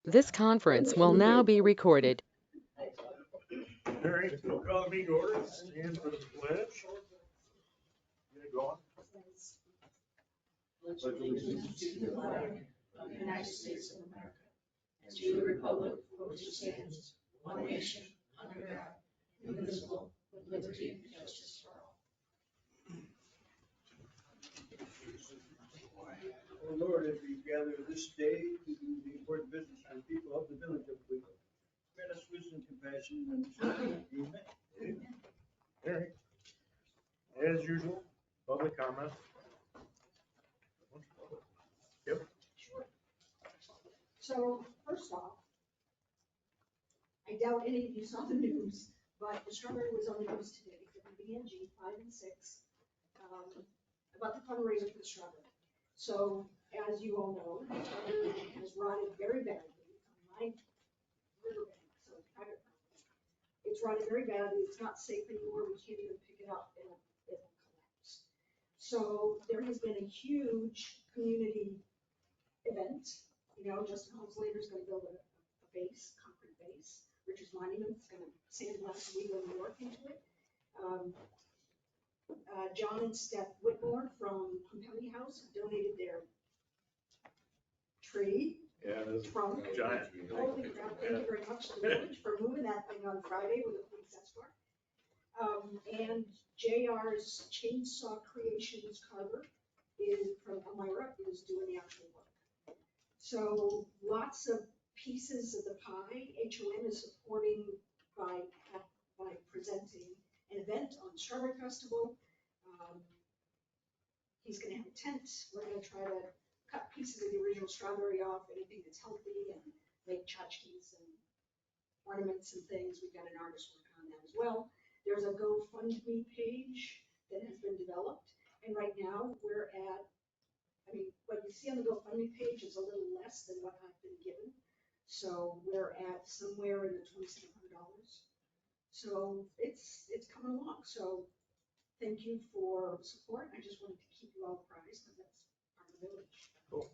This conference will now be recorded. All right, we'll call the meeting to order. Stand for the pledge. Get it going. Pledge allegiance to the flag of the United States of America and to the republic for which it stands, one nation, under God, indivisible, with liberty and justice for all. Oh Lord, as we gather this day to do the important business of the people of the village of Owego, grant us wisdom, compassion, and understanding. Amen. All right. As usual, public comment. Yep. So first off, I doubt any of you saw the news, but the strawberry was on the news today, WBNG 5 and 6, about the fundraiser for the strawberry. So as you all know, the strawberry has rotted very badly on my riverbank, so private property. It's rotted very badly. It's not safe anymore. We can't even pick it up. It'll collapse. So there has been a huge community event. You know, Justin Holzlander is going to build a base, concrete base. Richards Monument's going to sandblast Owego, New York into it. John and Steph Whitmore from Humpelly House donated their tree Yeah, that's from. giant. Holy crap, thank you very much to the village for moving that thing on Friday with a police escort. And JR's Chainsaw Creations carver is from Elmira is doing the actual work. So lots of pieces of the pie. HOM is supporting by presenting an event on Strawberry Festival. He's going to have a tent. We're going to try to cut pieces of the original strawberry off, anything that's healthy, and make tchotchkes and ornaments and things. We've got an artist working on that as well. There's a GoFundMe page that has been developed, and right now we're at, I mean, what you see on the GoFundMe page is a little less than what I've been given. So we're at somewhere in the $2,700. So it's coming along. So thank you for support. I just wanted to keep you all apprised because that's part of the village. Cool.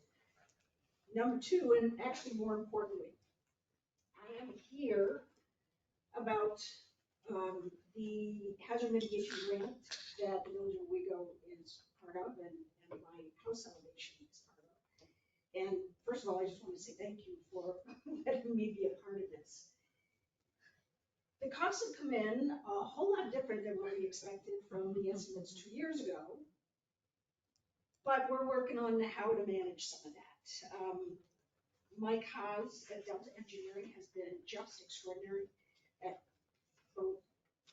Number two, and actually more importantly, I am here about the hazard mitigation grant that the village of Owego is part of and my house elevation is part of. And first of all, I just want to say thank you for letting me be a part of this. The costs have come in a whole lot different than what we expected from the estimates 2 years ago. But we're working on how to manage some of that. Mike Haas at Delta Engineering has been just extraordinary at both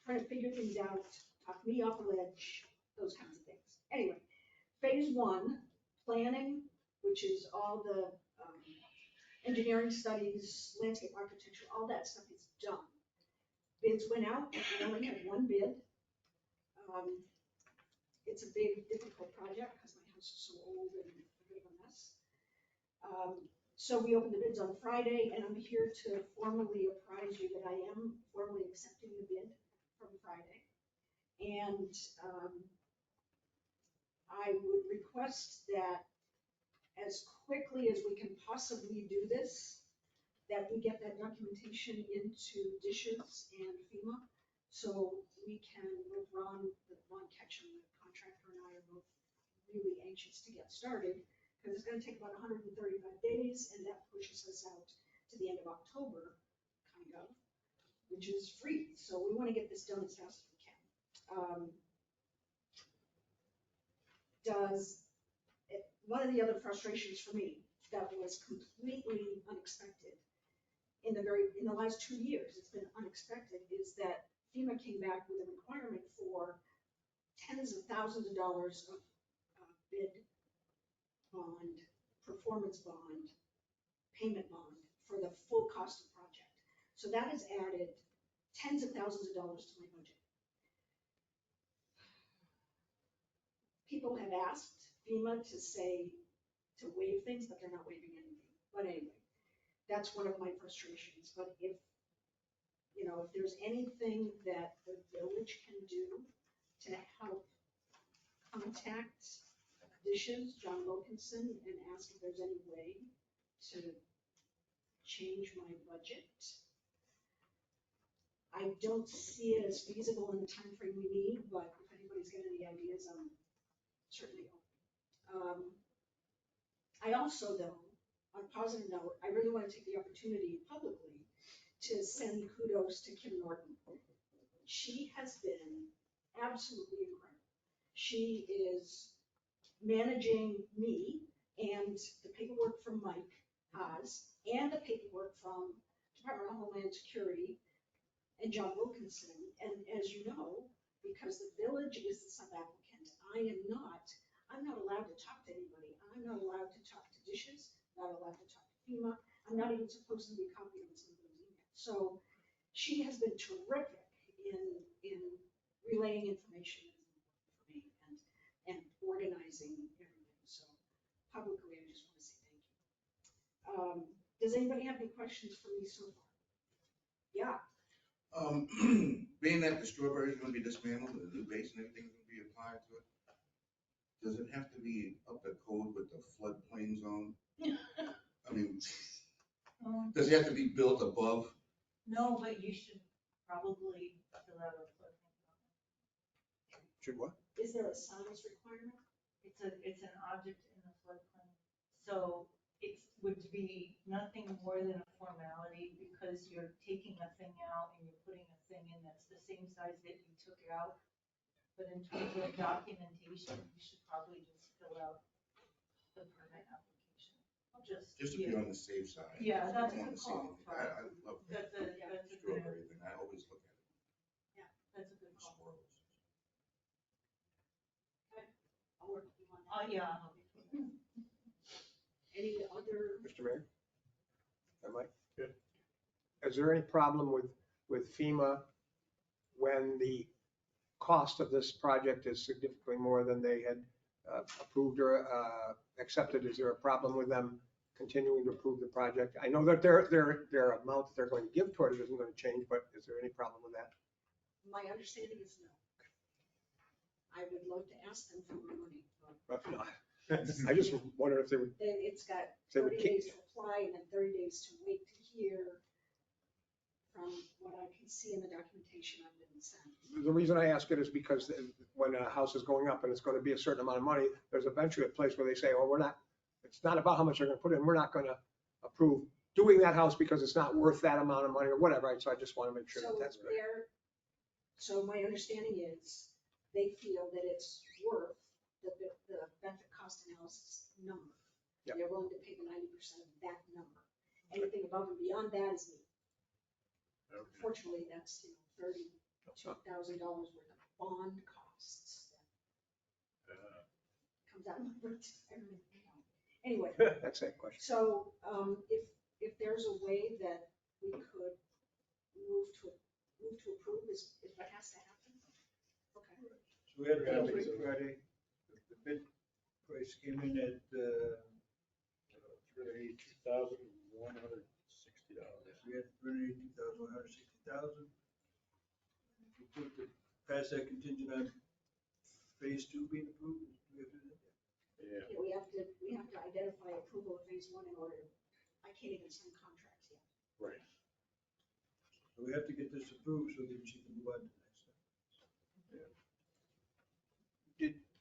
trying to figure things out, talk me off the ledge, those kinds of things. Anyway, phase one, planning, which is all the engineering studies, landscape architecture, all that stuff is done. Bids went out, we only had one bid. It's a big, difficult project because my house is so old and a bit of a mess. So we opened the bids on Friday, and I'm here to formally apprise you that I am formally accepting the bid from Friday. And I would request that as quickly as we can possibly do this, that we get that documentation into dishes and FEMA, so we can, with Ron Ketchum, the contractor, and I are both really anxious to get started, because it's gonna take about 135 days, and that pushes us out to the end of October, kind of, which is free, so we wanna get this done as fast as we can. One of the other frustrations for me that was completely unexpected in the last 2 years, it's been unexpected, is that FEMA came back with a requirement for tens of thousands of dollars of bid bond, performance bond, payment bond for the full cost of the project. So that has added tens of thousands of dollars to my budget. People have asked FEMA to waive things, but they're not waiving anything. But anyway, that's one of my frustrations. But if there's anything that the village can do to help contact Dishes, John Wilkinson, and ask if there's any way to change my budget. I don't see it as feasible in the timeframe we need, but if anybody's got any ideas, I'm certainly open. I also, though, on a positive note, I really want to take the opportunity publicly to send kudos to Kim Norton. She has been absolutely incredible. She is managing me and the paperwork from Mike Haas and the paperwork from Department of Homeland Security and John Wilkinson. And as you know, because the village is the sub-applicant, I'm not allowed to talk to anybody. I'm not allowed to talk to dishes, not allowed to talk to FEMA. I'm not even supposed to be copied on some of those emails. So she has been terrific in relaying information for me and organizing everything. So publicly, I just want to say thank you. Does anybody have any questions for me so far? Yeah. Being that the strawberry is gonna be dismantled and the new base and everything's gonna be applied to it, does it have to be up to code with the floodplain zone? I mean, does it have to be built above? No, but you should probably fill out a floodplain. Should what? Is there a size requirement? It's an object in the floodplain. So it would be nothing more than a formality because you're taking a thing out and you're putting a thing in that's the same size that you took out. But in terms of documentation, you should probably just fill out the permit application. Just to be on the safe side. Yeah, that's a I don't good wanna see call. anything. I love That's a good, strawberry thing. I always look at it. that's a good call. Squirrels. I'll work with you on that. Yeah. Any other? Mr. Mayor? Am I? Good. Is there any problem with FEMA when the cost of this project is significantly more than they had approved or accepted? Is there a problem with them continuing to approve the project? I know that their amount that they're going to give toward it isn't going to change, but is there any problem with that? My understanding is no. I would love to ask them for more money, but But no. I just wondered if they would, it's got They would 30 keep- days to apply and then 30 days to wait to hear from what I can see in the documentation I've been sent. the reason I ask it is because when a house is going up and it's going to be a certain amount of money, there's eventually a place where they say, oh, it's not about how much they're going to put in. We're not going to approve doing that house because it's not worth that amount of money or whatever. Right? So I just want to make sure that that's good. So my understanding is they feel that it's worth the benefit cost analysis number. Yep. They're willing to pay the 90% of that number. Anything above and beyond that is me. Unfortunately, that's, $32,000 worth of bond costs. Comes out of my retirement account. Anyway, That's that question. so if there's a way that we could move to approve, if that has to happen, okay. So we had a meeting Friday, the bid price came in at, $32,160. we had $382,160,000. Pass that contingent on phase 2 being approved, do we have to do that? Yeah. Yeah, we have to identify approval of phase 1 in order, I can't even sign contracts yet. Right. So we have to get this approved so that she can move on to the next step.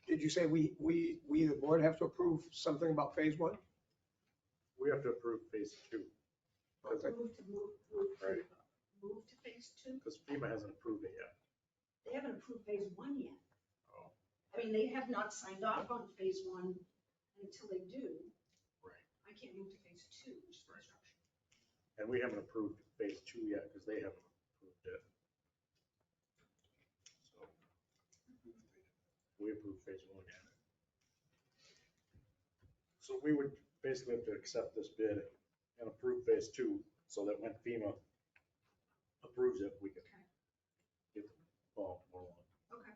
Did you say we, the board, have to approve something about phase 1? We have to approve phase 2 Okay. Move to Right. move to phase 2? because FEMA hasn't approved it yet. They haven't approved phase 1 yet. Oh. I mean, they have not signed off on phase 1 until they do. Right. I can't move to phase 2, which is construction. And we haven't approved phase 2 yet because they haven't approved it. So we approved phase 1 yet. So we would basically have to accept this bid and approve phase 2 so that when FEMA approves it, we can get the ball rolling. Okay.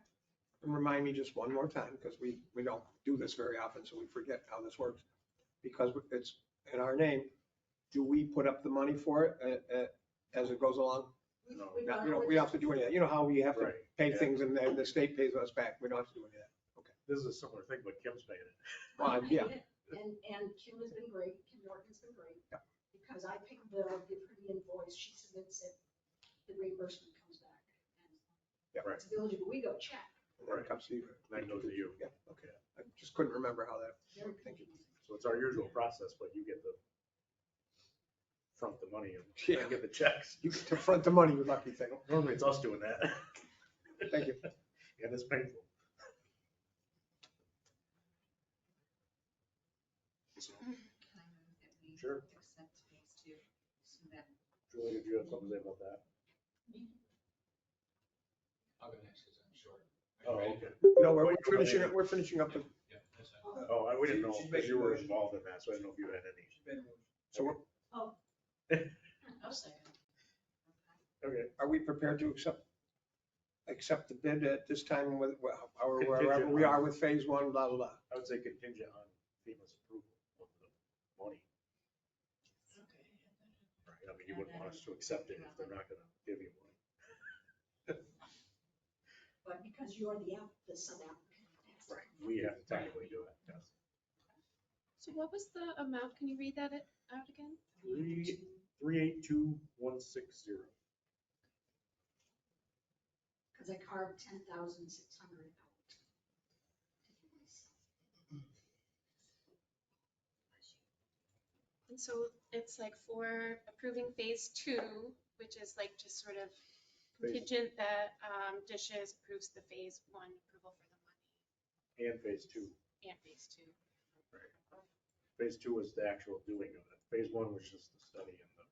And remind me just one more time, because we don't do this very often, so we forget how this works. Because it's in our name, do we put up the money for it as it goes along? No. We've Not- done We all don't, the- we don't have to do any of that. You know how we have to Right. pay Yeah. things and then the state pays us back. We don't have to do any of that. This is a similar thing, but Kim's paying it. Well, yeah. And Kim has been great, Kim Norton's been great. Yeah. because I pay the bill, give her the invoice, she submits it, the reimbursement comes back. Yeah. Right. It's a Village of Owego check. And then it comes to you. That goes to you. Yeah, okay. I just couldn't remember how that, thank you. So it's our usual process, but you get the front the money and Yeah. get the checks. You get to front the money, you lucky thing. Normally it's us doing that. Thank you. And it's painful. So, Can I move that we Sure. accept phase two? So that Julie, did you have something to say about that? I'll go next because I'm short. Oh, okay. No, we're finishing up the, Yeah, that's fine. Oh, we didn't know, She's because you making were motion. involved in that, so I didn't know if you had any. She's been- so I'll second. Okay. are we prepared to accept the bid at this time with, or Contingent wherever we on- are with phase one, blah, blah, blah? I would say contingent on FEMA's approval of the money. Right, I mean, you wouldn't want us to accept it if they're not gonna give you money. But because you're the sub-applicant. it has to Right, come we from have to technically do it, yes. So what was the amount? Can you read that out again? 382,160. Because I carved 10,600 out. And so it's like for approving phase two, which is like just sort of contingent that Dishes approves the phase one approval for the money And phase two. and phase two. Right. Phase two was the actual doing of it. Phase one was just the study and the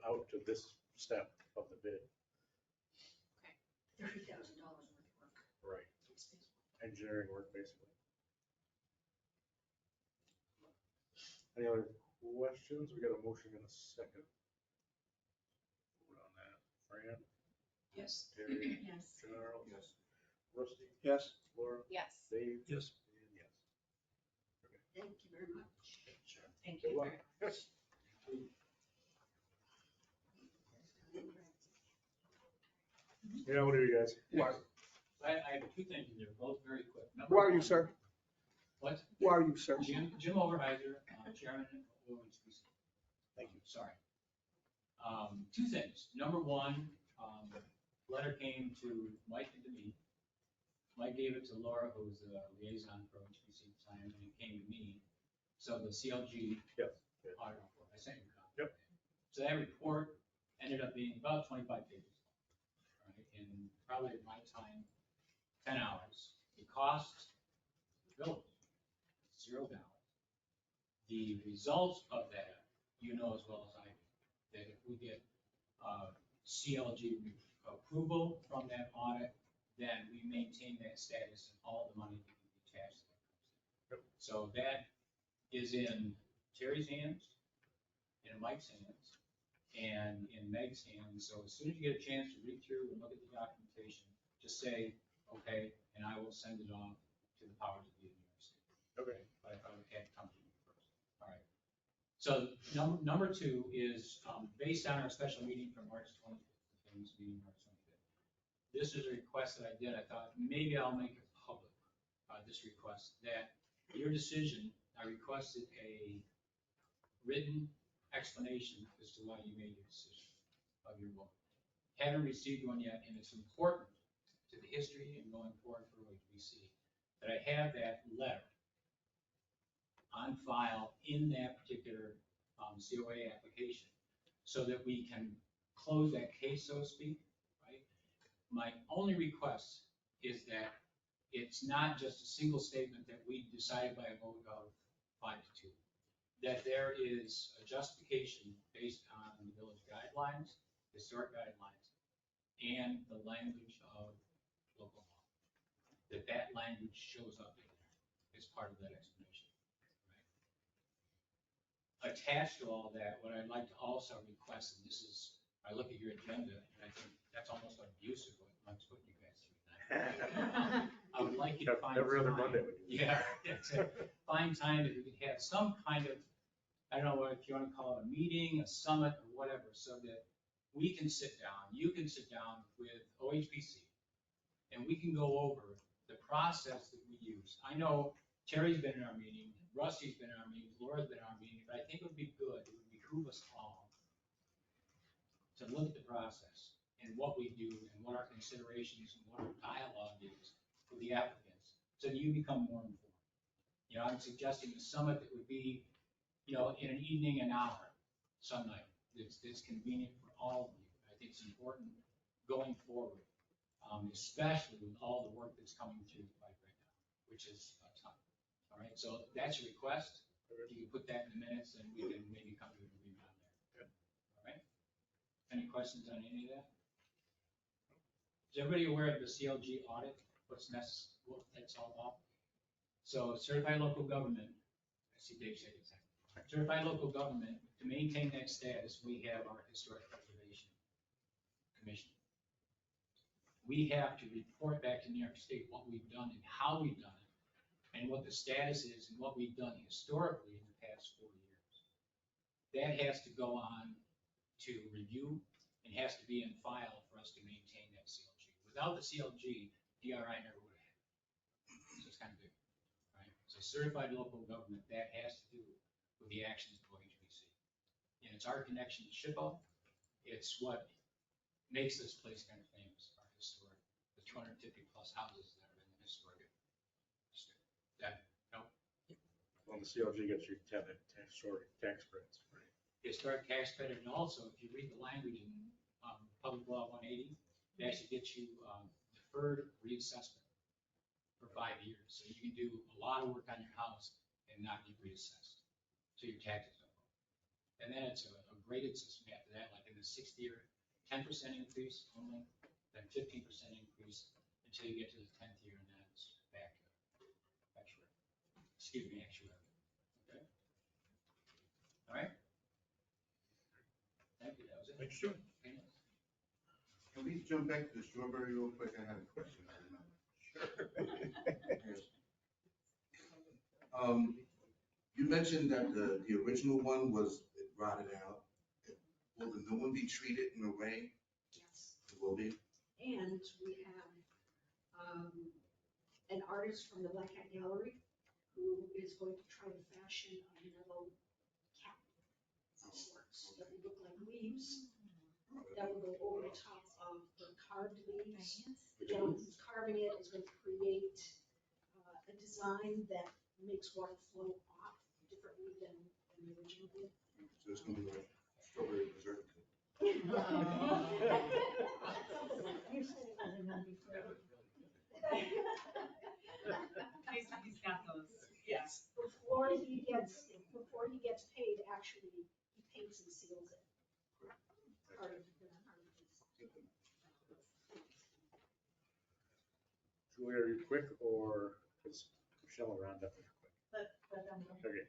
out to this step of the bid. $30,000 worth of work. Right. It's phase one. Engineering work, basically. Any other questions? We got a motion in a second. Vote on that. Fran, Yes. Terry, Yes. Charles, Yes. Rusty, Yes? Laura, Yes. Dave. Yes. And yes. Thank you very much. Sure. Thank Good you luck. very much. Yeah, what do you guys? I have two things, and they're both very quick. Who are you, sir? What? Who are you, sir? Jim Overhiser, Chairman of OHBC. Thank you. Sorry. Two things. Number one, letter came to Mike and to me. Mike gave it to Laura, who was the liaison for OHBC at the time, and it came to me. So the CLG Yes. audit report, I sent you a copy. Yep. So that report ended up being about 25 pages, right? In probably at my time, 10 hours. The cost, the village, $0. The results of that, you know as well as I do, that if we get CLG approval from that audit, then we maintain that status and all the money can be attached to that. So that is in Terry's hands, in Mike's hands, and in Meg's hands. So as soon as you get a chance to read through and look at the documentation, just say, okay, and I will send it off to the powers that be in New York State. Okay. But I would have to come to you first. All right. So number two is based on our special meeting from March 25th, the famous meeting March 25th. This is a request that I did. I thought maybe I'll make it public, this request, that your decision, I requested a written explanation as to why you made your decision of your vote. Haven't received one yet, and it's important to the history and going forward for OHBC that I have that letter on file in that particular COA application so that we can close that case, so to speak, right? My only request is that it's not just a single statement that we decided by a vote of 5-2, that there is a justification based on the village guidelines, historic guidelines, and the language of local law, that language shows up in there as part of that explanation. Right? Attached to all that, what I'd like to also request, and this is, I look at your agenda, and I think that's almost abusive what Mike's putting you guys through tonight. I would like you to find Every other time- Monday we do. Yeah, that's it. Find time that we could have some kind of, I don't know what, if you want to call it a meeting, a summit, or whatever, so that we can sit down, you can sit down with OHBC, and we can go over the process that we use. I know Terry's been in our meeting, Rusty's been in our meetings, Laura's been in our meeting, but I think it would be good, it would be behoove us all to look at the process and what we do and what our considerations and what our dialogue is with the applicants, so that you become more informed. You know, I'm suggesting a summit that would be, you know, in an evening, an hour, some night, that's convenient for all of you. I think it's important going forward, especially with all the work that's coming through the pipe right now, which is a ton. All right, so that's a request. If you can put that in the minutes, and we can maybe come to an agreement on there. All right? Any questions on any of that? Is everybody aware of the CLG audit? What that's all about? So certified local government, I see Dave shaking his head. Certified local government, to maintain that status, we have our Historic Preservation Commission. We have to report back to New York State what we've done and how we've done it, and what the status is and what we've done historically in the past 4 years. That has to go on to review and has to be in file for us to maintain that CLG. Without the CLG, DRI never would have happened. So it's kind of big, right? So certified local government, that has to do with the actions of OHBC. And it's our connection to SHPO. It's what makes this place kind of famous, our historic, the 250 plus houses that are in the historic district. That, no? Well, the CLG gets you historic tax credits, right? Historic tax credit, and also if you read the language in Public Law 180, it actually gets you deferred reassessment for 5 years. So you can do a lot of work on your house and not be reassessed. So your taxes don't go. And then it's a graded system after that, like in the 6th year, 10% increase only, then 15% increase until you get to the 10th year, and then it's back to actuary. Excuse me, actuary. Okay. All right. Thank you. That was it. Thanks, Joe. Okay. Can we jump back to the strawberry real quick? I had a question. You mentioned that the original one was rotted out. Will the new one be treated in a way? Yes. It will be? And we have an artist from the Black Hat Gallery who is going to try to fashion a metal cap of sorts that would look like leaves, that will go over the top of the carved leaves. The gentleman who's carving it is going to create a design that makes water flow off differently than the original did. So it's going to be like strawberry dessert. You said it wasn't gonna be forever. He's got those. Yes. Before he gets paid, actually, he paints and seals it. Part of his. Julie, are you quick, or is Michelle around up there quick? Let them know. Okay.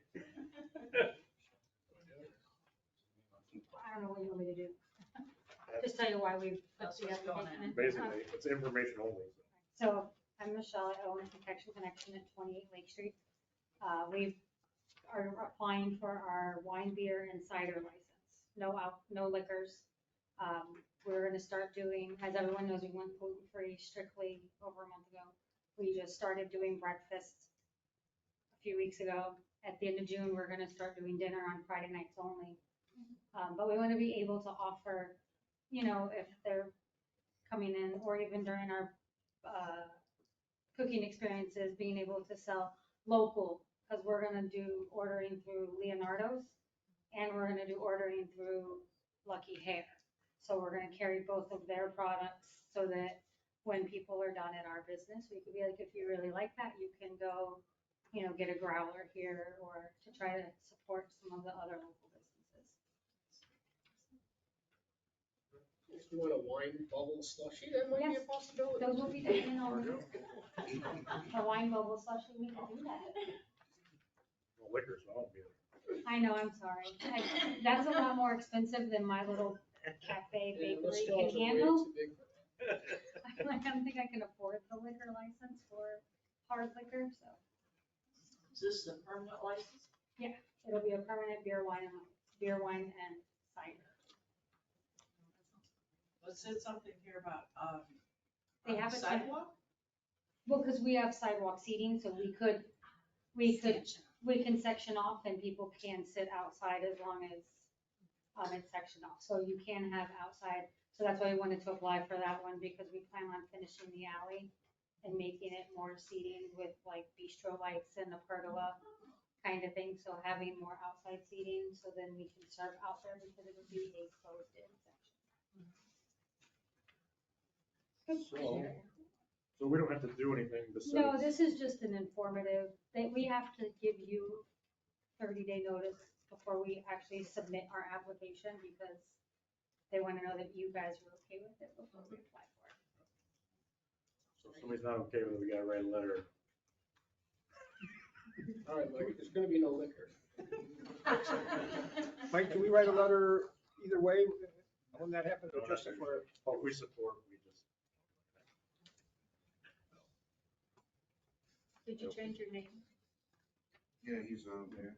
I don't know what you want me to do. Just tell you why we put the application in. Basically, it's information only. So I'm Michelle, I own Protection Connection at 28 Lake Street. We are applying for our wine, beer, and cider license. No liquors. We're gonna start doing, as everyone knows, we went gluten-free strictly over a month ago. We just started doing breakfast a few weeks ago. At the end of June, we're gonna start doing dinner on Friday nights only. But we wanna be able to offer, you know, if they're coming in, or even during our cooking experiences, being able to sell local, because we're gonna do ordering through Leonardo's, and we're gonna do ordering through Lucky Hair. So we're gonna carry both of their products, so that when people are done at our business, we could be like, if you really like that, you can go, you know, get a growler here, or to try to support some of the other local businesses. If you want a wine bubble slushy, that might be a Yes. possibility. Those will be taken on. A wine bubble slushie, we can do that. Well, liquor, so I won't be there. I know, I'm sorry. That's a lot more expensive than my little cafe Yeah, the bakery straws can are way handle. too big for that. I don't think I can afford the liquor license for hard liquor, so Is this the permanent license? it'll be a permanent beer, wine, and cider. It said something here about, They have a sidewalk? Well, because we have sidewalk seating, so we can section off and people can sit outside as long as it's sectioned off. So you can have outside, so that's why we wanted to apply for that one, because we plan on finishing the alley and making it more seating with like bistro lights and a pergola kind of thing. So having more outside seating, so then we can serve out there because it would be a closed-in section. So we don't have to do anything besides. No, this is just an informative, that we have to give you 30-day notice before we actually submit our application, because they want to know that you guys are okay with it before we apply for it. So if somebody's not okay with it, we gotta write a letter. All right, Mike, there's gonna be no liquor. Mike, do we write a letter either way when that happens, or just if we're If we support, we just. Did you change your name? Yeah, he's on there.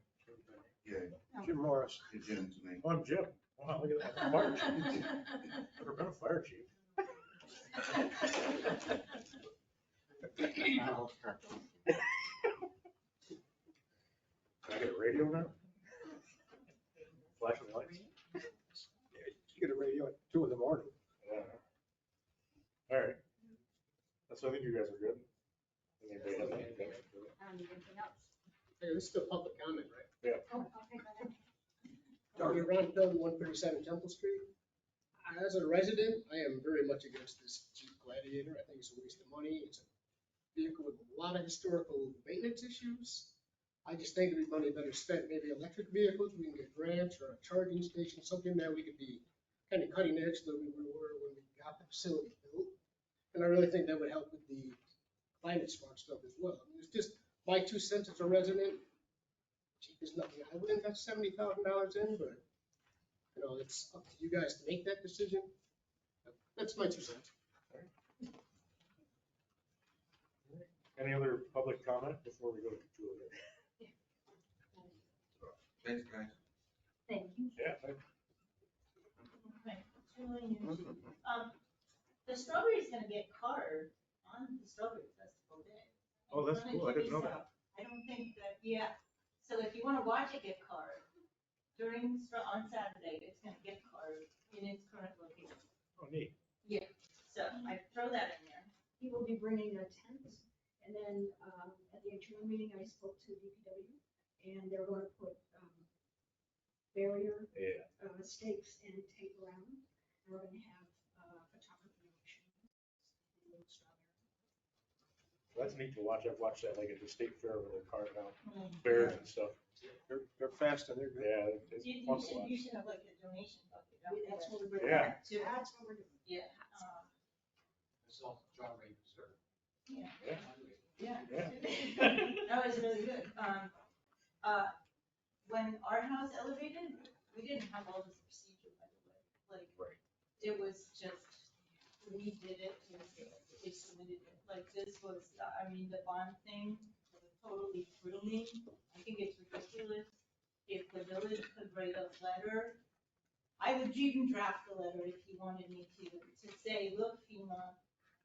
Yeah, Jim Morris? it's Jim tonight. Oh, I'm Jim. Wow, look at that. Fire chief. Never been a fire chief. Can I get a radio now? Flashing lights? You get a radio at 2 in the morning. Yeah. All right. That's, I think you guys are good. Anybody have anything? Anything else? Hey, this is still public comment, right? Oh, okay, go ahead. Ron Hill, 137 Temple Street. As a resident, I am very much against this Jeep Gladiator. I think it's a waste of money. It's a vehicle with a lot of historical maintenance issues. I just think it'd be money better spent, maybe electric vehicles, we can get grants or a charging station, something that we could be kind of cutting edge than we were when we got the facility built. And I really think that would help with the climate smart stuff as well. I mean, it's just my 2 cents as a resident. Jeep is nothing. I wouldn't have $70,000 in, but you know, it's up to you guys to make that decision. That's my 2 cents. Any other public comment before we go to Julia? Thanks, guys. Thank you. Yeah, thank you. Okay, the strawberry's gonna get carved on the Strawberry Festival day. Oh, that's cool. I didn't know that. I don't think that, yeah. So if you wanna watch it get carved on Saturday, it's gonna get carved in its current location. Oh, neat. Yeah, so I throw that in there. He will be bringing a tent, and then at the internal meeting, I spoke to DPW, and they're going to put barrier Yeah. stakes and tape around. And we're going to have photography option. That's neat to watch. I've watched that like at the state fair where they're carving out bears and stuff. They're fast and they're good. Yeah, it's You fun to watch. should have like a donation bucket. out Yeah, that's there. what we're doing. Yeah. That's what we're doing. Yeah. It's all strawberry preserve. Yeah. Yeah. Yeah. Yeah. That was really good. When our house elevated, we didn't have all this procedure, by the way. Like, Right. it was just, we did it, they submitted it. Like, this was, I mean, the bond thing totally threw me. I think it's ridiculous. If the village could write a letter, I would even draft a letter if you wanted me to say, look, FEMA,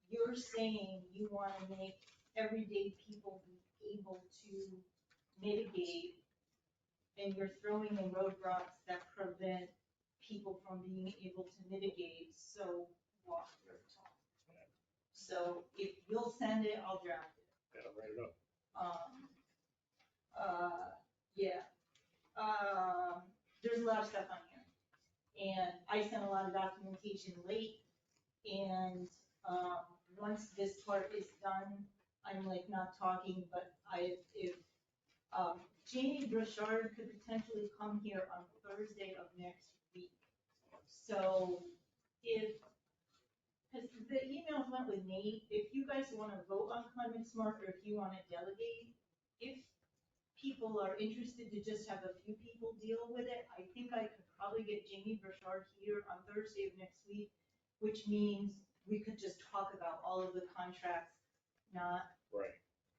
you're saying you want to make everyday people be able to mitigate, and you're throwing in roadblocks that prevent people from being able to mitigate, so walk your talk. So if you'll send it, I'll draft it. Yeah, write it up. Yeah. There's a lot of stuff on here. And I sent a lot of documentation late, and once this part is done, I'm like not talking, but if Jamie Brochard could potentially come here on Thursday of next week. So because the emails went with Nate, if you guys want to vote on Climate Smart, or if you want to delegate, if people are interested to just have a few people deal with it, I think I could probably get Jamie Brochard here on Thursday of next week, which means we could just talk about all of the contracts, not Right.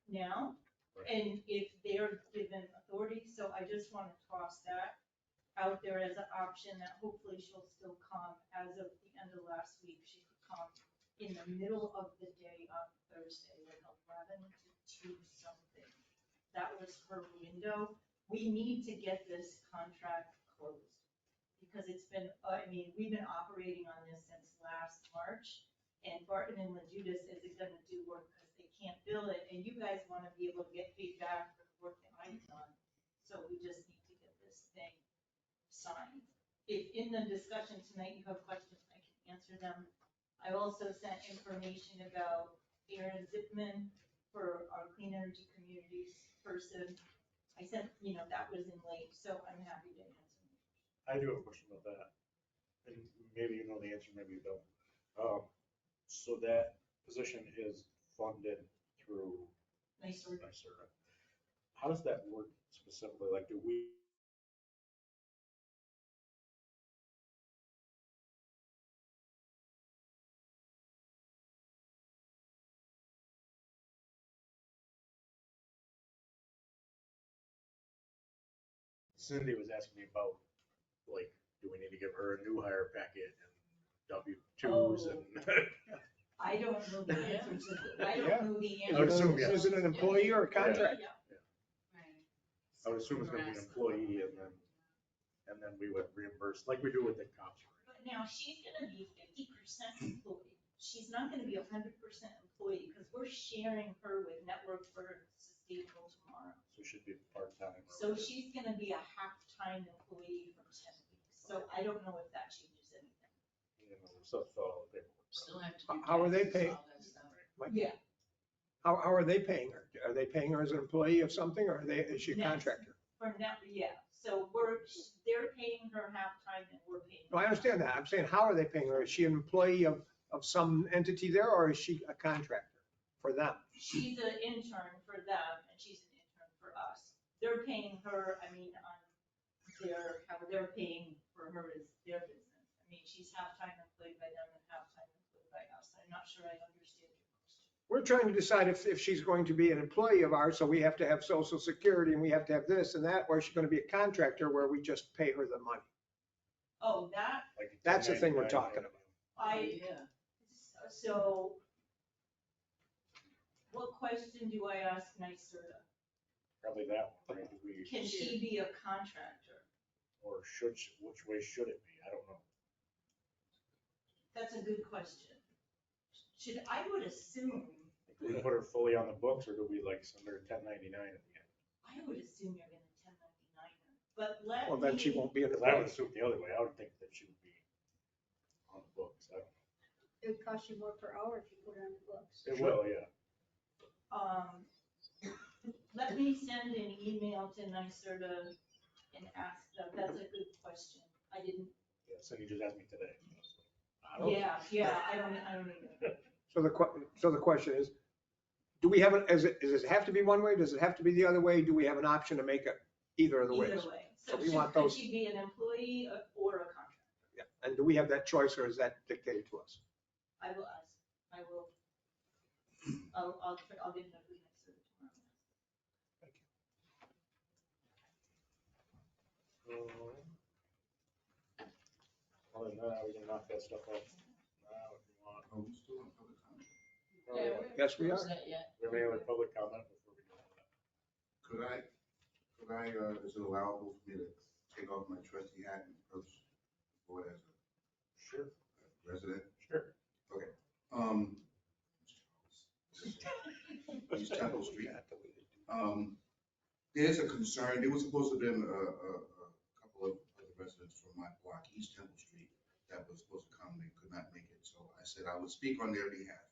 now. Right. And if they're given authority, so I just want to toss that out there as an option that hopefully she'll still come. As of the end of last week, she could come in the middle of the day on Thursday, like 11 to 2 something. That was her window. We need to get this contract closed because it's been, I mean, we've been operating on this since last March. And Barton and Lejudas isn't gonna do work because they can't bill it, and you guys wanna be able to get paid back for the work that I've done. So we just need to get this thing signed. If in the discussion tonight you have questions, I can answer them. I also sent information about Aaron Zipman for our Clean Energy Communities person. I sent, that was in late, so I'm happy to answer. I do have a question about that. And maybe you know the answer, maybe you don't. So that position is funded through NYSERDA. NYSERDA. How does that work specifically? Like, do we? Cindy was asking me about, like, do we need to give her a new hire packet and W-2s and? I don't know the answer to, I Yeah. don't know the I would answer. assume, yes. Is it an employee or a contractor? I would assume it's gonna be an employee and then we would reimburse, like we do with the cops. But now she's gonna be 50% employee. She's not gonna be 100% employee because we're sharing her with Network for Sustainable Tomorrow. So it should be part-time. or So whatever. she's gonna be a half-time employee for 10 weeks. So I don't know if that changes anything. You know, we still have to fill out the paperwork. Still have to do How are they taxes, paid? all that stuff. Like, Yeah. how are they paying her? Are they paying her as an employee of something, or is she a Yes. contractor? For now, yeah. So they're paying her half-time and we're paying. No, I understand that. I'm saying, how are they paying her? Is she an employee of some entity there, or is she a contractor for them? She's an intern for them and she's an intern for us. They're paying her, I mean, on how they're paying for her is their business. I mean, she's half-time employed by them and half-time employed by us. I'm not sure I understand your question. We're trying to decide if she's going to be an employee of ours, so we have to have social security and we have to have this and that, or is she going to be a contractor where we just pay her the money? Oh, that, Like That's the thing we're 1099, talking about. Yeah. so what question do I ask NYSERDA? Probably that one, right? Can she be a contractor? Or which way should it be? I don't know. That's a good question. I would assume, Do we put her fully on the books or do we like send her 1099 at the end? I would assume you're gonna 1099 her, but let me. Well, then she won't be an Because I would employee. assume the other way. I would think that she would be on the books. I don't know. It would cost you more per hour if you put it on the books. It will, yeah. Let me send an email to NYSERDA and ask them, that's a good question. I didn't, Yeah, Cindy just asked me today. Oh. yeah, I don't even. So the question is, do we have, does it have to be one way? Does it have to be the other way? Do we have an option to make it either of the ways? Either way. So we So want could those- she be an employee or a contractor? Yeah. And do we have that choice, or is that dictated to us? I will ask, I'll get that with NYSERDA tomorrow. Other than that, we can knock that stuff off now if you want. Oh, we still on public comment? Oh, yeah. Yes, we are. Close that yet. Do we have any other public comment before we go on that? Could I, is it allowable for me to take off my trustee hat and approach the board as Sure. a resident? Sure. Okay. East Temple Street. There's a concern, there was supposed to have been a couple of other residents from my block, East Temple Street, that was supposed to come, they could not make it, so I said I would speak on their behalf.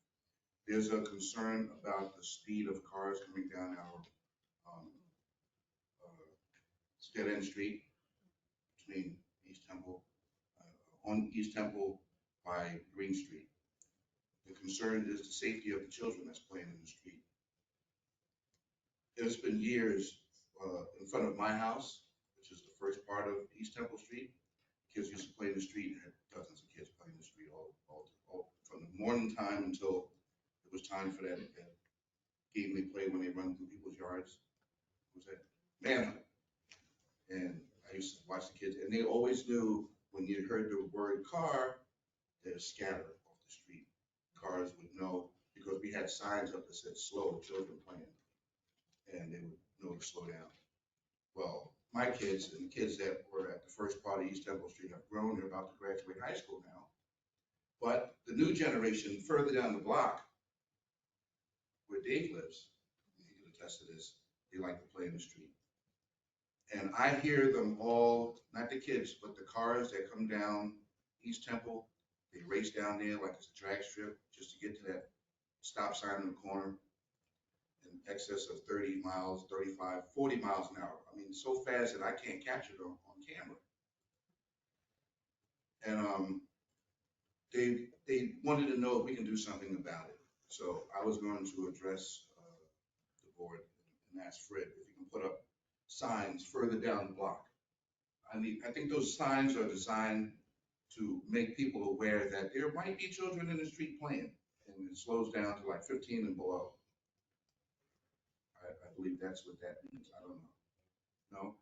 There's a concern about the speed of cars coming down our dead end street between East Temple, on East Temple by Green Street. The concern is the safety of the children that's playing in the street. It's been years in front of my house, which is the first part of East Temple Street. Kids used to play in the street, and had dozens of kids playing in the street all from the morning time until it was time for that game they play when they run through people's yards. What was that? Manhunt. And I used to watch the kids, and they always knew when you heard the word car, they'd scatter off the street. Cars would know, because we had signs up that said slow, children playing. And they would know to slow down. Well, my kids and the kids that were at the first part of East Temple Street have grown. They're about to graduate high school now. But the new generation further down the block, where Dave lives, he can attest to this, they like to play in the street. And I hear them all, not the kids, but the cars that come down East Temple, they race down there like it's a drag strip just to get to that stop sign in the corner in excess of 30 miles, 35, 40 miles an hour. I mean, so fast that I can't capture it on camera. And they wanted to know if we can do something about it. So I was going to address the board and ask Fred if he can put up signs further down the block. I think those signs are designed to make people aware that there might be children in the street playing, and it slows down to like 15 and below. I believe that's what that means. I don't know. No?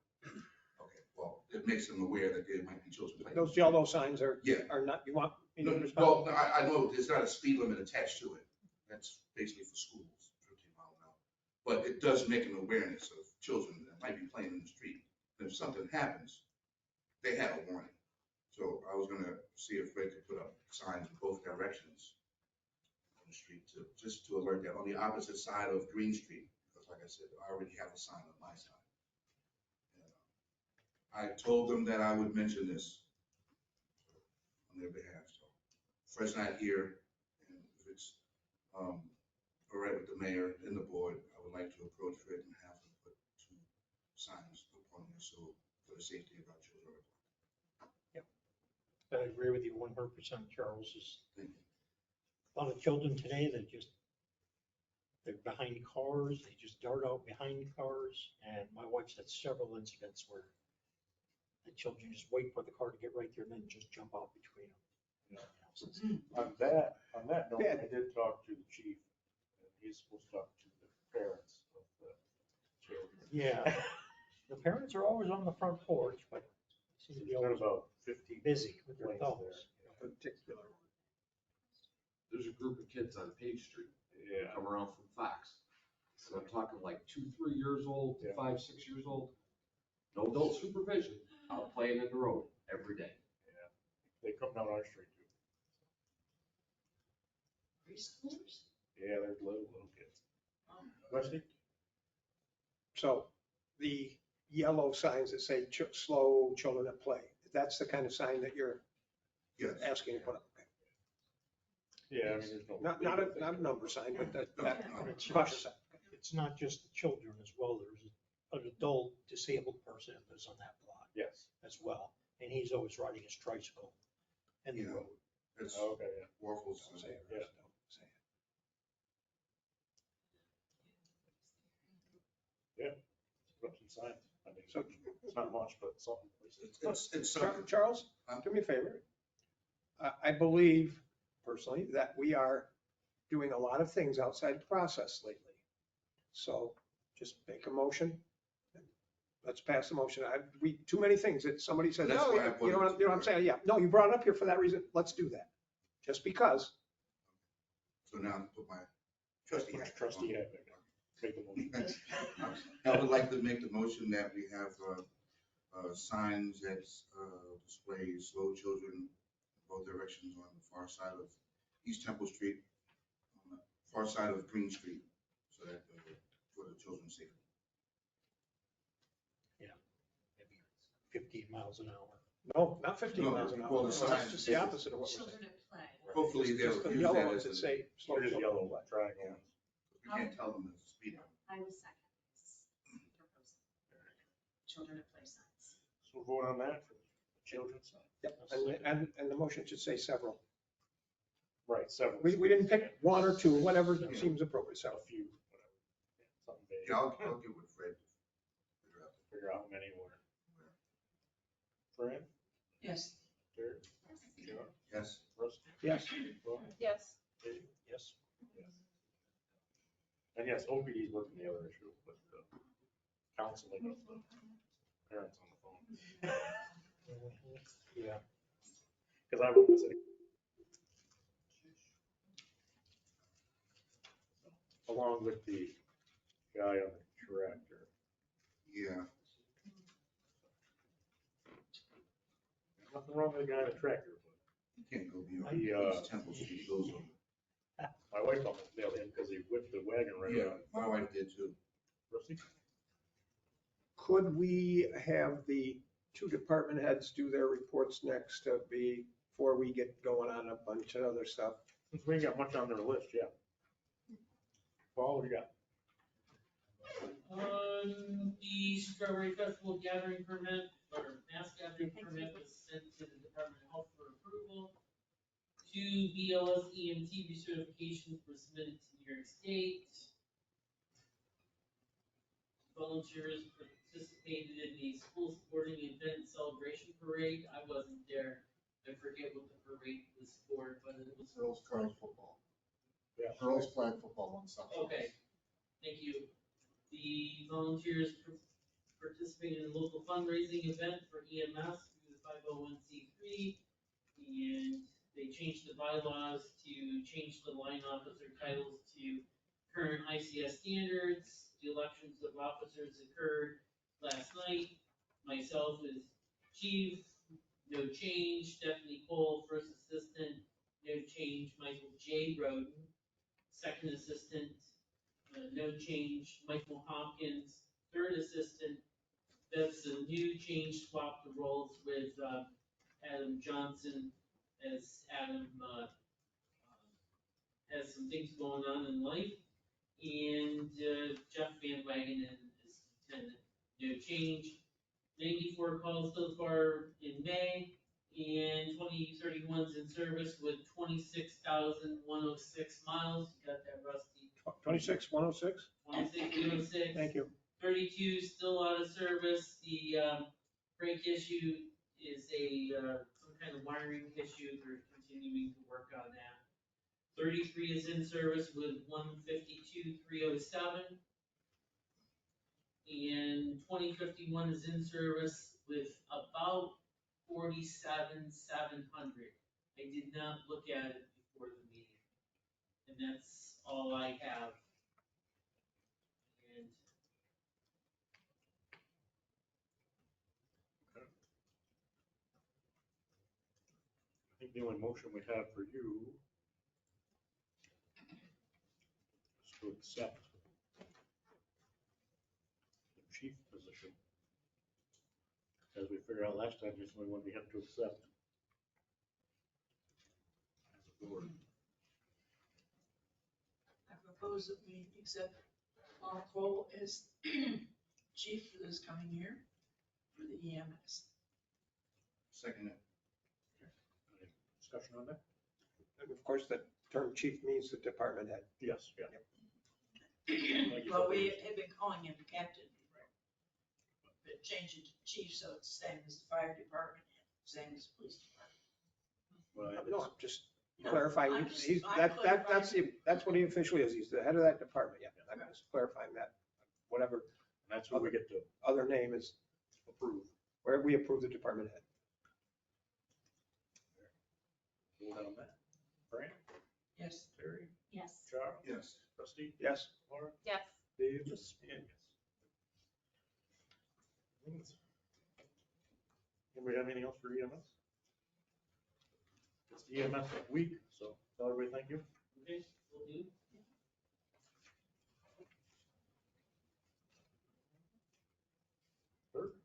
Okay, well, it makes them aware that there might be children playing. Those yellow signs are, Yeah. are not, you want me to No, respond? well, I know there's not a speed limit attached to it. That's basically for schools, 15 miles an hour. But it does make an awareness of children that might be playing in the street. And if something happens, they have a warning. So I was gonna see if Fred could put up signs in both directions on the street just to alert that on the opposite side of Green Street. Because like I said, I already have a sign on my side. And, I told them that I would mention this on their behalf. So Fred's not here, and if it's all right with the mayor and the board, I would like to approach Fred and have him put 2 signs up on there so for the safety of our children. I agree with you 100%, Charles. Thank you. A lot of children today that they're behind cars, they just dart out behind cars. And my wife's had several incidents where the children just wait for the car to get right there and then just jump out between them. On that note, I did talk to the chief, and he's supposed to talk to the parents of the children. Yeah, the parents are always on the front porch, but seem to be There's always about 50 busy with their complaints thumbs. Particular. There's a group of kids on Page Street there. Yeah. come around from Fox. So I'm talking like 2, 3 years old to Yeah. 5, 6 years old. No adult supervision, out playing in the road every day. Yeah. They come down our street too. Preschoolers? Yeah, they're little kids. Rusty? So the yellow signs that say slow children at play, that's the kind of sign that you're Yes. asking to put up. Yeah, I mean, there's no. Not a number sign, but that But it's caution sign. It's not just the children as well. There's an adult disabled person that lives on that block Yes. as well. And he's always riding his tricycle in the Yeah. road. It's Okay, yeah. Warfels. Don't say it, Yeah. Russ, don't say it. Put up some signs. I mean, So- it's not much, but something. It's something. Charles, do me a favor. I believe personally that we are doing a lot of things outside the process lately. So just make a motion. And let's pass the motion. Too many things that somebody says, That's no, why I put you know it- what I'm saying? Yeah, no, you brought it up here for that reason. Let's do that. Just because. So now I put my trustee hat. Trustee hat back on. Make the motion. I would like to make the motion that we have signs that display slow children in both directions on the far side of East Temple Street, on the far side of Green Street, so that for the children's safety. Maybe 15 miles an hour. No, not 15 No, miles an hour. well, the That's signs- just the opposite of what we're saying. Children at play. Hopefully they'll Just the use yellow that ones as that a, say slow It is children. yellow, triangle ones. we can't tell them it's a speed limit. I will second this proposal. Children at play signs. So we'll vote on that for the children's sign. Yep, and the motion should say several. Right, several. We didn't pick one or two, whatever Yeah. seems appropriate, A several. few, whatever. Something big. Yeah, I'll get with Fred. Figure out. Figure out how many were. Fran? Yes. Derek? John? Yes. Russ? Yes. Well, Yes. Dave? Yes. Yes. And yes, OPD's working the other issue with the counseling of the parents on the phone. Yeah. Because I would say. Along with the guy on the tractor. Yeah. Nothing wrong with the guy in the tractor. You can't go beyond I, East Temple Street, he goes over. My wife almost nailed him because he whipped the wagon right Yeah, around. my wife did too. Rusty? Could we have the two department heads do their reports next before we get going on a bunch of other stuff? Since we ain't got much on their list, yeah. Paul, what do you got? The Strawberry Festival gathering permit, or mass gathering permit was sent to the Department of Health for approval. 2 BLS EMT recertifications were submitted to New York State. Volunteers participated in the school sporting event celebration parade. I wasn't there. I forget what the parade was for, but it was. Girls flag football. Yeah. Girls flag football on South. Okay, thank you. The volunteers participated in a local fundraising event for EMS through the 501c3, and they changed the bylaws to change the line officer titles to current ICS standards. The elections of officers occurred last night. Myself as chief, no change. Stephanie Cole, first assistant, no change. Michael J. Roden, second assistant, no change. Michael Hopkins, third assistant. That's a new change, swap the roles with Adam Johnson, as Adam has some things going on in life. And Jeff Van Wagenen is lieutenant, no change. 94 calls so far in May, and 2031's in service with 26,106 miles. You got that, Rusty? 26106? 26,106. Thank you. 32 still out of service. The brake issue is some kind of wiring issue. They're continuing to work on that. 33 is in service with 152,307. And 2051 is in service with about 47,700. I did not look at it before the meeting. And that's all I have. And I think the only motion we have for you is to accept the chief position. As we figured out last time, it's the only one we have to accept as a board. I propose that we accept Paul Cole as chief for this coming year for the EMS. Second it. Any discussion on that? And of course, the term chief means the department head. Yes, yeah. Well, we have been calling him captain, but change it to chief, so it's the same as the fire department, same as the police department. Well, No, I'm just No, clarifying. I'm just- He's, I'm that's what he officially is. He's the head of that department. Yeah, I'm just clarifying that. Whatever And that's what we get to other name is, approve. where we approve the department head. Vote on that. Fran, Yes. Terry, Yes. Charles, Yes. Rusty, Yes. Laura, Yes. Dave, and yes. Anybody have anything else for EMS? It's EMS week, so tell everybody thank you. okay, will do. Bert?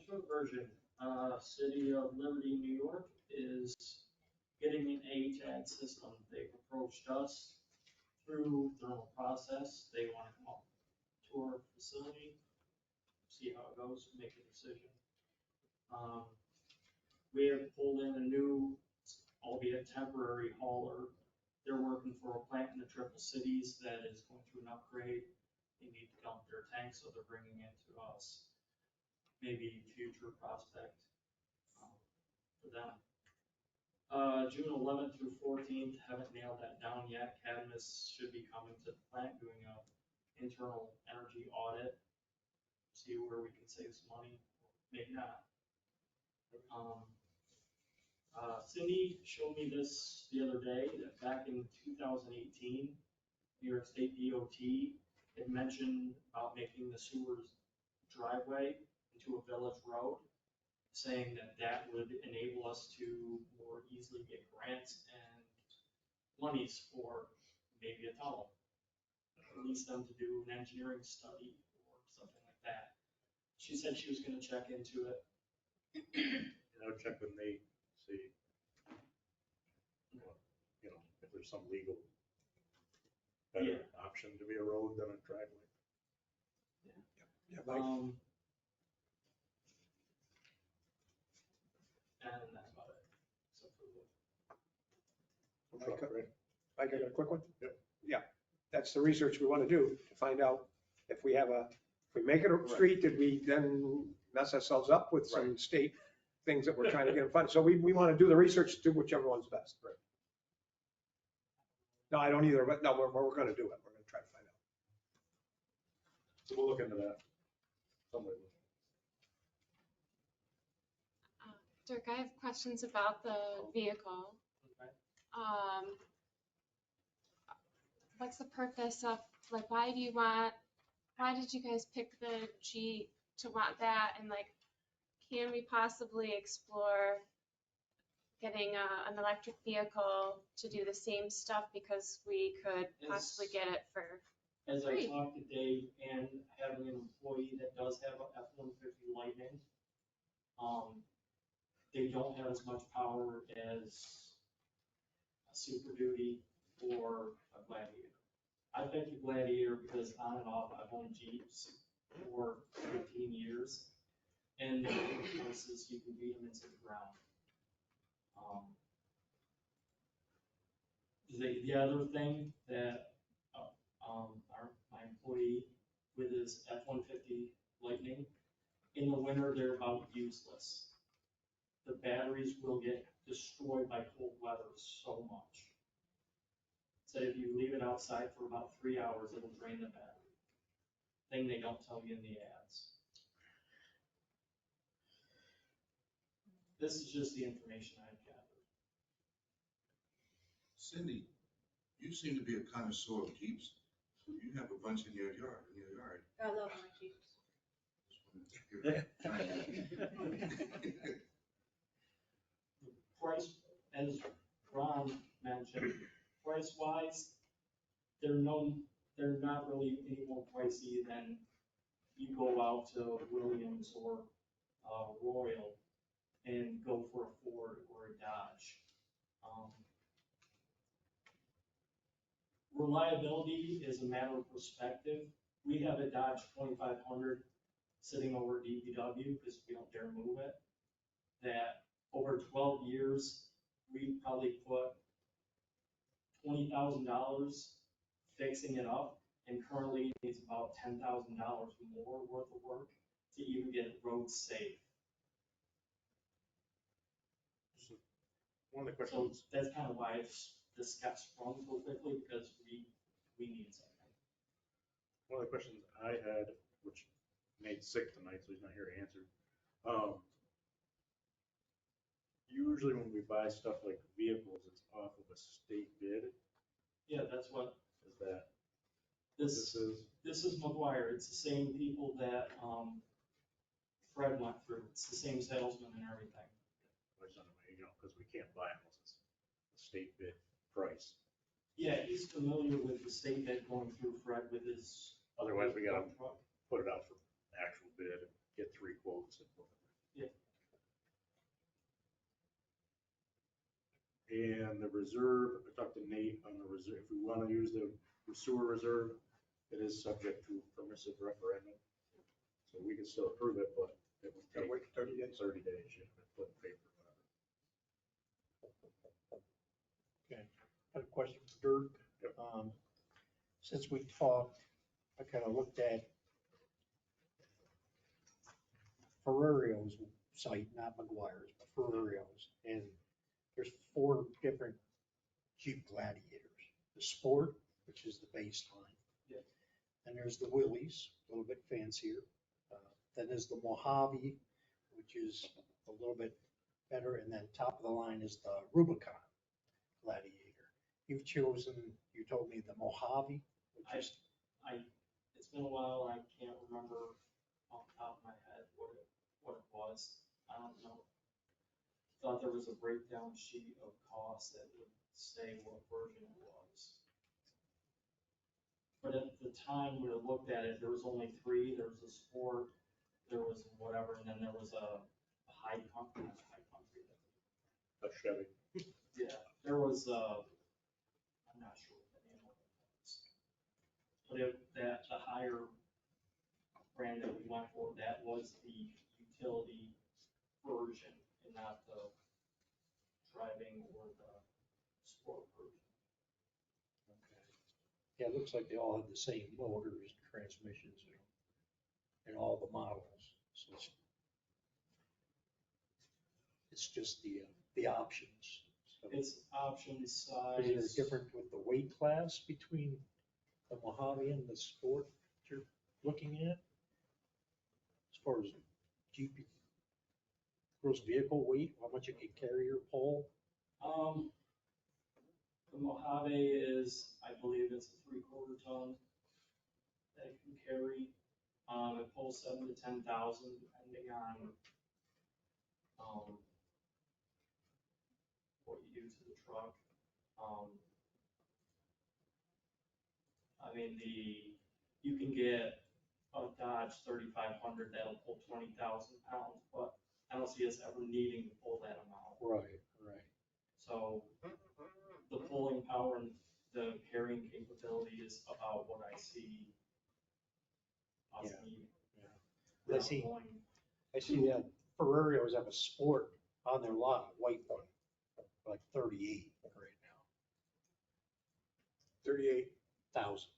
Short version, City of Liberty, New York is getting an HVAC system. They've approached us through thermal process. They want to come up, tour our facility, see how it goes, make a decision. We have pulled in a new, albeit temporary hauler. They're working for a plant in the Triple Cities that is going through an upgrade. They need to dump their tank, so they're bringing it to us. Maybe future prospect for them. June 11th through 14th, haven't nailed that down yet. Cadmus should be coming to the plant doing a internal energy audit. See where we can save some money, maybe not. Cindy showed me this the other day, that back in 2018, New York State DOT had mentioned about making the sewers driveway into a village road. saying that that would enable us to more easily get grants and monies for maybe a tunnel. Release them to do an engineering study or something like that. She said she was gonna check into it. I'll check with Nate, see, if there's some legal better option to be a road than a driveway. Yeah, Mike? And that's about it. Except for the I got a quick one? Yep. Yeah, that's the research we want to do, to find out if we make it a street, did we then mess ourselves up with some state things that we're trying to get in front? So we want to do the research, do whichever one's best. Right. No, I don't either, but no, we're going to do it. We're going to try to find out. So we'll look into that. Somebody will. Dirk, I have questions about the vehicle. Okay. What's the purpose of, like, why did you guys pick the Jeep to want that? And like, can we possibly explore getting an electric vehicle to do the same stuff, because we could possibly get it for As I free? talked to Dave and having an employee that does have a F-150 Lightning, they don't have as much power as a Super Duty or a Gladiator. I picked the Gladiator because on and off I've owned Jeeps for 15 years, and the places you can beat them into the ground. The other thing that my employee with his F-150 Lightning, in the winter they're about useless. The batteries will get destroyed by cold weather so much. So if you leave it outside for about 3 hours, it'll drain the battery. Thing they don't tell you in the ads. This is just the information I've gathered. Cindy, you seem to be a connoisseur of Jeeps. You have a bunch in your yard. I love my Jeeps. Price, as Ron mentioned, price-wise, they're not really any more pricey than you go out to Williams or Royal and go for a Ford or a Dodge. Reliability is a matter of perspective. We have a Dodge 2500 sitting over at DPW because we don't dare move it, that over 12 years, we probably put $20,000 fixing it up, and currently it's about $10,000 more worth of work to even get roads safe. One of the So questions, that's kind of why this got sprung so quickly, because we need something. one of the questions I had, which Nate's sick tonight, so he's not here to answer. Usually when we buy stuff like vehicles, it's off of a state bid. Yeah, that's what Is that this is? This is McGuire. It's the same people that Fred went through. It's the same salesman and everything. Because we can't buy them unless it's a state bid price. Yeah, he's familiar with the state bid going through Fred with his. Otherwise, we gotta put it out for actual bid and get 3 quotes. Yeah. And the reserve, I talked to Nate on the reserve, if we want to use the sewer reserve, it is subject to permissive referendum. So we can still approve it, but it would take Wait 30 days. 30 days, you have to put in paper. Okay, I have a question for Dirk. Yep. Since we talked, I kind of looked at Ferrario's site, not McGuire's, but Ferrario's, and there's 4 different Jeep Gladiators. The Sport, which is the baseline. Yeah. Then there's the Willys, a little bit fancier. Then there's the Mojave, which is a little bit better, and then top of the line is the Rubicon Gladiator. You've chosen, you told me the Mojave, which is. It's been a while, I can't remember off the top of my head what it was. I don't know. Thought there was a breakdown sheet of costs that would say what version it was. But at the time we looked at it, there was only three. There was a sport, there was whatever, and then there was a high country. A Chevy. Yeah, there was, I'm not sure what the name of it was. But the higher brand that we went for, that was the utility version and not the driving or the sport version. Okay. Yeah, it looks like they all have the same motors, transmissions, and all the models. So it's just the options. So It's option size. is there a difference with the weight class between the Mojave and the sport you're looking at? As far as GP, gross vehicle weight, how much it can carry or pull? The Mojave is, I believe it's a 3/4 ton that it can carry. It pulls 7,000 to 10,000 depending on, what you do to the truck. I mean, you can get a Dodge 3,500 that'll pull 20,000 pounds, but I don't see us ever needing to pull that amount. Right, right. So the pulling power and the carrying capability is about what I see us Yeah. needing. I see that Ferrarios have a sport on their lot, white one, like 38 right now. 38,000.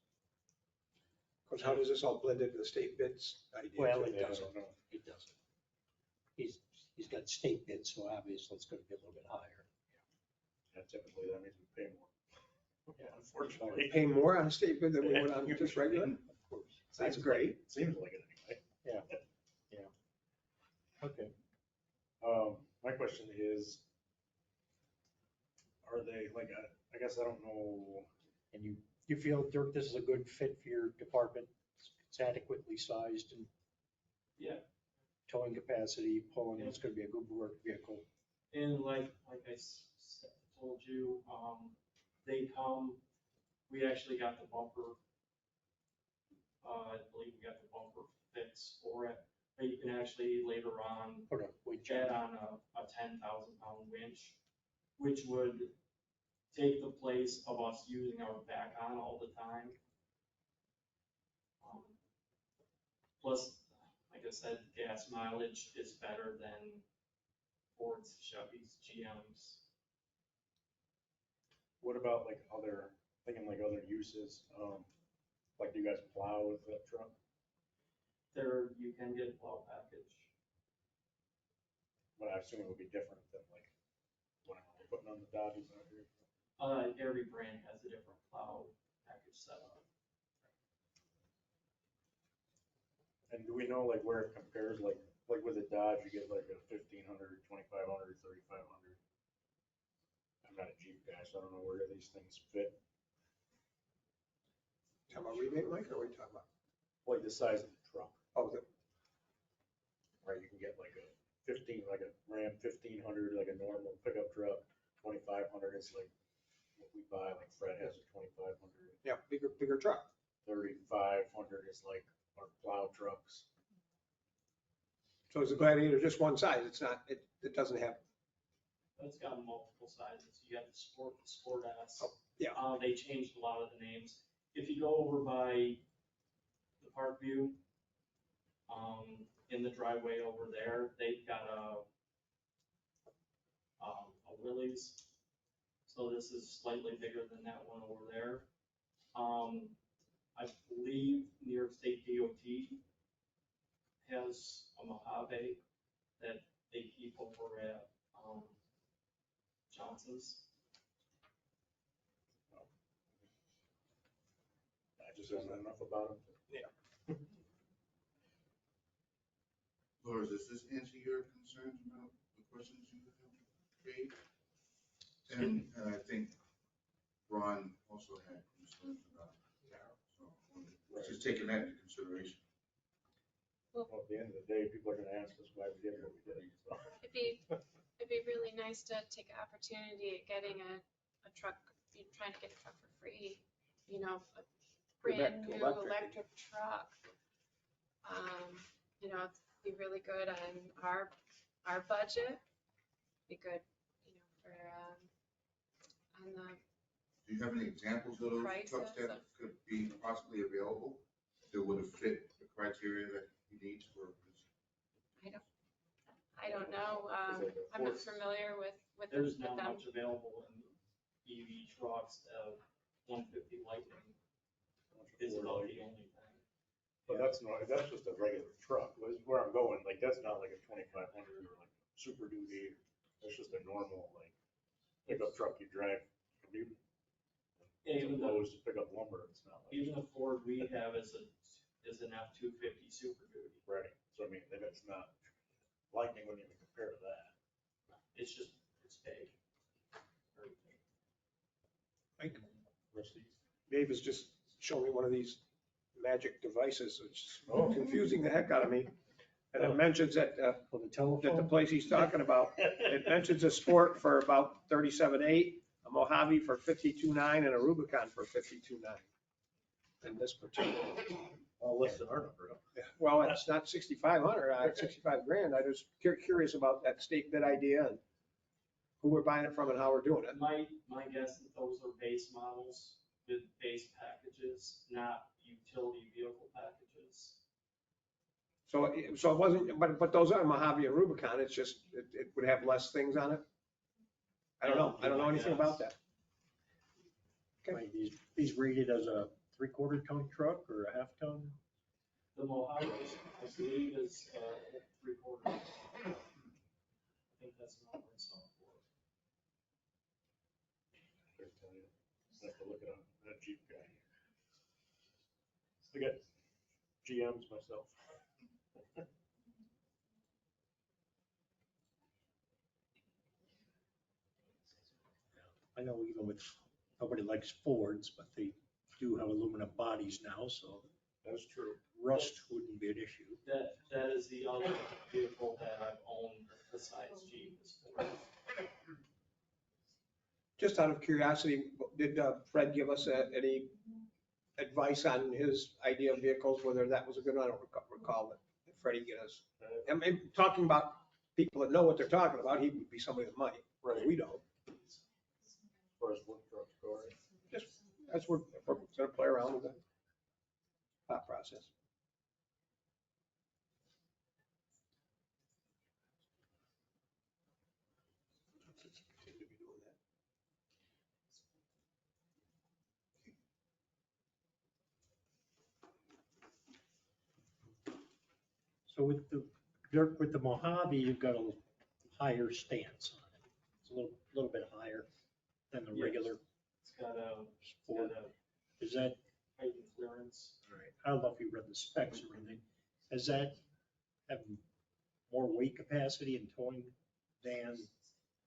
Because how does this all blend into the state bids idea? Well, it Yeah, I doesn't, don't know. it doesn't. He's got state bids, so obviously it's gonna be a little bit higher. Yeah, typically that means we pay more. Yeah. Unfortunately. We pay more on a state bid than we would on just regular? Of course. That's great. Seems like it anyway. Okay. My question is, are they, like, I guess I don't know, And you feel, Dirk, this is a good fit for your department? It's adequately sized and Yeah, towing capacity, pulling, it's gonna be a good work vehicle. and like told you, they come, we actually got the bumper. I believe we got the bumper fix for it, but you can actually later on Put a winch add on. on a 10,000 pound winch, which would take the place of us using our back on all the time. Plus, like I said, gas mileage is better than Fords, Chevys, GMs. what about like thinking like other uses? Like, do you guys plow with that truck? There, you can get a plow package. But I assume it would be different than like what we're putting on the Dodges out here. Every brand has a different plow package setup. And do we know like where it compares, like with a Dodge, you get like a 1,500, 2,500, 3,500? I'm not a Jeep guy, so I don't know where these things fit. Talking about rebate, Mike, or what are we talking about? Like the size of the truck, Oh, right? You can get like a like a Ram 1,500, like a normal pickup truck. 2,500 is like what we buy, like Fred has a 2,500. yeah, bigger truck. 3,500 is like our plow trucks. So is the Gladiator just one size? It's not, it doesn't have, It's got multiple sizes. You got the Sport S. Oh, yeah. They changed a lot of the names. If you go over by the Parkview, in the driveway over there, they've got a Willys. So this is slightly bigger than that one over there. I believe New York State DOT has a Mojave that they keep over at, Johnson's. I just don't know enough about them. Laura, does this answer your concerns about the questions you have raised? And I think Ron also had concerns about that, so just taking that into consideration. Well, at the end of the day, people are gonna ask us why we did what we did, so. It'd be really nice to take an opportunity at getting a truck, trying to get a truck for free, you know, a Go back brand to new electric. electric truck. You know, it'd be really good on our budget, be good, you know, for, on the Do you have any examples of those prices trucks that of- could be possibly available that would have fit the criteria that he needs for this? I don't know, I'm not familiar with There's with not them. much available in EV trucks. 150 Lightning is about the only thing. But that's just a regular truck, where I'm going, like, that's not like a 2500 or like Super Duty, that's just a normal, like, pickup truck you drive commute. Yeah, even the, Lowe's to pick up lumber, it's not like. even the Ford we have is an F-250 Super Duty. Right, so I mean, then it's not, Lightning wouldn't even compare to that. It's just, it's big. Very big. Like, Rusty. Dave has just shown me one of these magic devices, which is Oh. confusing the heck out of me. And it mentions that, For the that the telephone? place he's talking about, it mentions a Sport for about 37.8, a Mojave for 52.9, and a Rubicon for 52.9. And this particular, All less than our number. well, it's not 6,500, 65 grand. I was curious about that stake bid idea and who we're buying it from and how we're doing it. My guess is those are base models with base packages, not utility vehicle packages. So it wasn't, but those are Mojave and Rubicon, it's just, it would have less things on it? I don't know anything about that. Okay. Right, he's rated as a 3/4 ton truck or a 1/2 ton? The Mojave, I believe, is 3/4. I think that's not what it's on for. Couldn't tell you. I have to look it up, that Jeep guy. I got GMs myself. I know even with, nobody likes Fords, but they do have aluminum bodies now, so That's true. rust wouldn't be an issue. That is the other vehicle that I've owned besides Jeep is Ford. Just out of curiosity, did Fred give us any advice on his idea of vehicles, whether that was a good one? I don't recall that Freddie gave us. I mean, talking about people that know what they're talking about, he would be somebody that might, Right. we don't. As far as work trucks go, right? Just, that's where, if we're gonna play around with the thought process. Continue to be doing that. So with the Mojave, you've got a higher stance on it. It's a little bit higher than the Yes. regular It's got a Ford. Is that, height and clearance. all right, I don't know if you read the specs or anything. Does that have more weight capacity and towing than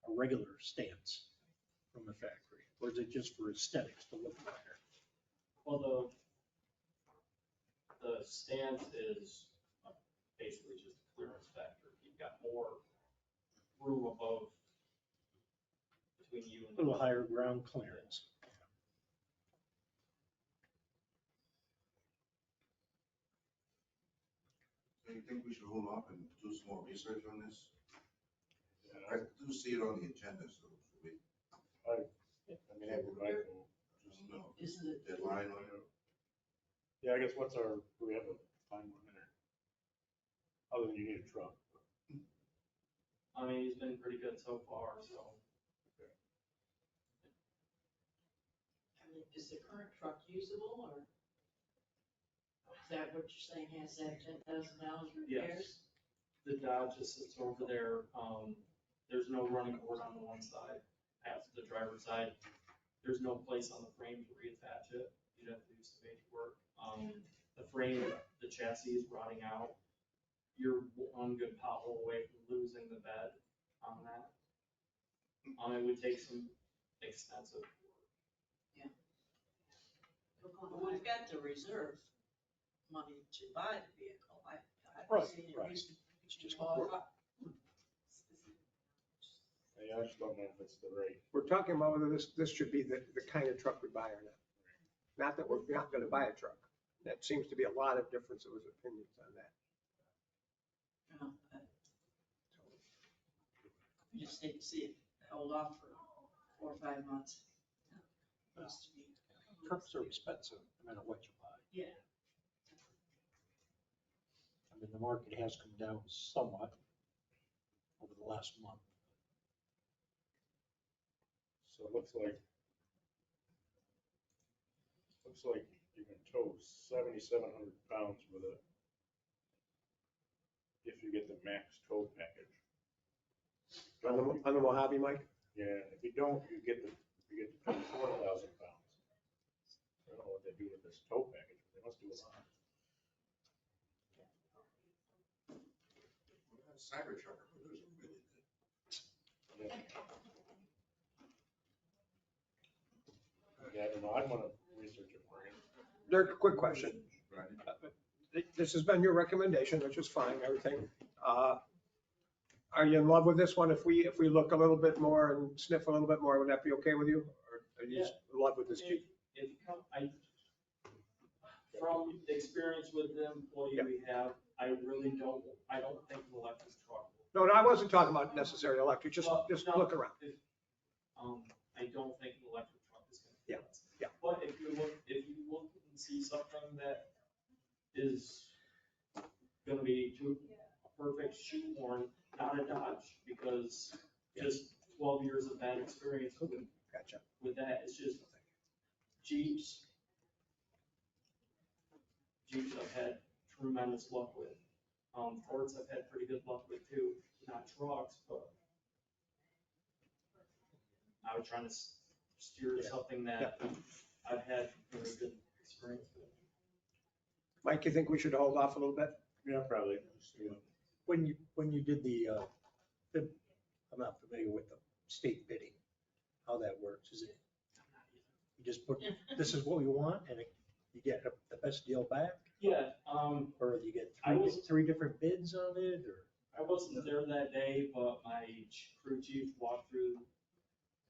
a regular stance from the factory? Or is it just for aesthetics to look better? Well, the stance is basically just a clearance factor. You've got more room above between you A and. little higher ground clearance. So you think we should hold off and do some more research on this? I do see it on the agenda, so should we I mean, I would like to. just know Isn't it? deadline on it? Yeah, I guess do we have a time limit or? Other than you need a truck. I mean, he's been pretty good so far, so. I mean, is the current truck usable or? Is that what you're saying, has that $10,000 repairs? The Dodge just sits over there. There's no running board on the one side, past the driver's side. There's no place on the frame to reattach it. You'd have to do some major work. The frame, the chassis is rotting out. You're one good pothole away from losing the bed on that. It would take some extensive work. Well, we've got the reserve money to buy the vehicle. I Right, saying it right. needs to be It's just, bought up. Yeah, I just don't know if it's the right. We're talking about whether this should be the kind of truck we buy or not. Not that we're not gonna buy a truck. That seems to be a lot of difference of opinions on that. You know, I just hate to see it held off for 4 or 5 months. Needs to be- trucks are expensive, no matter what you buy. Yeah. I mean, the market has come down somewhat over the last month. So it looks like you can tow 7,700 pounds with it if you get the max tow package. On the Mojave, Mike? Yeah, if you don't, you get to tow 4,000 pounds. I don't know what they do with this tow package, but they must do a lot. Cybertruck, those are really good. Yeah, I don't know, I'm gonna research it for you. Dirk, quick question. Right. This has been your recommendation, which is fine, everything. Are you in love with this one? If we look a little bit more and sniff a little bit more, would that be okay with you? Or are you just in love with this Jeep? From experience with the employee we have, I don't think an electric truck. No, I wasn't talking about necessarily electric, just No, look around. I don't think an electric truck is gonna. Yeah, yeah. But if you look and see something that is gonna be a perfect shoehorn, not a Dodge, because just 12 years of bad experience Gotcha. with that, it's just Jeeps I've had tremendous luck with. Fords I've had pretty good luck with too, not trucks, but I was trying to steer something that I've had very good experience with. Mike, you think we should hold off a little bit? Yeah, probably. When you did the, I'm not familiar with the state bidding, how that works. Is it, you just put, this is what we want, and you get the best deal back? Yeah, Or you get I was- three different bids on it, or? I wasn't there that day, but my crew chief walked through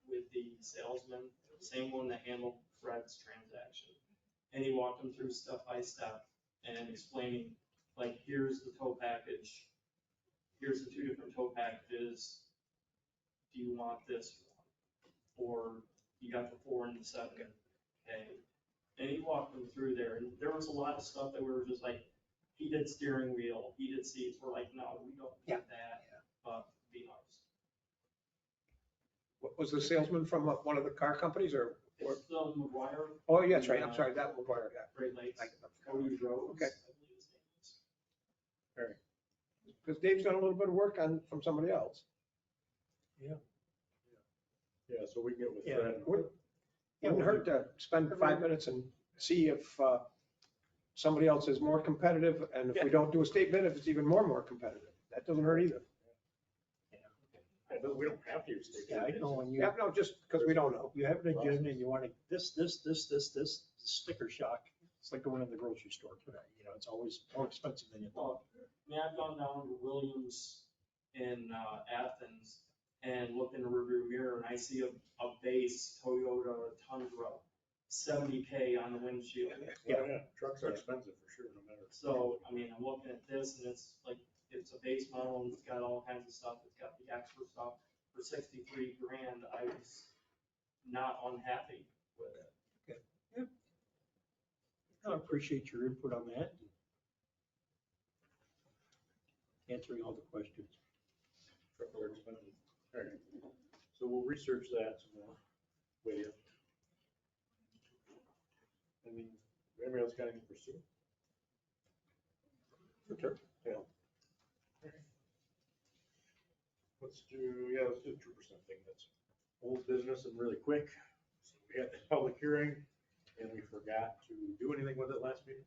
with the salesman, same one that handled Fred's transaction. And he walked him through step by step and explaining, like, here's the tow package. Here's the 2 different tow packages. Do you want this one? Or you got the 4 and the 7. Okay. And he walked them through there, and there was a lot of stuff that we were just like, he did steering wheel, he did seats. We're like, no, we don't Yeah. need that, but be nice. Was the salesman from one of the car companies or? It's the McGuire. Oh, yeah, that's right. I'm sorry, that McGuire guy. Great Lakes, I- Cody Rhodes. Okay. I believe his name is. Because Dave's done a little bit of work from somebody else. Yeah, so we can get with Yeah. Fred. Wouldn't hurt to spend 5 minutes and see if somebody else is more competitive, and if we don't do a state bid, if it's even more competitive. That doesn't hurt either. We don't have to use state. Yeah, I know when you, Yeah, no, just because we don't know. you have an agenda and you want to, this, sticker shock, it's like going to the grocery store today, it's always more expensive than you thought. I mean, I've gone down to Williams in Athens and looked in the rearview mirror and I see a base Toyota Tundra, 70K on the windshield. Yeah, trucks are expensive for sure, no matter. So, I mean, I'm looking at this and it's like, it's a base model and it's got all kinds of stuff. It's got the extra stuff for 63 grand. I was not unhappy with it. I appreciate your input on that. Answering all the questions. Trucks are expensive. All right, so we'll research that some more with you. Anybody else got any for Sue? For Turk? Yeah. Let's do the 2% thing. That's old business and really quick. So we had the public hearing and we forgot to do anything with it last meeting.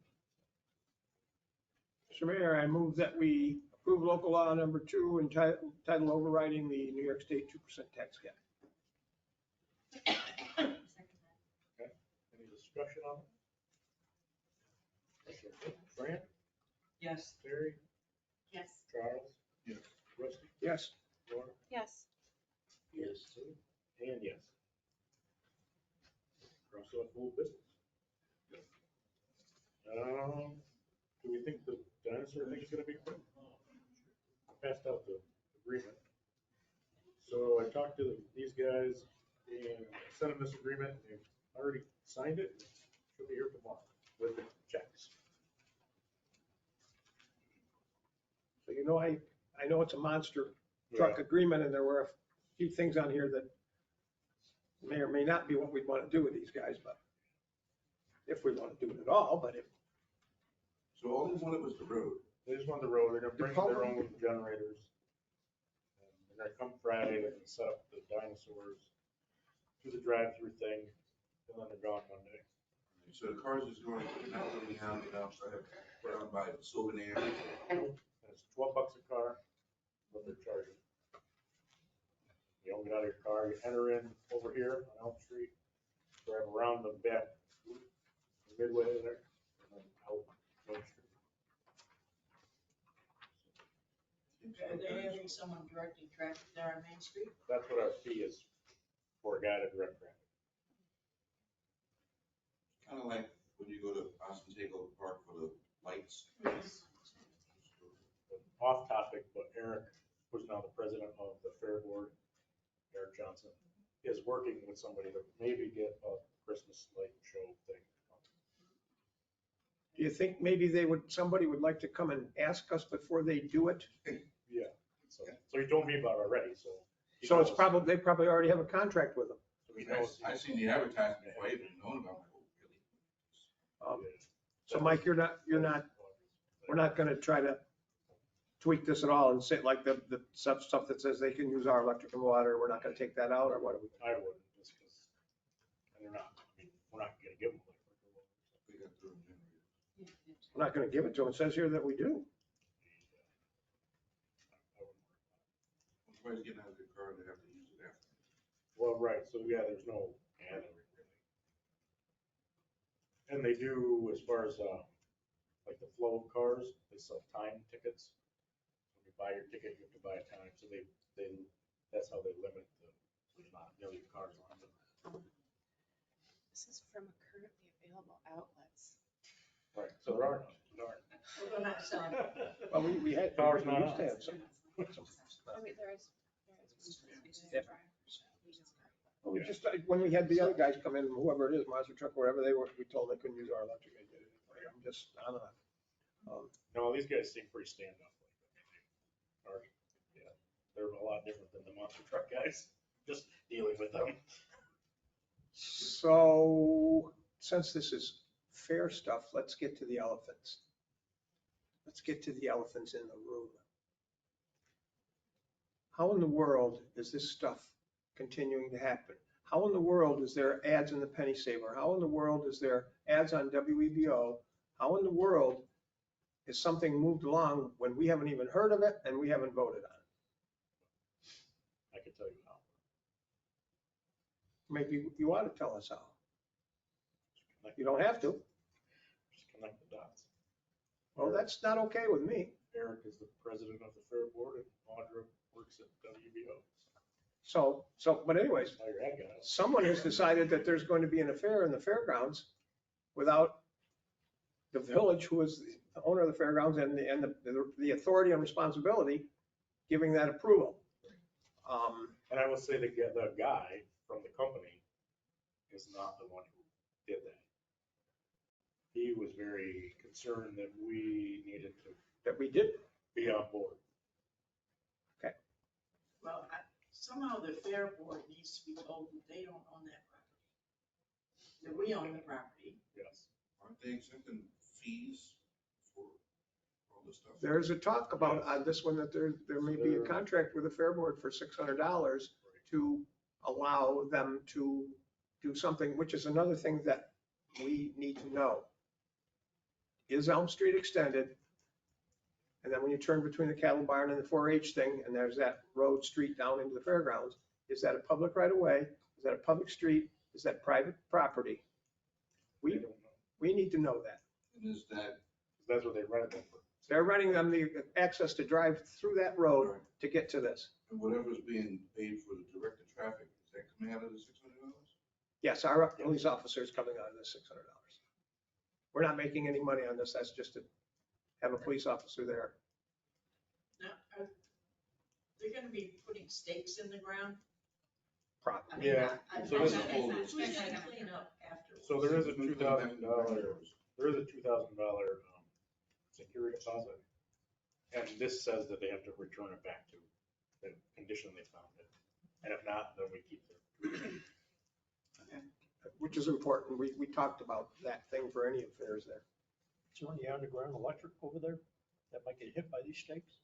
Mr. Mayor, I move that we approve local law number 2 entitled overriding the New York State 2% tax cap. Okay, any discussion on it? Fran? Yes. Terry? Yes. Charles? Yes. Rusty? Yes. Laura? Yes. Yes, too. And yes. Cross off old business. Do we think the dinosaur thing is gonna be quick? I passed out the agreement. So I talked to these guys and sent them this agreement, and they've already signed it. Should be here tomorrow with the checks. So I know it's a monster truck agreement, and there were a few things on here that may or may not be what we'd want to do with these guys, but if we want to do it at all, but if. So all they wanted was the road. They just want the road, they're gonna bring their own generators. And they're gonna come Friday, they're gonna set up the dinosaurs, do the drive-through thing, and then they're gone Monday. So the cars is going, not going down, down by the souvenir. And it's $12 a car, but they're charging. You don't get out of your car, you enter in over here on Elm Street, drive around the back, midway there, and then out Main Street. Are they having someone directing traffic there on Main Street? That's what our fee is for a guy to direct traffic. Kind of like when you go to Austin Takeover Park for the lights. Off topic, but Eric, who's now the president of the Fair Board, Eric Johnson, is working with somebody to maybe get a Christmas light show thing. Do you think maybe somebody would like to come and ask us before they do it? Yeah, so he told me about it already, so. So it's probably, they probably already have a contract with them. So he knows. I seen the advertisement before I even known about it. So Mike, we're not gonna try to tweak this at all and say like the stuff that says they can use our electric and water, we're not gonna take that out, or what are we? I wouldn't, just because, and they're not, I mean, we're not gonna give them electric. We're not gonna give it to them. It says here that we do. Somebody's getting out of their car, they have to use it after. Well, right, so yeah, there's no adding really. And they do, as far as, like the flow of cars, they sell time tickets. When you buy your ticket, you have to buy a time, so that's how they limit there's not a million cars on them. This is from currently available outlets. Right, so there are none. Well, they're not selling. Well, we had, Power's we not used to on. have some. I mean, there is. Yeah. Well, we just, when we had the other guys come in, whoever it is, monster truck, whatever, we told they couldn't use our electric. I'm just, I don't know. No, these guys seem pretty stand-up. Yeah, they're a lot different than the monster truck guys, just dealing with them. So, since this is fair stuff, let's get to the elephants. Let's get to the elephants in the room. How in the world is this stuff continuing to happen? How in the world is there ads in the Penny Saver? How in the world is there ads on WEBO? How in the world is something moved along when we haven't even heard of it and we haven't voted on it? I can tell you how. Maybe you ought to tell us how. You don't have to. Just connect the dots. Well, that's not okay with me. Eric is the president of the Fair Board, and Audra works at WBO. So, but anyways, Now your head guy. someone has decided that there's going to be an affair in the fairgrounds without the village, who is the owner of the fairgrounds and the authority and responsibility, giving that approval. And I will say the guy from the company is not the one who did that. He was very concerned that we needed to That we did. be on board. Well, somehow the Fair Board needs to be told that they don't own that property. That we own the property. Yes. Aren't they accepting fees for all this stuff? There's a talk about on this one that there may be a contract with the Fair Board for $600 to allow them to do something, which is another thing that we need to know. Is Elm Street extended? And then when you turn between the cattle barn and the 4-H thing, and there's that road street down into the fairgrounds, is that a public right of way? Is that a public street? Is that private property? We need to know that. And is that, That's what they rented them for They're renting them the access to drive through that road to get to this. And whatever's being paid for the directed traffic, is that coming out of the $600? Yes, our police officers coming out of this $600. We're not making any money on this. That's just to have a police officer there. Now, are they gonna be putting stakes in the ground? Probably. I mean, Yeah, so this is who's full. gonna clean up afterwards? So there is a $2,000 security deposit. And this says that they have to return it back to the condition they found it. And if not, then we keep it. Which is important. We talked about that thing for any affairs there. Is there any underground electric over there that might get hit by these stakes?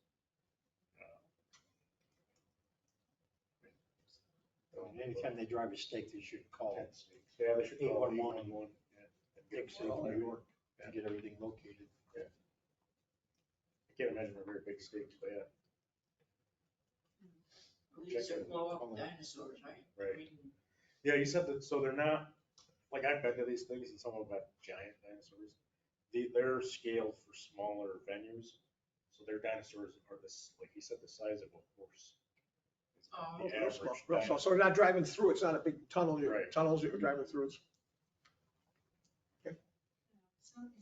Anytime they drive a stake, they should call Yeah, they should call 811. 811. Big Safe New York and get everything located. I can't imagine they're very big stakes, but yeah. These are blow up dinosaurs, right? Right. I mean, Yeah, you said that, so they're not, like I've been to these things and some of them have giant dinosaurs. They're scaled for smaller venues. So their dinosaurs are this, like you said, the size of a horse. Oh, The Real average small, real small. dinosaur. So we're not driving through. It's not a big tunnel. Right. Tunnels that you're driving through. it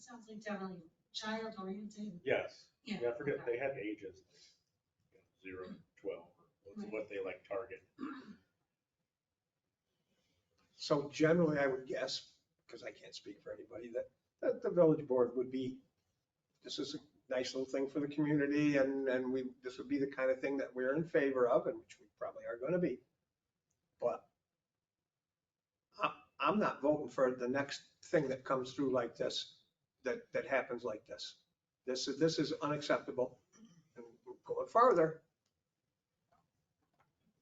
sounds like definitely child oriented. Yes, Yeah. yeah, I forget, they had ages, like, 0 to 12, what they like target. So generally, I would guess, because I can't speak for anybody, that the village board would be, this is a nice little thing for the community, and this would be the kind of thing that we're in favor of, and which we probably are going to be. But I'm not voting for the next thing that comes through like this, that happens like this. This is unacceptable. And going farther,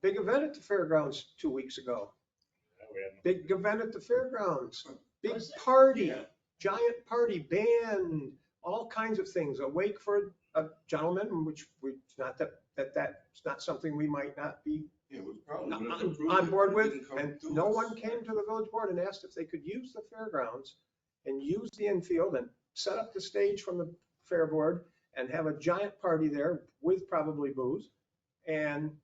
big event at the fairgrounds 2 weeks ago. Yeah, we had- Big event at the fairgrounds, big Was it? party, giant party, band, all kinds of things. A wake for a gentleman, which we, not that's not something we might not be Yeah, it was probably. but if it's on board approved, it with. didn't come And to no us. one came to the village board and asked if they could use the fairgrounds and use the infield and set up the stage from the fair board and have a giant party there with probably booze. And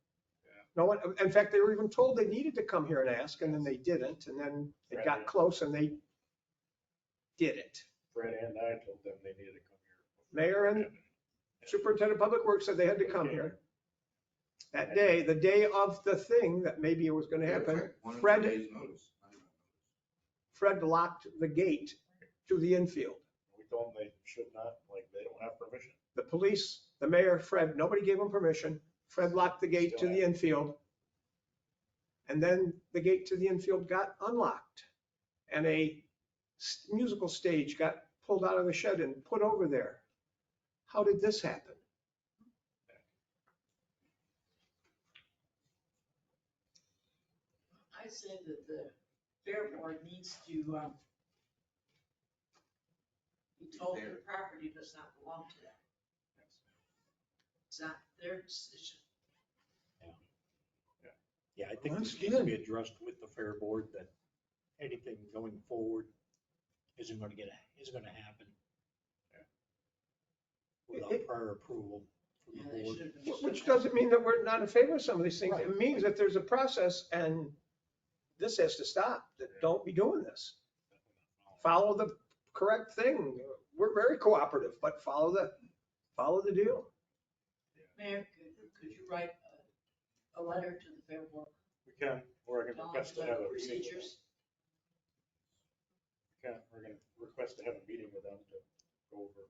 no one, in fact, they were even told they needed to come here and ask, and then they didn't. And then it got Right. close and they did it. Fred and I told them they needed to come here. Mayor and Superintendent of Public Works said they had to come here. That day, the day of the thing that maybe it was going to Yeah, happen, right, 1 or 2 Fred, days notice. I didn't know. Fred locked the gate to the infield. We told them they should not, like, they don't have permission. The police, the mayor, Fred, nobody gave him permission. Fred locked the gate to the infield. And then the gate to the infield got unlocked. And a musical stage got pulled out of the shed and put over there. How did this happen? I say that the fair board needs to, be told their property does not belong to them. It's not their decision. Yeah, I think this needs to be addressed with the fair board that anything going forward isn't gonna happen without prior approval from Yeah, the they board. should have. Which doesn't mean that we're not in favor of some of these things. It means that there's a process and this has to stop. That don't be doing this. Follow the correct thing. We're very cooperative, but follow the deal. Mayor, could you write a letter to the fair board? We can, or I can telling request to them have the a meeting. with them. procedures? We're gonna request to have a meeting with them to go over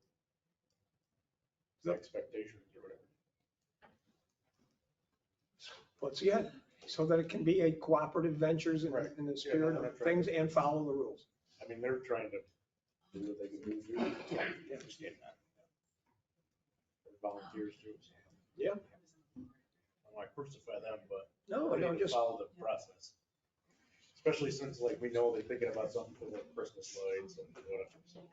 the expectations or whatever. Once again, so that it can be a cooperative ventures in Right. the Yeah, spirit no, of that's right. things and follow the rules. I mean, they're trying to do what they can do. Yeah, just getting that. They're volunteers too, so. Yeah. I don't want to crucify them, but No, they no, need to just, follow the process. Especially since like we know they're thinking about something for the Christmas lights and whatever. So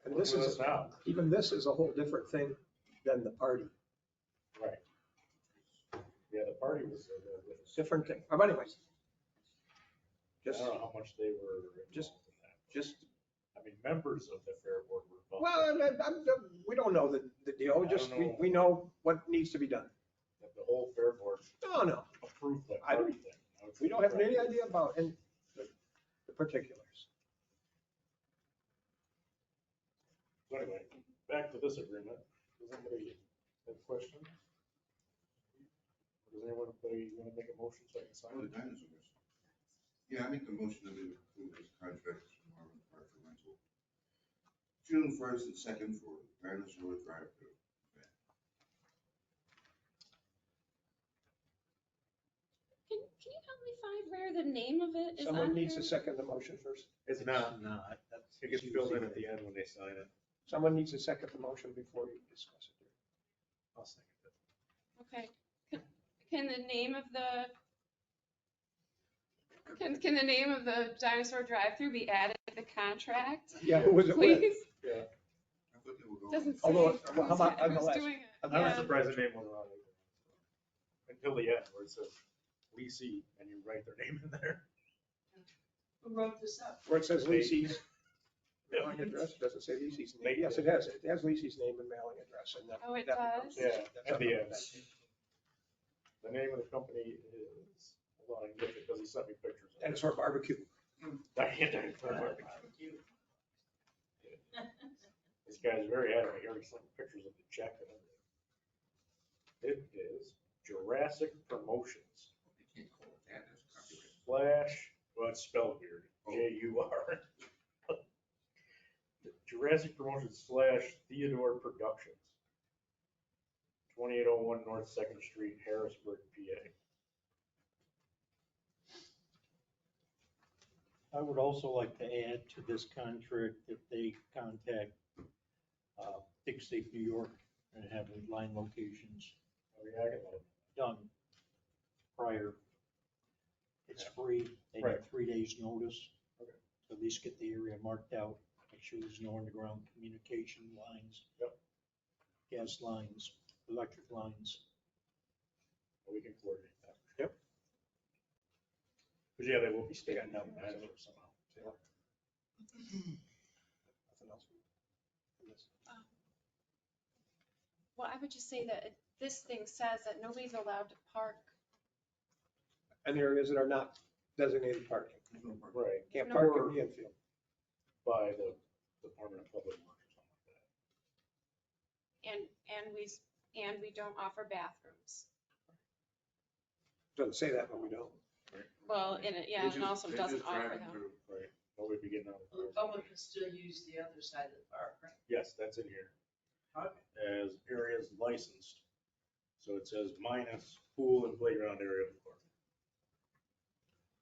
and this look at is, us now. even this is a whole different thing than the party. Right. Yeah, the party was. Different thing. But anyways, I just, don't know how much they were Just- involved in that. just I mean, members of the fair board were involved. Well, we don't know the deal, I just, don't know. we know what needs to be done. That the whole fair board No, approved that I don't- party thing. we don't have any idea about the particulars. So anyway, back to this agreement. Does anybody have questions? Does anyone want to make a motion so I can sign Oh, the it? dinosaurs. Yeah, I make the motion that we approve this contract from Marvin Park for rental. June 1st and 2nd for dinosaur drive-through. Can you help me find where the name of it is Someone on needs to here? second the motion first. It's not. Not, that's. It gets filled in at the end when they sign it. Someone needs to second the motion before you discuss it. I'll second it. Okay. Can the name of the, can the name of the dinosaur drive-through be added to the contract? Yeah, who was it with? Please? Yeah. I thought they were going. Doesn't say Although, how about on the who's last? doing it. I'm not Yeah. surprised the name wasn't on it. Until the end where it says Lisi and you write their name in there. Who wrote this up? Where it says Lisi's mailing address, does it say Lisi's name? Yes, it has. It has Lisi's name and mailing address. And that- Oh, it that does? becomes- Yeah, that's at up the to end. that. The name of the company is, hold on, I can get it because he sent me pictures. of it. Dinosaur Barbecue. Dinosaur Barbecue. This guy's very adamant. He already sent me pictures of the check and everything. It is Jurassic Promotions You can't call it that, that's copyright. / well, it's spelled weird, Oh. Jur. Jurassic Promotions / Theodore Productions. 2801 North Second Street, Harrisburg, PA. I would also like to add to this contract that they contact Big State New York and have line locations done prior. It's free, they Right. need 3 days notice. Okay. So at least get the area marked out, make sure there's no underground communication lines. Yep. Gas lines, electric lines. We can coordinate that. Yep. Because yeah, they will be sticking down the dinosaurs somehow. Nothing else? Well, I would just say that this thing says that nobody's allowed to park. And areas that are not designated parking. There's no parking. Right, Can't No. park in the infield. by the Department of Public Works or something like that. And we don't offer bathrooms. Doesn't say that, but we don't. Well, and it, yeah, They and just- also they doesn't just offer driving them. through. Right, nobody be getting out of The the car. public can still use the other side of the park, right? Yes, that's in here, Okay. as areas licensed. So it says minus pool and playground area of the park.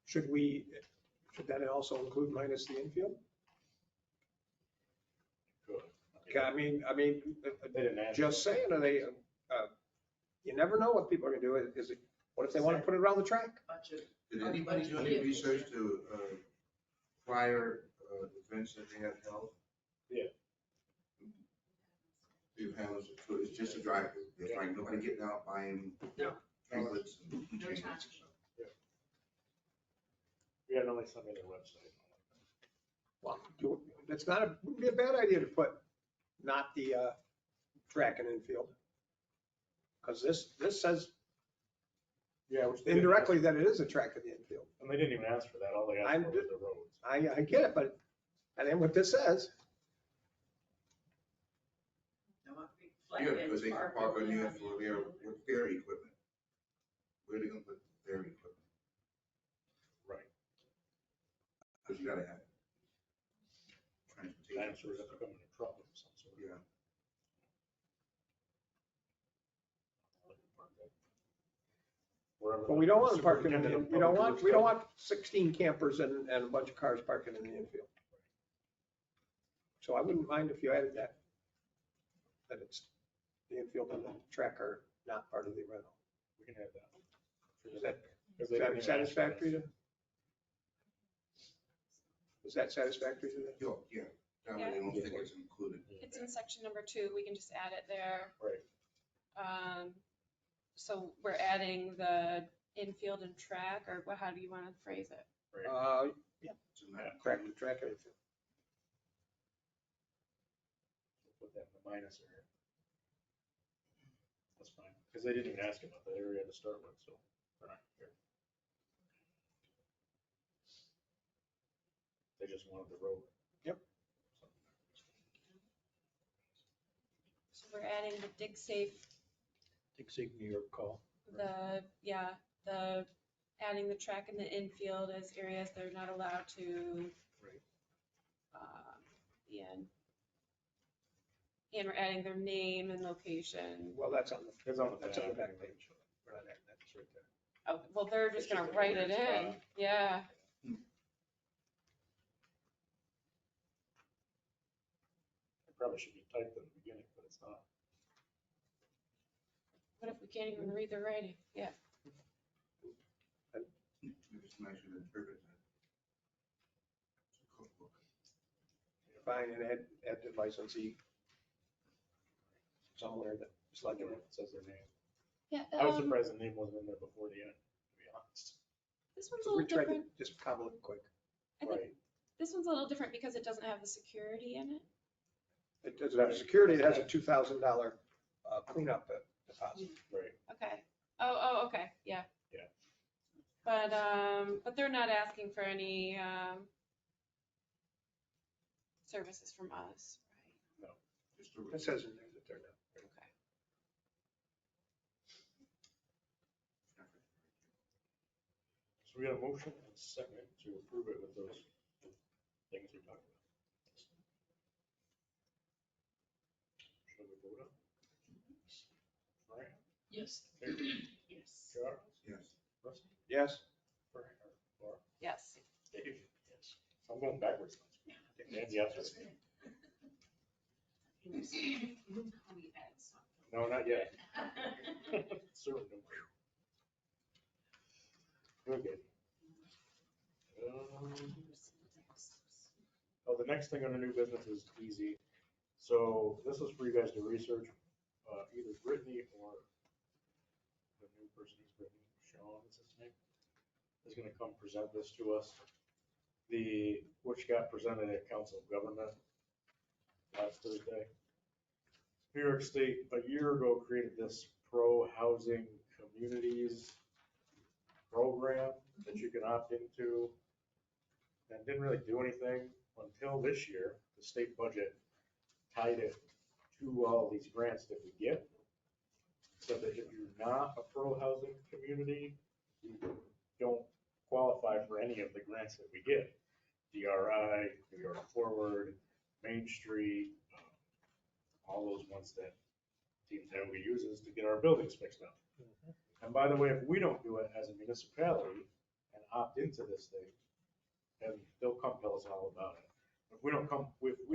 Should that also include minus the infield? Good. Okay, I mean, They didn't add. just saying, are they, you never know what people are gonna do. Is it, what if they wanna put it around the track? Bunch of. Did anybody do any research to prior events that they have held? Yeah. You have, so it's just a drive-through, there's like nobody getting out buying No. trinkets and No chains time. and stuff. Yeah, no, they sent me their website. Well, it's not wouldn't be a bad idea to put not the track and infield. Because this says Yeah, which they didn't indirectly that it is a track in the infield. ask- And they didn't even ask for that, all they asked for was the roads. I get it, but, and then what this says, There might be Yeah, because flatbeds they can parked park over on there there. for their, with their equipment. Where are they gonna put their equipment? Right. Because you gotta have transportation. Dinosaurs have to come in a truck of some sort. Yeah. Wherever but we don't the want to park in, superintendent of we don't public want, works we don't goes. want 16 campers and a bunch of cars parking in the infield. So I wouldn't mind if you added that it's the infield and the track are not part of the rental. We can add that. Is that, Because is they that didn't even ask for satisfactory this. to? Is that satisfactory to them? Yeah, that way they don't think it's included. It's in section number 2, we can just add it there. Right. So we're adding the infield and track, or how do you want to phrase it? Right. Yeah, It's not track included. and infield. than the minus area. That's fine, because they didn't even ask about that area to start with, so they're not here. They just wanted the road. Yep. So we're adding the dig safe, New York call. adding the track in the infield as areas they're not allowed to. Right. And we're adding their name and location. Well, that's on the, It's on the that's on the back. back page. We're not adding that, it's right there. Oh, well, they're just It's gonna just a write it weird in, spot. yeah. It probably should be typed in the beginning, but it's not. What if we can't even read the writing? Yeah. Maybe somebody should interpret that. It's a cookbook. Fine, and add the licensee somewhere that, just like It it. says their name. Yeah, I was surprised the name wasn't in there before the end, to be honest. this one's a We little tried to different. just cobble it quick. I think Right. this one's a little different because it doesn't have the security in it. It doesn't have security, it has a $2,000 cleanup deposit. Right. Okay. Oh, okay, yeah. Yeah. But they're not asking for any, services from us, right? Just a It says in there that they're not. Okay. So we got a motion and a second to approve it with those things we talked about. Should we vote on it? Fran? Yes. Terry? Yes. Charles? Yes. Rusty? Yes? Fran, or Laura? Yes. Dave? Yes. I'm going backwards. And yes. No, not yet. Sir, no. Okay. Oh, the next thing on the new business is easy. So this is for you guys to research, either Brittany or the new person who's Brittany, Sean is his name, is gonna come present this to us. Which got presented at Council of Government last Thursday. New York State a year ago created this pro-housing communities program that you can opt into. And didn't really do anything until this year. The state budget tied it to all these grants that we get. So that if you're not a pro-housing community, you don't qualify for any of the grants that we get. DRI, New York Forward, Main Street, all those ones that Team Tioga uses to get our buildings fixed up. And by the way, if we don't do it as a municipality and opt into this thing, and they'll come tell us all about it. If we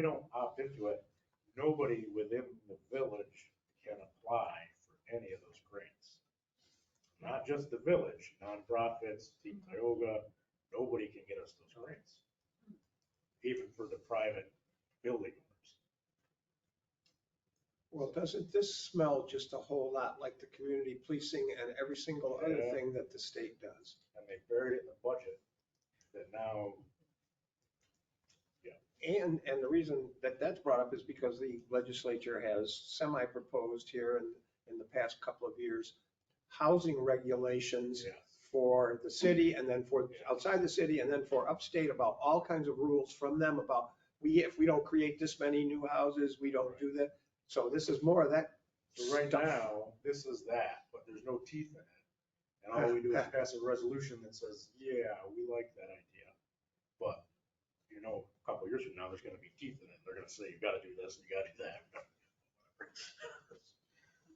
don't opt into it, nobody within the village can apply for any of those grants. Not just the village, nonprofits, Team Tioga, nobody can get us those grants. Even for the private building owners. Well, doesn't this smell just a whole lot like the community policing and every single other Yeah. thing that the state does? And they buried it in the budget that now, And the reason that that's brought up is because the legislature has semi-proposed here in the past couple of years, housing regulations yes, for the city and then for outside the city and then for upstate about all kinds of rules from them about if we don't create this many new houses, we don't do that. So this is more of that. so right stuff. now, this is that, but there's no teeth in it. And all we do is pass a resolution that says, yeah, we like that idea. But, you know, a couple of years from now, there's gonna be teeth in it. They're gonna say, you gotta do this, and you gotta do that.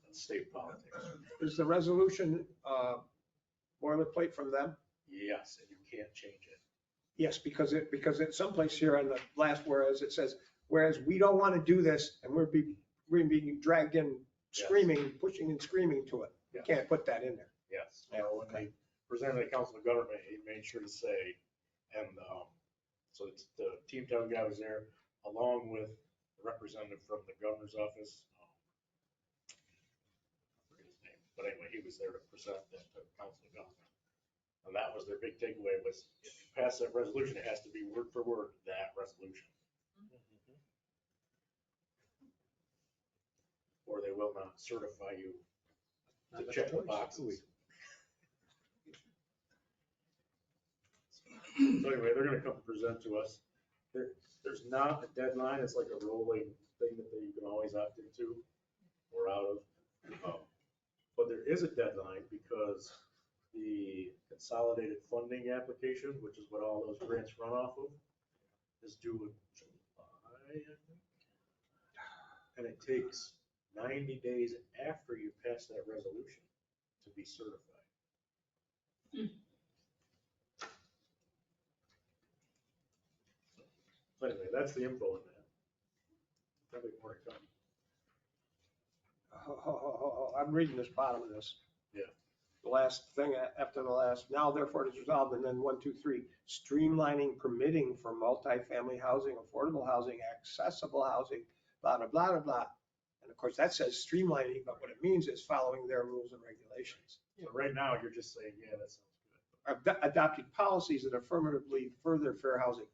That's state politics. Is the resolution boilerplate from them? Yes, and you can't change it. Yes, because it's someplace here on the last whereas it says, whereas we don't want to do this and we're being dragged in screaming, pushing and screaming to it. You Yes. can't put that in there. Yes, Yeah, so when they presented at Council of Government, he made sure to say, and, so it's the Team Town guy was there, along with the representative from the governor's office. I forget his name, but anyway, he was there to present that to Council of Government. And that was their big takeaway was, if you pass that resolution, it has to be word for word, that resolution. or they will not certify you Not to much check the choice. boxes. So anyway, they're gonna come present to us. There's not a deadline, it's like a rolling thing that you can always opt into or out of. But there is a deadline because the consolidated funding application, which is what all those grants run off of, is due in July, I think. And it takes 90 days after you pass that resolution to be certified. So anyway, that's the info on that. Probably more to come. I'm reading this bottom of this. Yeah. The last thing after the last, now therefore it is resolved, and then 1, 2, 3, streamlining permitting for multifamily housing, affordable housing, accessible housing, blah, blah, blah, blah, blah. And of course, that says streamlining, but what it means is following their rules and regulations. So right now, you're just saying, yeah, that sounds good. Adopted policies that affirmatively further fair housing.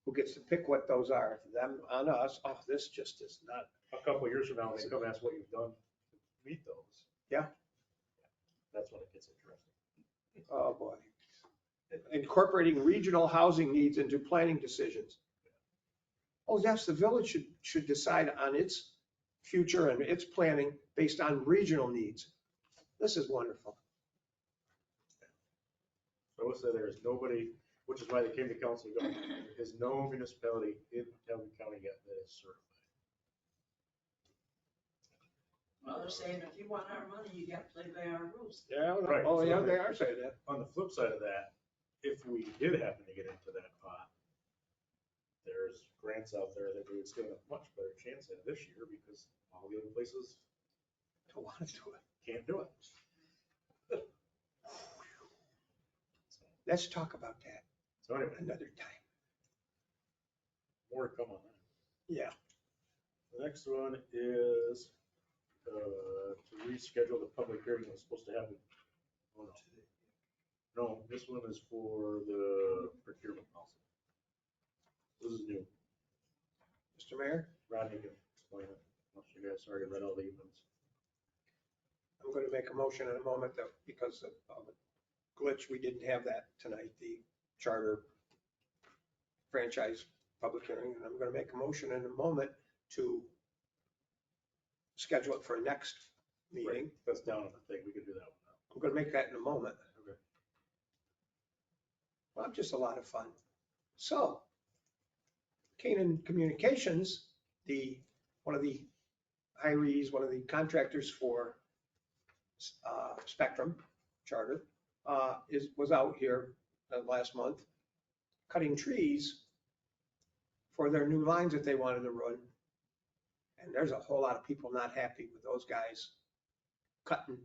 Who gets to pick what those are? Them on us? Oh, this just is not. A couple of years from now, when they come ask what you've done to meet those. Yeah. That's when it gets interesting. Oh, boy. Incorporating regional housing needs into planning decisions. Oh, yes, the village should decide on its future and its planning based on regional needs. This is wonderful. So I will say there is nobody, which is why they came to council, there is no municipality in Calhoun County yet that is certified. Well, they're saying if you want our money, you got to play by our rules. Yeah, Right. oh, So yeah, they are saying that. On the flip side of that, if we did happen to get into that pot, there's grants out there that we would stand a much better chance at this year because all the other places Don't want to do it. can't do it. Let's talk about that So anyway, another time. more to come on that. Yeah. The next one is to reschedule the public hearing that was supposed to happen. Oh, no. No, this one is for the procurement policy. This is new. Mr. Mayor, Rodney can explain it. Unless you guys already read all the emails. I'm going to make a motion in a moment that because of a glitch, we didn't have that tonight, the charter franchise public hearing. And I'm going to make a motion in a moment to schedule it for next meeting. Right. That's down on the thing. We can do that one now. I'm going to make that in a moment. Okay. Well, just a lot of fun. So, Canaan Communications, one of the hirees, one of the contractors for Spectrum Charter, was out here last month cutting trees for their new lines that they wanted to run. And there's a whole lot of people not happy with those guys cutting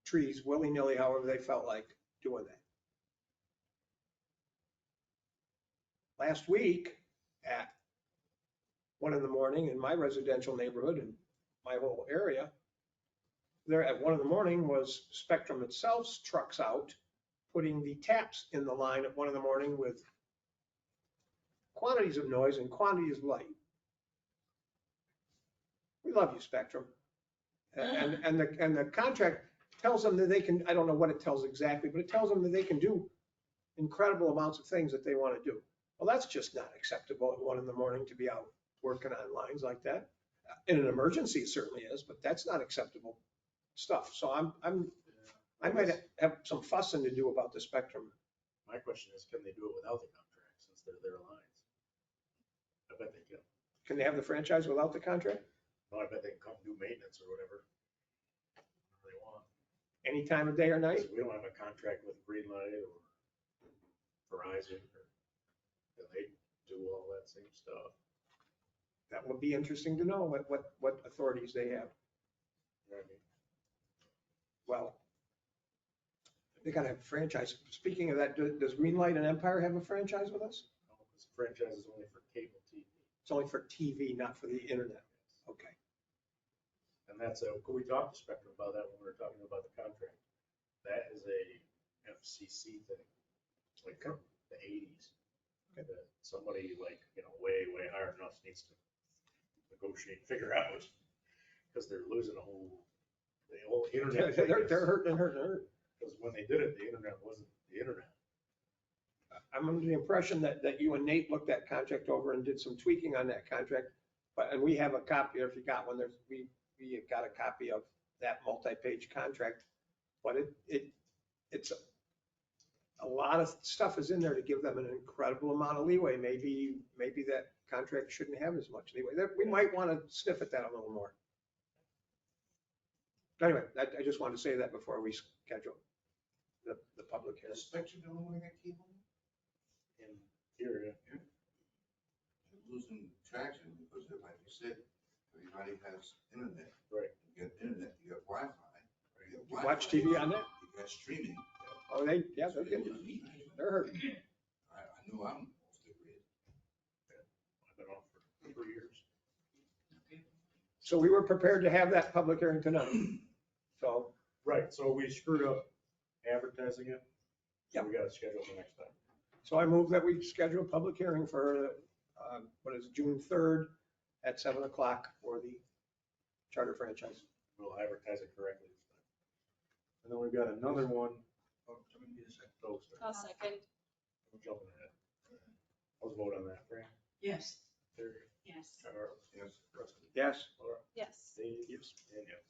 trees willy-nilly, however they felt like doing that. Last week at 1 a.m. in my residential neighborhood and my whole area, there at 1 a.m. was Spectrum itself's trucks out, putting the taps in the line at 1 a.m. with quantities of noise and quantities of light. We love you, Spectrum. And the contract tells them that they can, I don't know what it tells exactly, but it tells them that they can do incredible amounts of things that they want to do. Well, that's just not acceptable at 1 a.m. to be out working on lines like that. In an emergency, it certainly is, but that's not acceptable stuff. So I might have some fussing to do about the Spectrum. My question is, can they do it without the contract since they're their lines? I bet they can. Can they have the franchise without the contract? No, I bet they can come do maintenance or whatever they want. Any time of day or night? So we don't have a contract with Greenlight or Verizon, and they do all that same stuff. That would be interesting to know what authorities they have. You know what I mean? Well, they gotta have a franchise. Speaking of that, does Greenlight and Empire have a franchise with us? No, this franchise is only for cable TV. It's only for TV, not for the internet. Okay. And that's we talked to Spectrum about that when we were talking about the contract. That is a FCC thing, like from the 80s. Okay. That somebody like, way higher than us needs to negotiate, figure out. because they're losing the whole internet. They're hurting. Because when they did it, the internet wasn't the internet. I'm under the impression that you and Nate looked that contract over and did some tweaking on that contract. And we have a copy, if you got one, we got a copy of that multi-page contract. But it's a lot of stuff is in there to give them an incredible amount of leeway. Maybe that contract shouldn't have as much leeway. We might want to sniff at that a little more. Anyway, I just wanted to say that before we schedule the public hearing. Especially the one that came on. In here, You're losing traction because, like you said, everybody has internet. Right. You get internet, you got Wi-Fi. You watch TV on that? You got streaming. Oh, they're hurting. I know I'm off the grid. I've been off for 3 years. So we were prepared to have that public hearing tonight. So. Right, so we screwed up advertising it. So Yep. we got to schedule it the next time. So I move that we schedule a public hearing for, June 3rd at 7 o'clock for the charter franchise. We'll advertise it correctly this time. And then we've got another one. Oh, somebody need a second. Oh, sorry. I'll second. I'm jumping ahead. Let's vote on that. Fran? Yes. Terry? Yes. Charles? Yes. Rusty? Yes? Laura? Yes. Dave? Yes. And yes.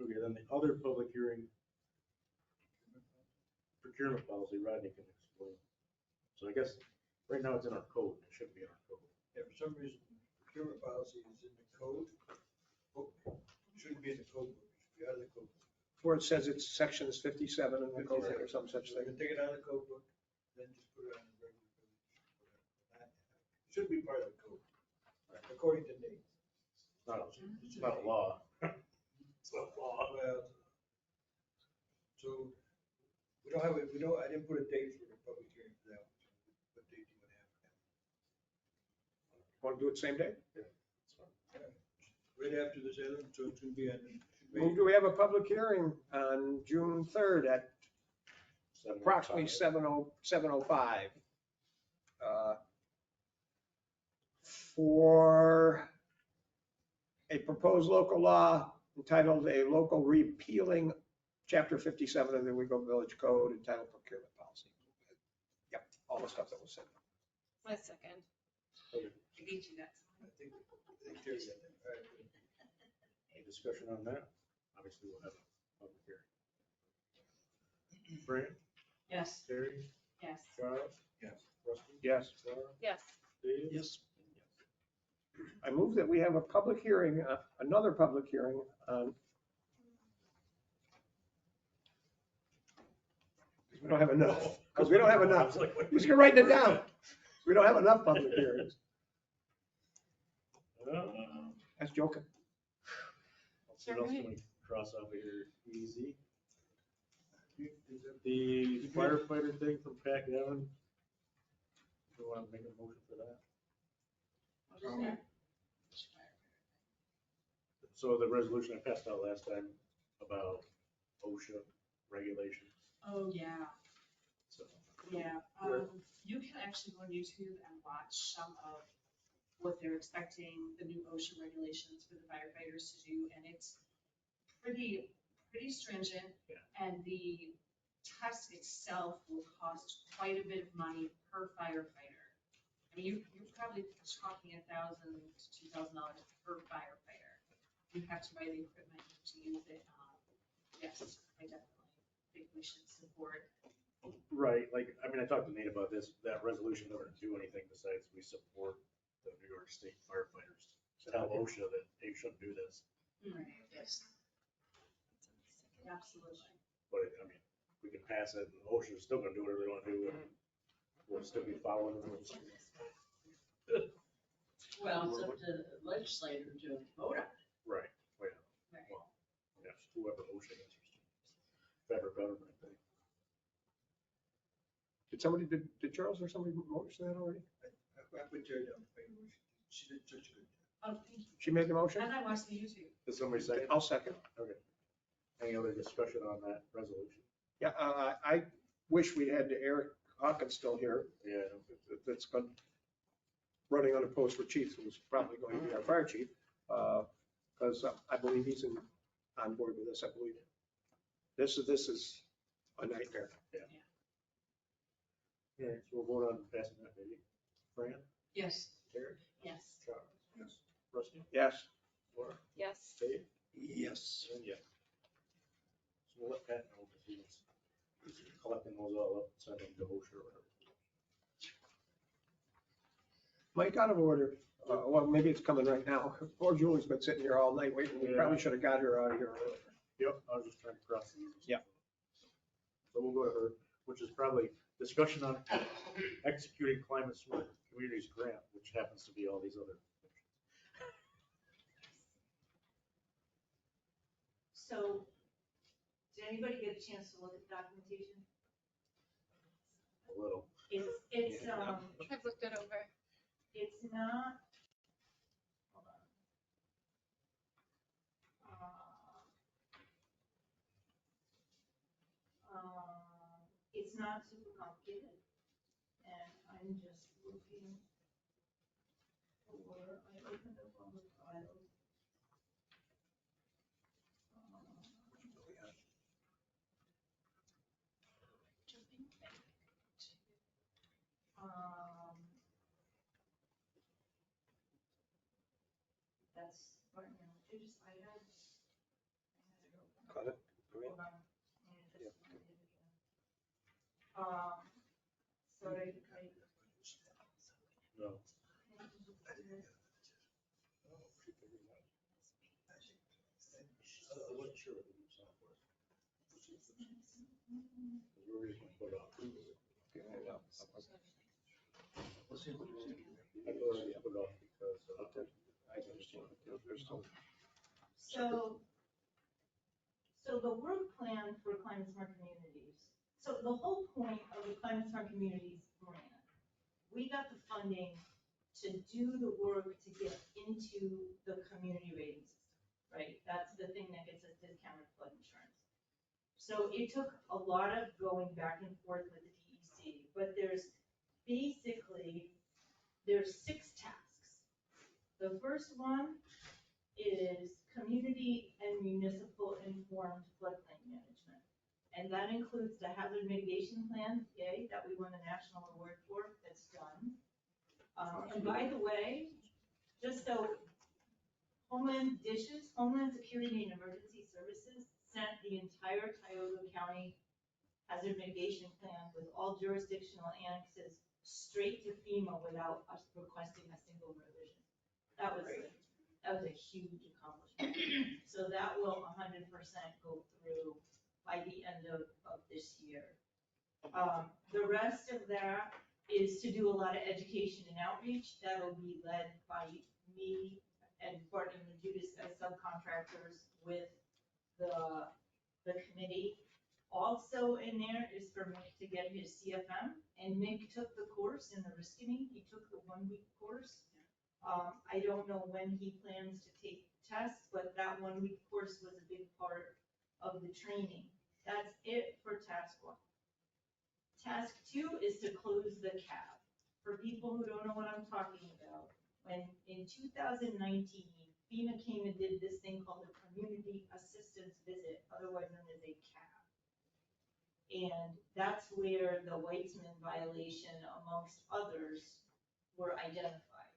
Okay, then the other public hearing, procurement policy, Rodney can explain. So I guess right now it's in our code. It shouldn't be in our code. Yeah, for some reason, procurement policy is in the code book. It shouldn't be in the code book. It should be out of the code book. Where it says it's sections 57 in the code or some such So we thing. can take it out of the code book, then just put it on the regular village. It should be part of the code, according to Nate. It's not a law. It's not a law. Well, so I didn't put a date for the public hearing for that one. So what date do you want to have? Want to do it same day? Right after this other, so it's gonna be on. Move, do we have a public hearing on June 3rd at 7:05. approximately 7:05? For a proposed local law entitled a local repealing chapter 57 of the Owego Village Code entitled procurement policy. Yep, all the stuff that was said. My second. I get you that. I think Terry got that. All right. Any discussion on that? Obviously, we'll have a public hearing. Fran? Yes. Terry? Yes. Charles? Yes. Rusty? Yes. Laura? Yes. Dave? Yes. And yes. I move that we have a public hearing, another public hearing on. We don't have enough, because we don't have enough. I'm just gonna write it down. We don't have enough public hearings. That's joking. What else can we cross off of here? Easy. The firefighter thing from Pat Gavin. Do you want to make a motion for that? So the resolution I passed out last time about OSHA regulations. Oh, yeah, So yeah. You can actually go on YouTube and watch some of what they're expecting the new OSHA regulations for the firefighters to do, and it's pretty stringent. Yeah. And the test itself will cost quite a bit of money per firefighter. I mean, you're probably talking $1,000 to $2,000 per firefighter. You have to buy the equipment to use it. Yes, I definitely think we should support. right, like, I mean, I talked to Nate about this. That resolution doesn't do anything besides we support the New York State firefighters. Tell OSHA that they shouldn't do this. Yes. Absolutely. But I mean, we can pass it and OSHA's still gonna do whatever they wanna do and we'll still be following the rules. Well, it's up to the legislator to vote on it. Right, well, Right. well, yes, whoever OSHA is. Federal government, I think. Did Charles or somebody motion that already? I put Terry down. She did such a good job. Oh, thank you. She made the motion? And I watched the YouTube. Did somebody second? I'll second. Okay. Any other discussion on that resolution? Yeah, I wish we had Eric Hawkins still here. Yeah. That's running on a post for chief, who's probably going to be our fire chief. because I believe he's on board with this, I believe. This is a nightmare. All right, so we'll vote on passing that, maybe. Fran, Yes. Terry, Yes. Chuck, Yes. Rusty, Yes, Laura, Yes. Dave, Yes. and yeah. So we'll let Pat know if he's collecting those all up, send them to OSHA or whatever. Mike, out of order. Well, maybe it's coming right now. Poor Julie's been sitting here all night waiting. We probably should have got her out of here earlier. Yep, I was just trying to cross these. Yeah. So we'll go to her, which is probably discussion on executing climate smart communities grant, which happens to be all these other. So, did anybody get a chance to look at the documentation? A little. It's, I've looked it over. it's not. Hold on. It's not super complicated, and I'm just looking for, I opened up all the files. Jumping back to That's, right now, it just, I had it open. Got it? Hold on. And it just went in again. So I. No. I wasn't sure what the new software. We were just gonna put it off. Okay, I know. I thought I put it off because, I understand. There's still- So the work plan for climate smart communities, so the whole point of the climate smart communities grant, we got the funding to do the work to get into the community rating system, right? That's the thing that gets us discounted flood insurance. So it took a lot of going back and forth with the DEC, but there's 6 tasks. The first one is community and municipal informed floodplain management. And that includes the hazard mitigation plan, yay, that we won a national award for, that's done. And by the way, just so Homeland Security and Emergency Services sent the entire Tioga County hazard mitigation plan with all jurisdictional annexes straight to FEMA without us requesting a single revision. That was a huge accomplishment. So that will 100% go through by the end of this year. The rest of that is to do a lot of education and outreach. That'll be led by me and Courtney and Judas as subcontractors with the committee. Also in there is for Mick to get his CFM, and Mick took the course in the Riskany. He took the 1-week course. I don't know when he plans to take tests, but that 1-week course was a big part of the training. That's it for task 1. Task 2 is to close the cab. For people who don't know what I'm talking about, when in 2019, FEMA came and did this thing called a community assistance visit, otherwise known as a CAB. And that's where the Weitzman violation, amongst others, were identified.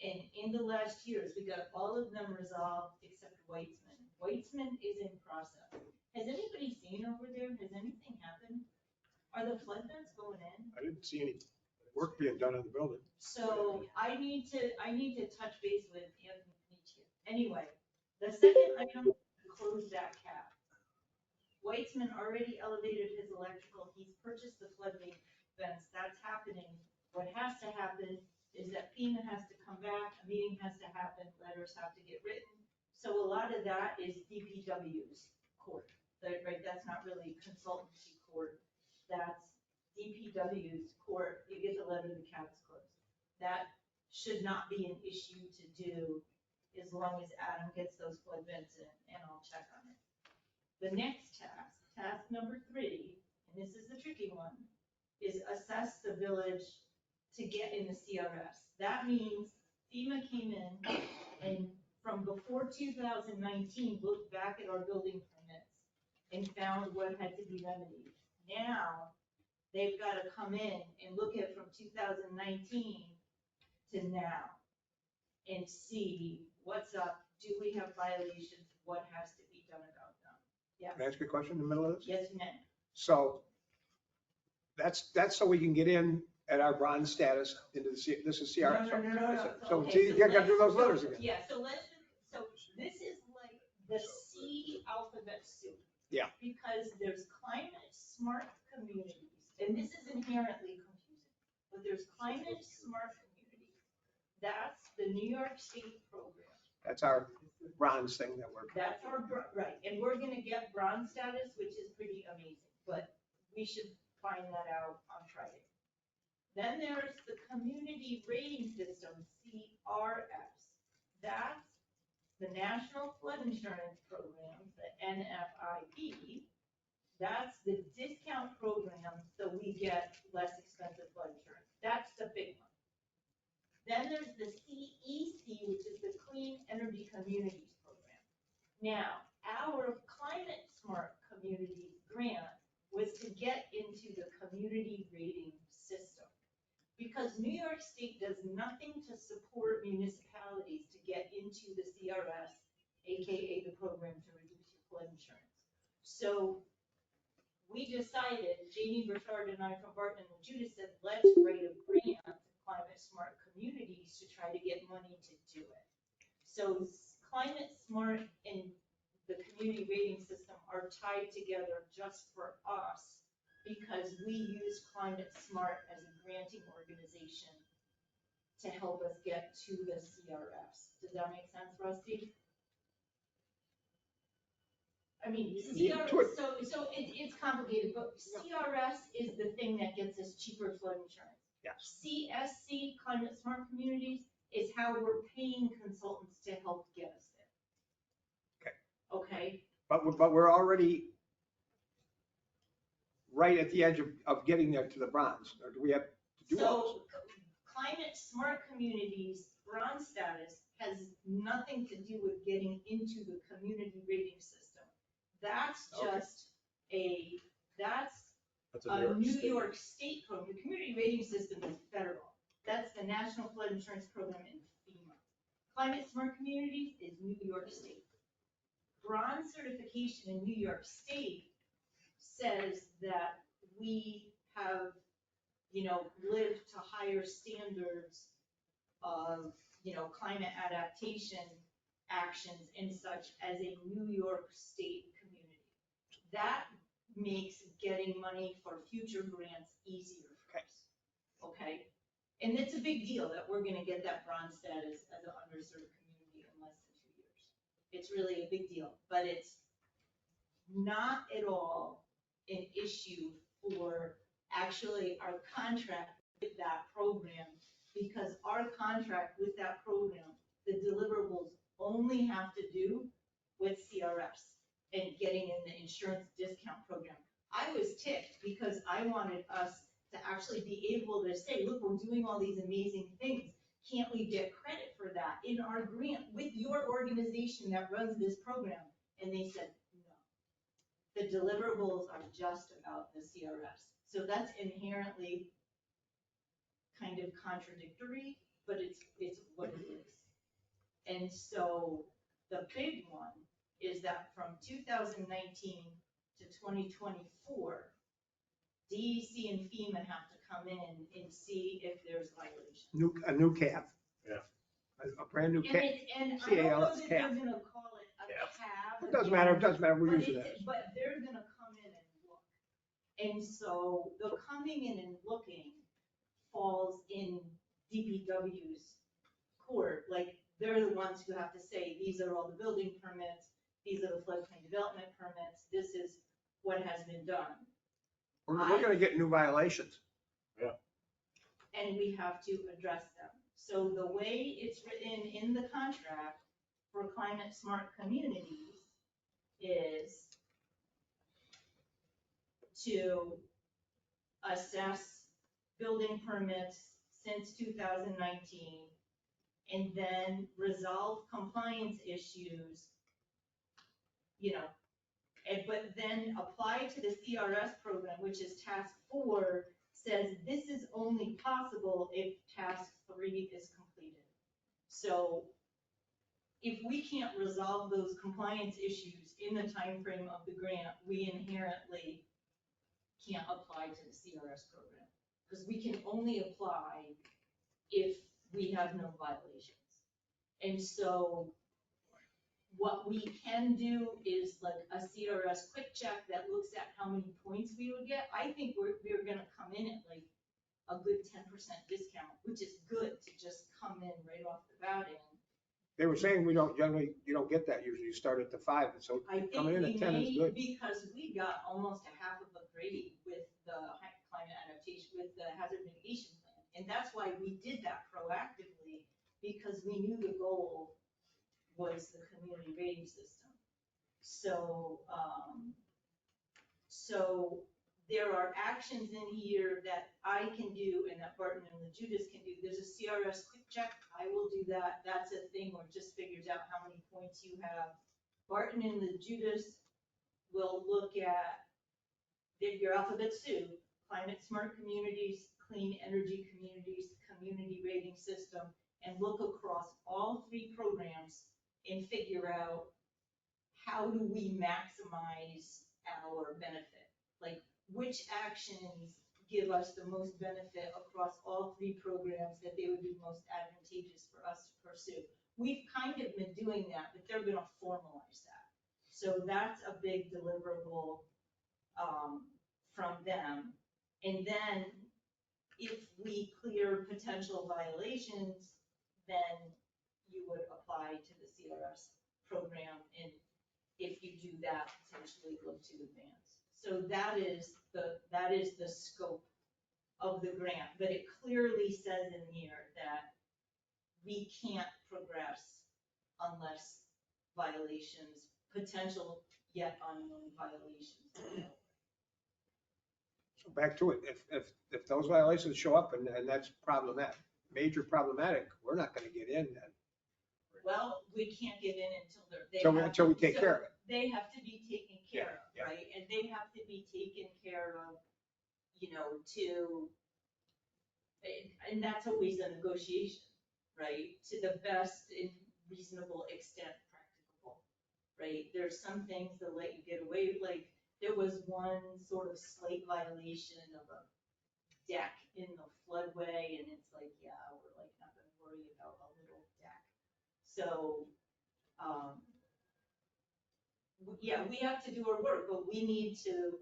And in the last years, we got all of them resolved except Weitzman. Weitzman is in process. Has anybody seen over there? Has anything happened? Are the flood vents going in? I didn't see any work being done on the building. So I need to touch base with Anthony Panicia. Anyway, the second item, close that cap. Weitzman already elevated his electrical. He's purchased the flood vents. That's happening. What has to happen is that FEMA has to come back, a meeting has to happen, letters have to get written. So a lot of that is DPW's court, right? That's not really consultancy court. That's DPW's court. You get the letter, the cab's closed. That should not be an issue to do as long as Adam gets those flood vents in, and I'll check on it. The next task number 3, and this is the tricky one, is assess the village to get in the CRS. That means FEMA came in and from before 2019 looked back at our building permits and found what had to be remedied. Now, they've got to come in and look at from 2019 to now and see what's up, do we have violations, what has to be done about them. Yes, Can I ask you a question in the middle of this? yes, ma'am. So that's so we can get in at our bronze status into the, this is CRS. No. So Okay, you gotta do those letters again. Yeah, so this is like the C alphabet soup. Yeah. Because there's climate smart communities, and this is inherently confusing, but there's climate smart communities. That's the New York State program. That's our bronze thing that we're. That's our, right, and we're gonna get bronze status, which is pretty amazing, but we should find that out on Friday. Then there's the community rating system, CRS. That's the National Flood Insurance Program, the NFIP. That's the discount program, so we get less expensive flood insurance. That's the big one. Then there's the CEC, which is the Clean Energy Communities Program. Now, our Climate Smart Communities grant was to get into the community rating system. Because New York State does nothing to support municipalities to get into the CRS, AKA the program to reduce your flood insurance. So we decided, Jamie Burchard and I from Barton and Judah said, let's write a grant to Climate Smart Communities to try to get money to do it. So Climate Smart and the community rating system are tied together just for us because we use Climate Smart as a granting organization to help us get to the CRS. Does that make sense, Rusty? I mean, CRS, so it's complicated, but CRS is the thing that gets us cheaper flood insurance. Yes. CSC, Climate Smart Communities, is how we're paying consultants to help get us there. Okay? But we're already right at the edge of getting there to the bronze, or do we have to do all So Climate Smart Communities bronze status has nothing to do with getting into the community rating system. That's just that's a New York State program. The community rating system is federal. That's the National Flood Insurance Program in FEMA. Climate Smart Communities is New York State. Bronze certification in New York State says that we have, lived to higher standards of, climate adaptation actions and such as a New York State community. That makes getting money for future grants easier for us. Okay? And it's a big deal that we're gonna get that bronze status as an underserved community in less than 2 years. It's really a big deal, but it's not at all an issue for actually our contract with that program, because our contract with that program, the deliverables only have to do with CRS and getting in the insurance discount program. I was ticked because I wanted us to actually be able to say, look, we're doing all these amazing things. Can't we get credit for that in our grant with your organization that runs this program? And they said, no. The deliverables are just about the CRS. So that's inherently kind of contradictory, but it's what it is. And so the big one is that from 2019 to 2024, DEC and FEMA have to come in and see if there's violations. A new cap. Yeah. A brand new cap. And I don't know CALS that cap. they're gonna call it a cab. It doesn't matter, we're using that. But they're gonna come in and look. And so the coming in and looking falls in DPW's court. Like, they're the ones who have to say, these are all the building permits, these are the floodplain development permits, this is what has been done. We're gonna get new violations. And we have to address them. So the way it's written in the contract for Climate Smart Communities is to assess building permits since 2019 and then resolve compliance issues, you know, but then apply to the CRS program, which is task 4, says this is only possible if task 3 is completed. So if we can't resolve those compliance issues in the time frame of the grant, we inherently can't apply to the CRS program. Because we can only apply if we have no violations. And so what we can do is like a CRS quick check that looks at how many points we would get. I think we're gonna come in at like a good 10% discount, which is good to just come in right off the bat in. They were saying you don't get that usually. You start at the 5, and so I think coming in we at 10 is may, good. because we got almost a half of a grade with the climate adaptation, with the hazard mitigation plan. And that's why we did that proactively, because we knew the goal was the community rating system. So, so there are actions in here that I can do and that Barton and the Judas can do. There's a CRS quick check. I will do that. That's a thing where it just figures out how many points you have. Barton and the Judas will look at your alphabet soup, climate smart communities, clean energy communities, community rating system, and look across all 3 programs and figure out how do we maximize our benefit? Like, which actions give us the most benefit across all 3 programs that they would be most advantageous for us to pursue? We've kind of been doing that, but they're gonna formalize that. So that's a big deliverable from them. And then if we clear potential violations, then you would apply to the CRS program, and if you do that, potentially look to advance. So that is the scope of the grant, but it clearly says in here that we can't progress unless violations, potential yet unknown violations. So back to it, if those violations show up and that's problematic, major problematic, we're not gonna get in then. Well, we can't get in Until we take care of it. They have to be taken care of, Yeah. right? And they have to be taken care of, you know, and that's always a negotiation, right? To the best and reasonable extent practicable, right? There's some things that let you get away, like there was one sort of slight violation of a deck in the floodway, and it's like, yeah, we're like not gonna worry about a little deck. So, yeah, we have to do our work, but we need to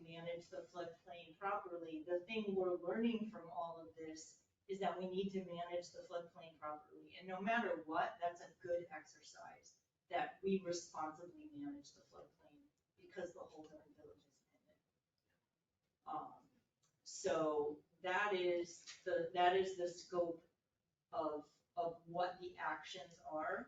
manage the floodplain properly. The thing we're learning from all of this is that we need to manage the floodplain properly. And no matter what, that's a good exercise, that we responsibly manage the floodplain because the whole darn village is in it. So that is the scope of what the actions are.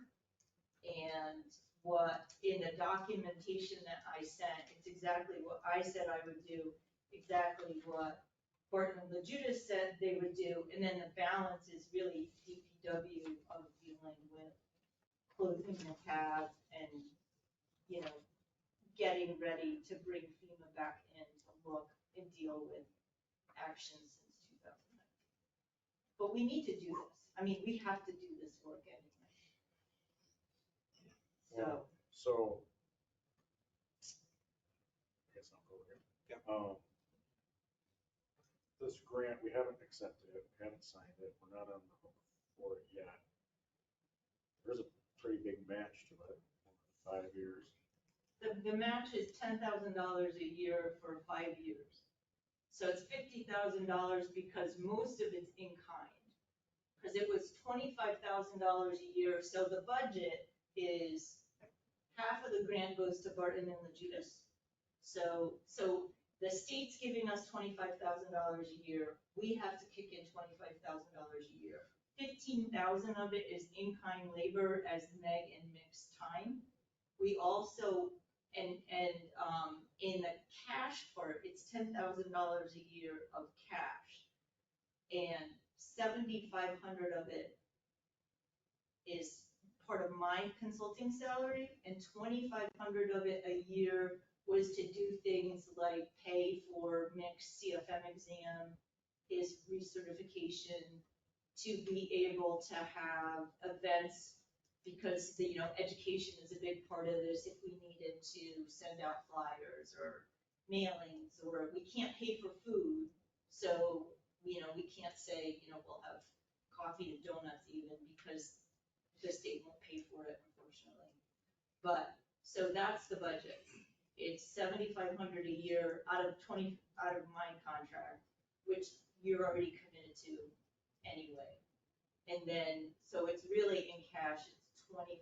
And what, in the documentation that I sent, it's exactly what I said I would do, exactly what Barton and LaJudas said they would do, and then the balance is really DPW of dealing with closing the path and, you know, getting ready to bring FEMA back in to look and deal with actions since 2019. But we need to do this. I mean, we have to do this work anyway. So, I guess I'll go here. Yep. This grant, we haven't accepted it, we haven't signed it, we're not on the hook for it yet. There's a pretty big match to it, 5 years. The match is $10,000 a year for 5 years. So it's $50,000 because most of it's in kind. Because it was $25,000 a year, so the budget is half of the grant goes to Barton and LaJudas. So the state's giving us $25,000 a year. We have to kick in $25,000 a year. 15,000 of it is in-kind labor as Meg and Mick's time. We also, and in the cash part, it's $10,000 a year of cash. And 7,500 of it is part of my consulting salary, and 2,500 of it a year was to do things like pay for mixed CFM exam, his recertification, to be able to have events, because the, education is a big part of this, if we needed to send out flyers or mailings, or we can't pay for food, so, we can't say, we'll have coffee and donuts even, because the state won't pay for it, unfortunately. But, so that's the budget. It's 7,500 a year out of my contract, which you're already committed to anyway. And then, so it's really in cash, it's 2,500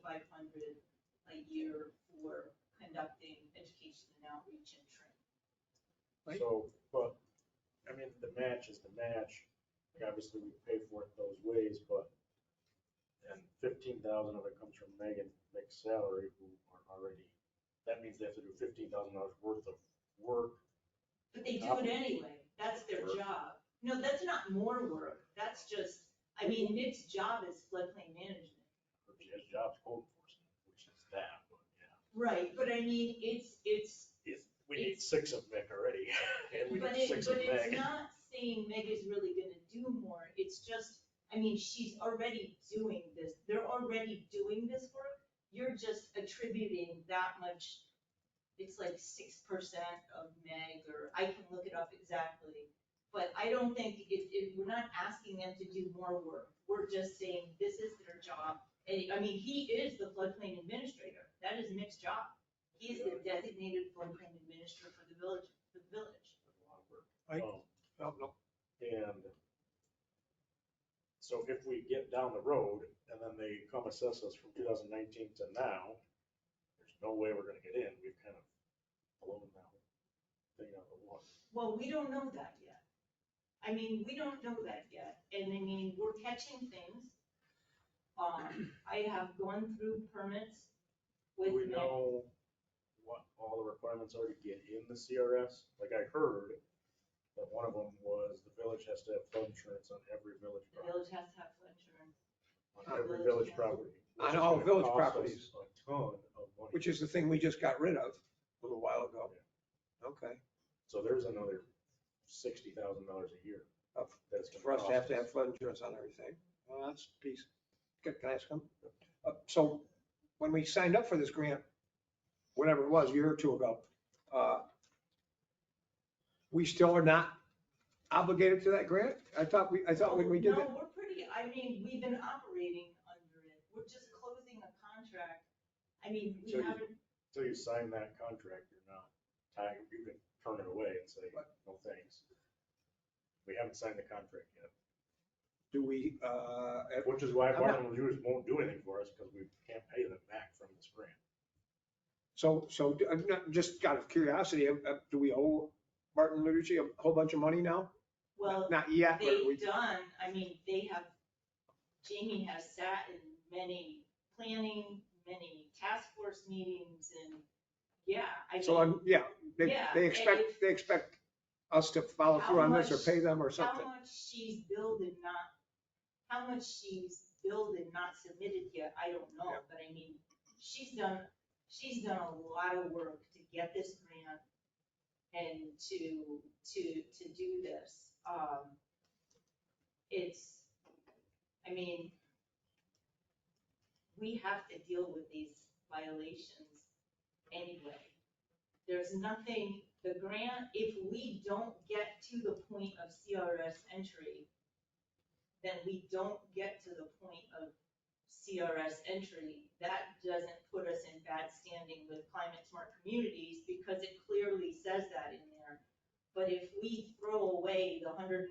a year for conducting education and outreach and training. Right. So, but, I mean, the match is the match. Like, obviously, we pay for it those ways, but, and 15,000 of it comes from Meg's salary, who are already, that means they have to do $15,000 worth of work. But they do it anyway, that's their job. No, that's not more work, that's just, Nick's job is floodplain management. His job's code enforcement, which is that, but yeah. Right, but it's. We need 6 of Meg already, and we But need 6 of it's Meg. not saying Meg is really gonna do more, it's just, she's already doing this, they're already doing this work. You're just attributing that much, it's like 6% of Meg, or I can look it up exactly. But I don't think, we're not asking them to do more work, we're just saying this is their job. And, he is the floodplain administrator, that is Nick's job. He is the designated floodplain administrator for the village. Right. No. And so if we get down the road and then they come assess us from 2019 to now, there's no way we're gonna get in. We've kind of blown that thing out of the water. Well, we don't know that yet. We don't know that yet. And we're catching things. I have gone through permits with Do we Meg. know what all the requirements are to get in the CRS? Like I heard that one of them was the village has to have flood insurance on every village The property. village has to have flood insurance. On every village property. On which is all gonna village cost us properties. A ton of money. Which is the thing we just got rid of a little while ago. Okay. So there's another $60,000 a year. That's gonna For us to cost have flood insurance on everything. Well, that's a piece. Can I ask them? So when we signed up for this grant, whatever it was, a year or two ago, we still are not obligated to that grant? I thought when we did No, that. we're pretty, we've been operating under it. We're just closing a contract. We So you- haven't, Until you sign that contract, you're not tied. You can turn it away and say, no thanks. We haven't signed the contract yet. Do we, Which is why I'm not- Barton Lewis won't do anything for us, because we can't pay them back from this grant. so just out of curiosity, do we owe Martin Luigi a whole bunch of money now? well, Not yet, but we. they've done, Jamie has sat in many planning, many task force meetings, and So, yeah, Yeah, they expect us to follow through on this or pay them or something. how much she's billed and not submitted yet, I don't know, Yeah. but she's done a lot of work to get this grant and to do this. We have to deal with these violations anyway. There's nothing, the grant, if we don't get to the point of CRS entry, then we don't get to the point of CRS entry. That doesn't put us in bad standing with climate smart communities, because it clearly says that in there. But if we throw away the $125,000,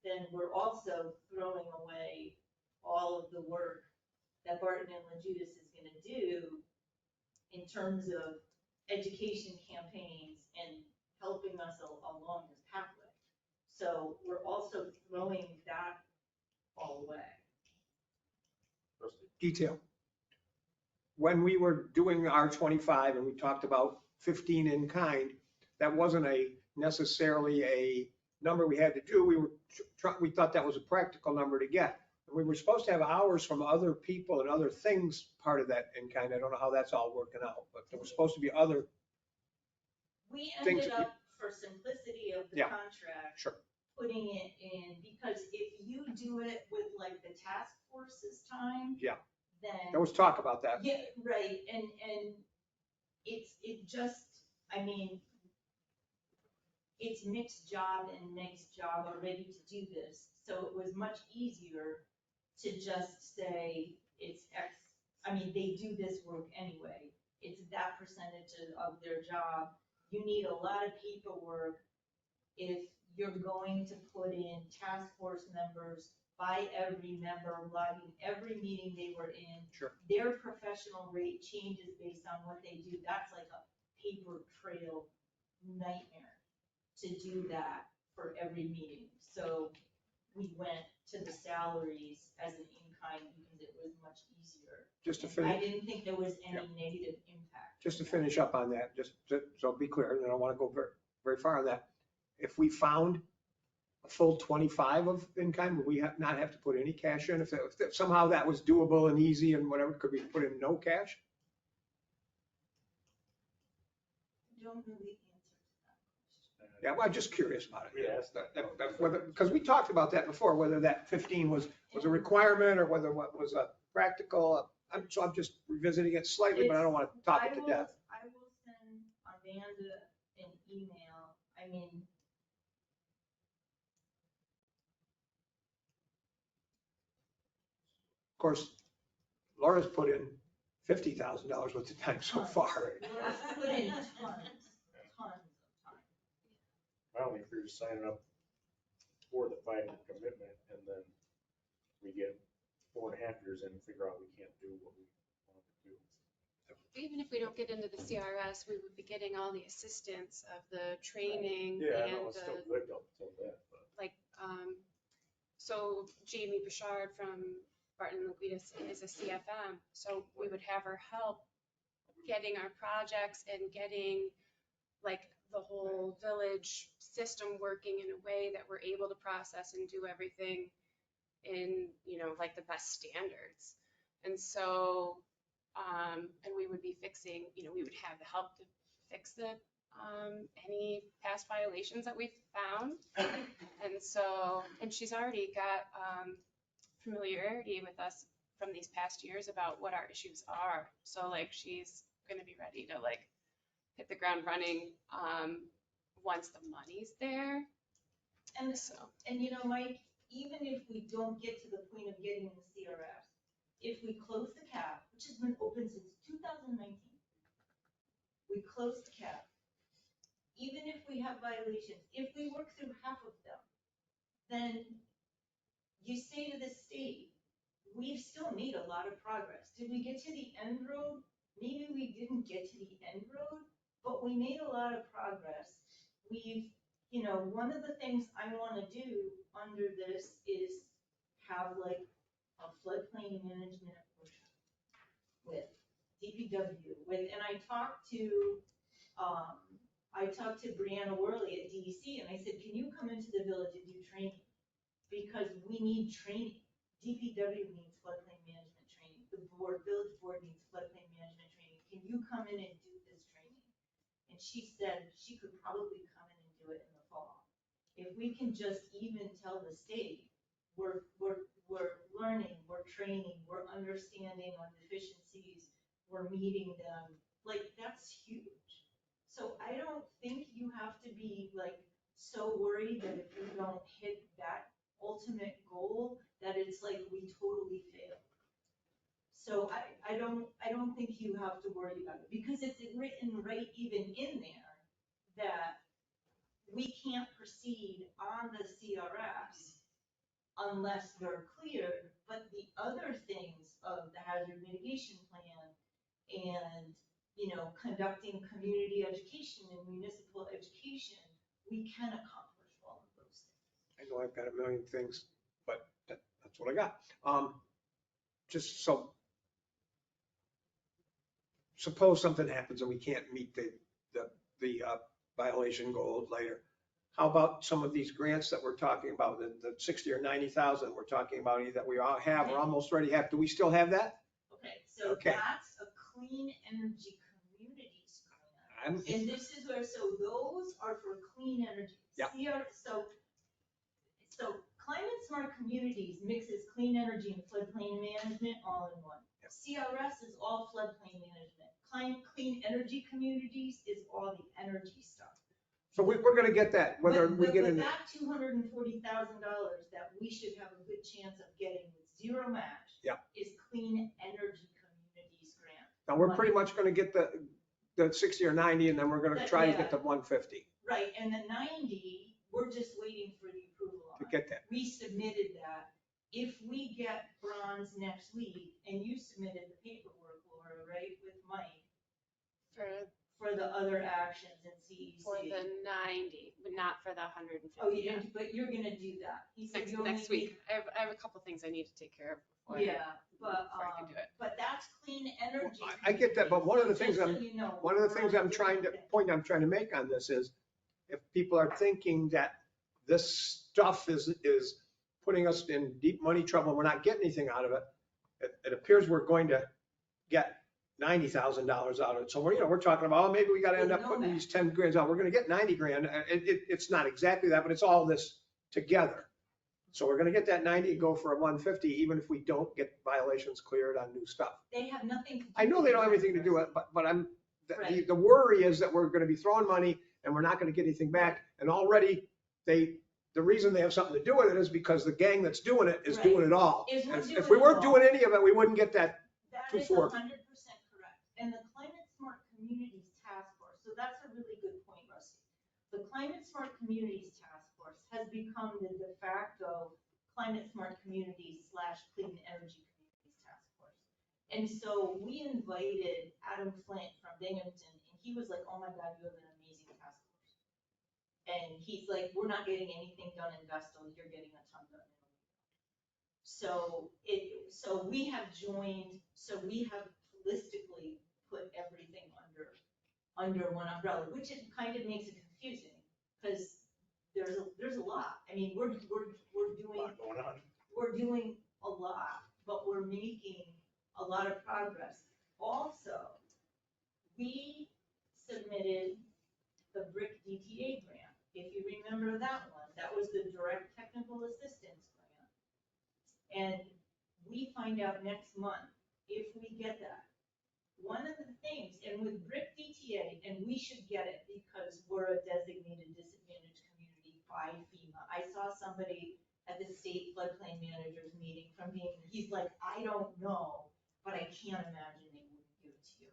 then we're also throwing away all of the work that Barton and LaJudas is gonna do in terms of education campaigns and helping us along this pathway. So we're also throwing that all away. Detail. When we were doing our 25 and we talked about 15 in kind, that wasn't necessarily a number we had to do. We thought that was a practical number to get. We were supposed to have hours from other people and other things part of that in kind. I don't know how that's all working out, but there was supposed to be other, We Things ended that you- up, for simplicity of the Yeah. contract, sure, putting it in, because if you do it with like the task force's time. Yeah. Then. there was talk about that. Yeah, right, and it just, I mean, it's Nick's job and Nick's job already to do this, so it was much easier to just say it's X. I mean, they do this work anyway, it's that percentage of their job. You need a lot of paperwork if you're going to put in task force members by every member, logging every meeting they were in. Sure. Their professional rate changes based on what they do. That's like a paper trail nightmare to do that for every meeting. So we went to the salaries as an in-kind because it was much easier. Just to I finish, didn't think there was any negative impact. just to finish up on that, so be clear, and I don't want to go very, very far on that. If we found a full 25 of in-kind, would we not have to put any cash in? If somehow that was doable and easy and whatever, could we put in no cash? Don't know the answer to that question. Yeah, well, I'm just curious about it. Yeah, That's whether, because we talked about that before, whether that 15 was a requirement or whether what was a practical. So I'm just revisiting it slightly, but I don't want to top it to death. I will send Amanda an email. I mean, Of course, Laura's put in $50,000 worth of time so far. Laura's put in tons of time. My only fear is signing up for the 5-year commitment and then we get 4.5 years in and figure out we can't do what we want to do. Even if we don't get into the CRS, we would be getting all the assistance of the training Yeah, I and know, it's still the, good up until that, but. like, so Jamie Bouchard from Barton and Laguitas is a CFM, so we would have her help getting our projects and getting like the whole village system working in a way that we're able to process and do everything in, like the best standards. And so, and we would be fixing, we would have the help to fix any past violations that we've found. And so, and she's already got familiarity with us from these past years about what our issues are. So like, she's gonna be ready to like hit the ground running once the money's there. And So, Mike, even if we don't get to the point of getting the CRF, if we close the cap, which has been open since 2019, we close the cap, even if we have violations, if we work through half of them, then you say to the state, we've still made a lot of progress. Did we get to the end road? Maybe we didn't get to the end road, but we made a lot of progress. We've, one of the things I want to do under this is have like a floodplain management workshop with DPW, and I talked to Brianna Worley at DEC, and I said, can you come into the village and do training? Because we need training. DPW needs floodplain management training. The village board needs floodplain management training. Can you come in and do this training? And she said she could probably come in and do it in the fall. If we can just even tell the state, we're learning, we're training, we're understanding on deficiencies, we're meeting them, like, that's huge. So I don't think you have to be like so worried that if you don't hit that ultimate goal, that it's like we totally failed. So I don't think you have to worry about it, because it's written right even in there that we can't proceed on the CRFs unless they're cleared, but the other things of the hazard mitigation plan and, conducting community education and municipal education, we can accomplish all of those things. I know I've got a million things, but that's what I got. Just so, suppose something happens and we can't meet the violation goal later. how about some of these grants that we're talking about, the 60 or 90,000 we're talking about, either that we all have or almost already have, do we still have that? Okay, so Okay. that's a clean energy communities grant. I'm, And this is where, so those are for clean energy. Yep. So climate smart communities mixes clean energy and floodplain management all in one. Yep. CRS is all floodplain management. Clean energy communities is all the energy stuff. so we're gonna get that, whether we get But in. that $240,000 that we should have a good chance of getting with zero match. Yep. Is clean energy communities grant. Now, we're pretty much gonna get the 60 or 90, and then we're gonna try to get the 150 Right, and the 90, we're just waiting for the approval on. to get that. We submitted that. If we get bronze next week, and you submitted the paperwork, Laura, right, with Mike, for the other actions in CEC. For the 90, but not for the 150. Oh, you didn't, but you're gonna do that. He said Next, you only next week. I have a couple things I need to take care of before, Yeah, but, before I can do it. but that's clean energy. I get that, but one of the things Just so I'm, you know, one of the we're things on I'm a trying to, different point I'm trying to make on this is, if people are thinking that this stuff is putting us in deep money trouble, and we're not getting anything out of it, it appears we're going to get $90,000 out of it. So we're talking about, oh, maybe we gotta end up putting these 10 grand out. We're gonna get 90 grand. It's not exactly that, but it's all this together. So we're gonna get that 90 and go for a 150, even if we don't get violations cleared on new stuff. They have nothing to do. I know they don't have anything to do with it, but Right. the worry is that we're gonna be throwing money and we're not gonna get anything back. And already the reason they have something to do with it is because the gang that's doing it is Right. doing it all. Is we're And doing if we it weren't all. doing any of it, we wouldn't get that. That is 240. 100% correct. And the Climate Smart Communities Task Force, so that's a really good point, Rusty. The Climate Smart Communities Task Force has become the de facto Climate Smart Communities / Clean Energy Communities Task Force. And so we invited Adam Flint from Binghamton, and he was like, oh my God, you have an amazing task force. And he's like, we're not getting anything done in Vestal, you're getting a ton done in Owego. So we have joined, so we have holistically put everything under one umbrella, which it kind of makes it confusing, because there's a lot. I mean, we're doing a lot, but we're making a lot of progress. Also, we submitted the BRIC DTA grant. If you remember that one, that was the direct technical assistance grant. And we find out next month if we get that. One of the things, and with BRIC DTA, and we should get it because we're a designated disadvantaged community by FEMA. I saw somebody at the state floodplain managers meeting from Binghamton. He's like, I don't know, but I can't imagine they wouldn't give it to you.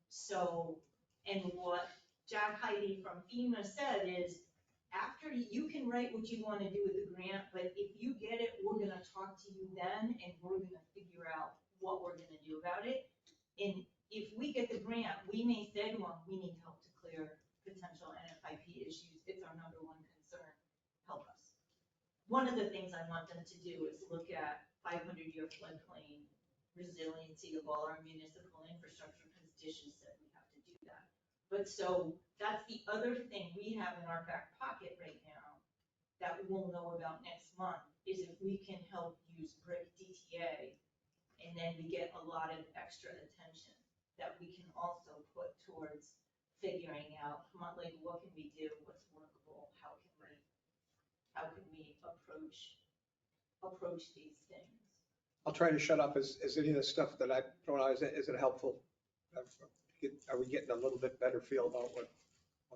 So, and what Jack Heidi from FEMA said is, after you can write what you want to do with the grant, but if you get it, we're gonna talk to you then, and we're gonna figure out what we're gonna do about it. And if we get the grant, we may say to them, we need help to clear potential NFIP issues. It's our number one concern. Help us. One of the things I want them to do is look at 500-year floodplain resiliency of all our municipal infrastructure, because Dishes said we have to do that. But so that's the other thing we have in our back pocket right now that we'll know about next month, is if we can help use BRIC DTA, and then we get a lot of extra attention that we can also put towards figuring out, like, what can we do, what's workable, how can we approach these things. I'll try to shut up. Is any of the stuff that I thrown out, is it helpful? Are we getting a little bit better feel about what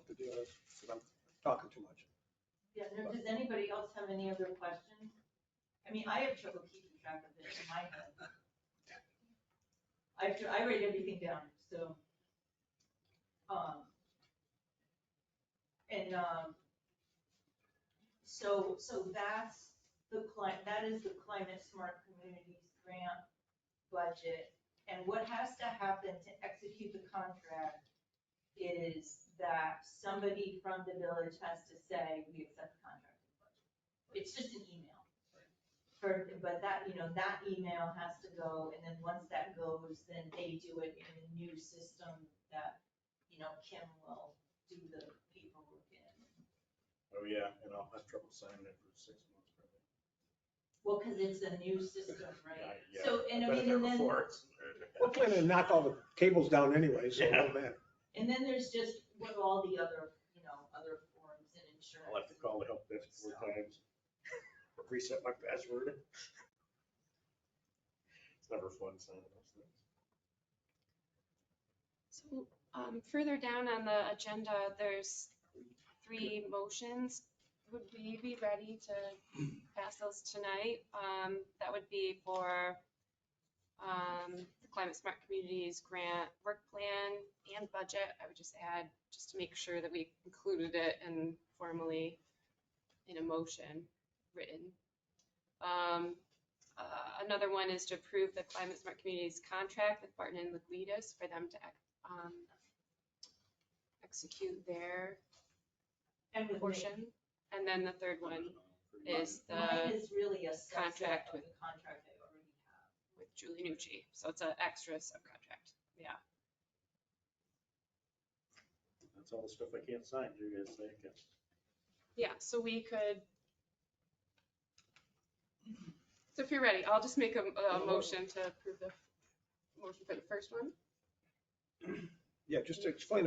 the deal is? Because I'm talking too much. Yeah, does anybody else have any other questions? I mean, I have trouble keeping track of this in my head. I write everything down, so. So that's that is the Climate Smart Communities Grant budget. And what has to happen to execute the contract is that somebody from the village has to say, we accept the contract. It's just an email. But that, that email has to go, and then once that goes, then they do it in a new system that, Kim will do the paperwork in. Oh, yeah, and I'll have trouble signing it for 6 months probably. Well, because it's a new system, right? Yeah, So, and I I've been mean, in there and then, before. We're planning to knock all the cables down anyway, so it Yeah. won't matter. and then there's just what are all the other, you know, other forms and insurance. I'll have to call the help desk 4 times, reset my password. It's never fun signing those things. So, further down on the agenda, there's 3 motions. Would we be ready to pass those tonight? That would be for, the Climate Smart Communities Grant Work Plan and Budget. I would just add, just to make sure that we included it and formally in a motion written. Another one is to approve the Climate Smart Communities contract with Barton and Liquidas for them to execute their And with portion. And then the third one is mine the is really a subset contract of with- the contract I already have. with Julie Nucci. So it's an extra subcontract. Yeah. That's all the stuff I can't sign, you guys say I can. Yeah, so we could. So if you're ready, I'll just make a motion to approve the motion for the first one. Yeah, just to explain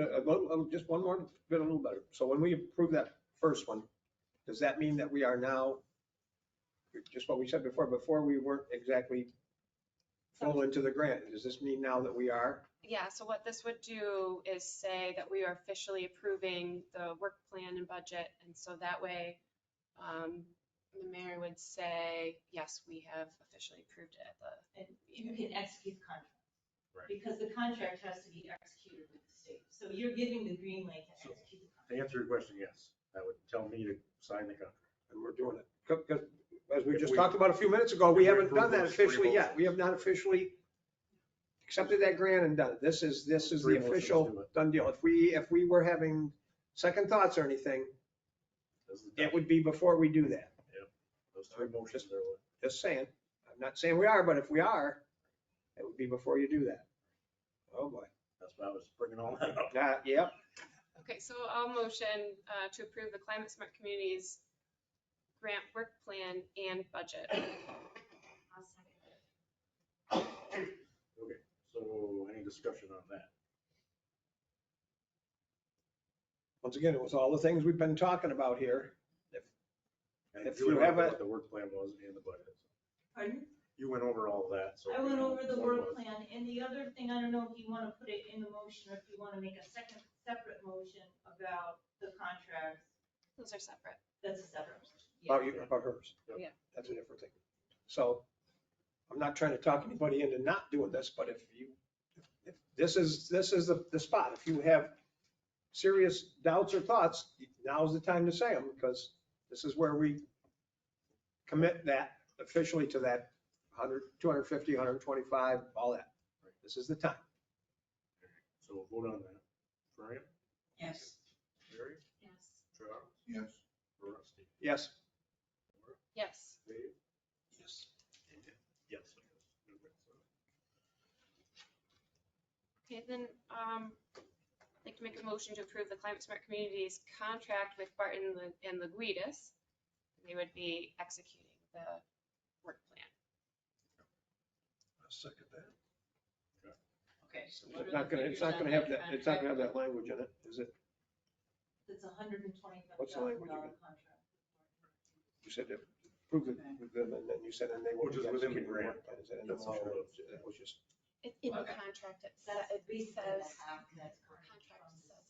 just one more bit a little better. So when we approve that first one, does that mean that we are now, just what we said before we weren't exactly full into the grant? Does this mean now that we are? Yeah, so what this would do is say that we are officially approving the work plan and budget. And so that way, the mayor would say, yes, we have officially approved it at the. And you can execute the contract. Right. Because the contract has to be executed with the state. So you're giving the green light to execute the contract. To answer your question, yes, that would tell me to sign the contract. And we're doing it. Because as we If just we- talked about a few minutes ago, if we we haven't approve done that those 3 officially yet. motions. We have not officially accepted that grant and done it. This is 3 the motions do official it. done deal. If we were having second thoughts or anything, This is it done. would be before we do that. Those 3 motions are what. Just saying. I'm not saying we are, but if we are, it would be before you do that. Oh, boy. That's why I was bringing all that up. Yep. Okay, so I'll motion to approve the Climate Smart Communities grant work plan and budget. I'll second it. Okay, so any discussion on that? Once again, it was all the things we've been talking about here. And If Julie you went have over a- what the work plan was and the budget. Pardon? You went over all of that, so. I went over the so work was. plan, and the other thing, I don't know if you want to put it in the motion, or if you want to make a second separate motion about the contracts, Those are separate. that's a separate motion. About hers. Yeah. That's a different thing. So I'm not trying to talk anybody into not doing this, but if this is the spot. If you have serious doubts or thoughts, now's the time to say them, because this is where we commit that officially to that 100, 250, 125, all that. This is the time. So we'll vote on that. Brian, Yes. Mary, Yes. Charles, Yes. Rusty, Yes. Laura, Yes. Dave, Yes. and yes. Okay, then I'd like to make a motion to approve the Climate Smart Communities contract with Barton and Liquidas. They would be executing the work plan. I'll second that. Okay. So It's not gonna have that, it's not gonna have that language in it, is it? It's $125,000 What's the language of it? contract. You said to approve it with them, and then you said, and they will. Which is within the grant. Is that in the That's motion? all. That was just, In the Okay. contract, it That's it basically says. the half that's coming Contract from the says.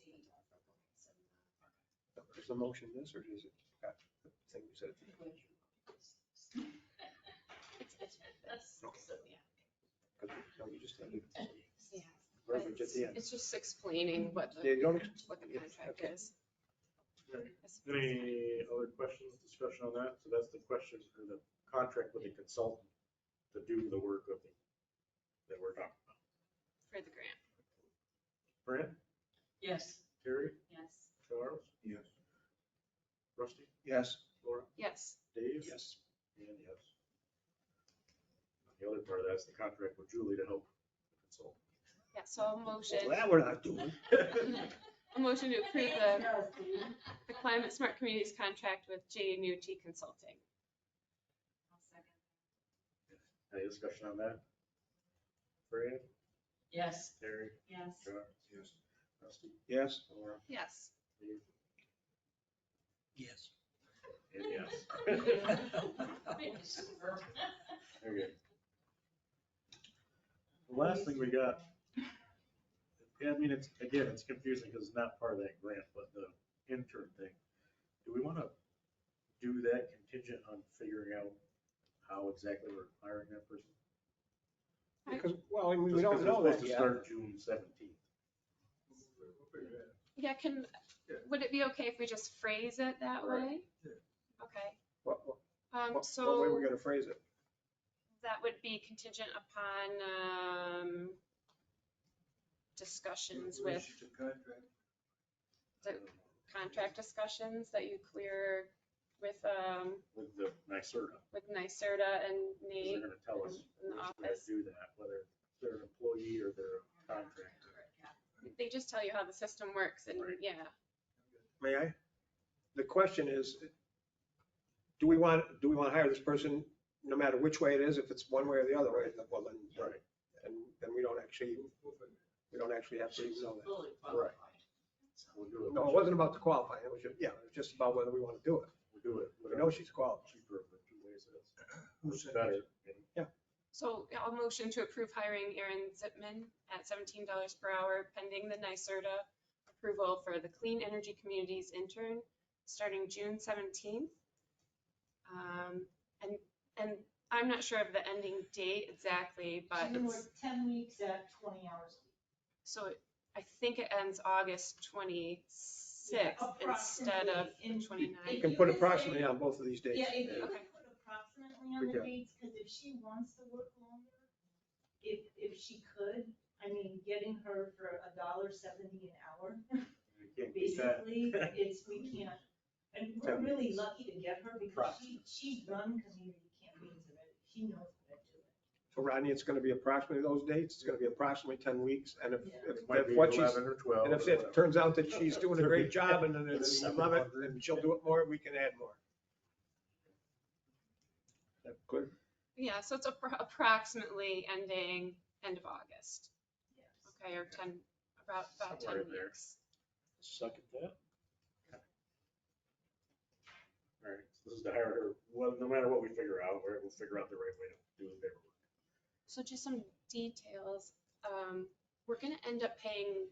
state. is the motion this, or is it got the thing you said? It's, Okay. so, yeah. No, you just had it. Yeah. Verbiage at the end. It's just explaining what Yeah, the, you don't. what the contract Okay. is. Any other questions, discussion on that? So that's the question for the contract with the consultant to do the work of that we're talking about. For the grant. Brent, Yes. Terry, Yes. Charles, Yes. Rusty, Yes. Laura, Yes. Dave? Yes. And yes. The other part of that's the contract with Julie to help the consultant. Yeah, so I'll motion. Well, that we're not doing. a motion to approve the Climate Smart Communities contract with JNUT Consulting. Any discussion on that? Fran, Yes. Terry, Yes. John, Yes. Rusty, Yes? Laura, Yes. Dave, Yes. and yes. Okay. The last thing we got, I mean, it's, again, it's confusing because it's not part of that grant, but the intern thing. Do we want to do that contingent on figuring out how exactly we're hiring that person? Because, well, I mean, we Just don't 'cause it's know supposed that to yet. start June 17th. Yeah, would it be okay if we just phrase it that way? Okay. What way So we gonna phrase it? that would be contingent upon discussions with Relation to contract. the contract discussions that you clear with With the NYSERDA. NYSERDA and 'Cause Nate they're gonna tell us in who's the gonna office. do that, whether they're an employee or they're a contractor. They just tell you how the system works and Right. yeah. May I? The question is, do we want to hire this person no matter which way it is? If it's one way or the other way, well, then, Right. and then we don't actually have to even know that. Fully Right. qualified. We'll do it. No, it wasn't about the qualifying. It was just, it was just about whether we want to do it. We'll do it. We know she's qualified. Cheaper of the two ways it is. Who It's said better. So I'll motion to approve hiring Aaron Zipman at $17 per hour pending the NYSERDA approval for the Clean Energy Communities intern starting June 17th. And I'm not sure of the ending date exactly, but She's been it's, working 10 weeks at 20 hours a week. so I think it ends August 26th instead of Approximately in- 29th. You can put approximately on both of these dates. Yeah, if you Okay. could put approximately on We the can. dates, because if she wants to work longer, if she could, I mean, getting her for $1.70 an hour, You can't beat that. basically, we can't. And we're really lucky to get her because she's run community campaigns already. She knows how to do it. So Rodney, it's going to be approximately those dates. It's going to be approximately 10 weeks. And if, Yeah. It might if be what she's, 11 or 12. and if or it whatever. turns out that she's doing a great job and we love it and she'll do it more, we can add more. That clear? Yeah, so it's approximately ending end of August. Yes. Okay, or about Somewhere 10 in there. weeks. Second that. All right, so this is to hire her, well, no matter what we figure out, we'll figure out the right way to do the paperwork. So just some details. We're gonna end up paying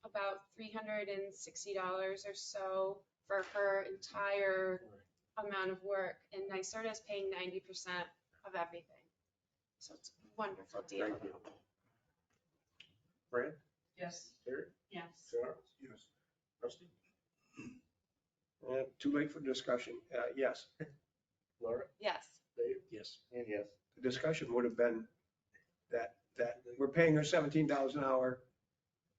about $360 or so for her entire amount of work, and NYSERDA is paying 90% of everything. So it's a wonderful deal. Thank you. Fran, Yes. Terry, Yes. Charles, Yes. Rusty, Too late for discussion. Yes. Laura, Yes. Dave, Yes. and yes. The discussion would have been that we're paying her $17 an hour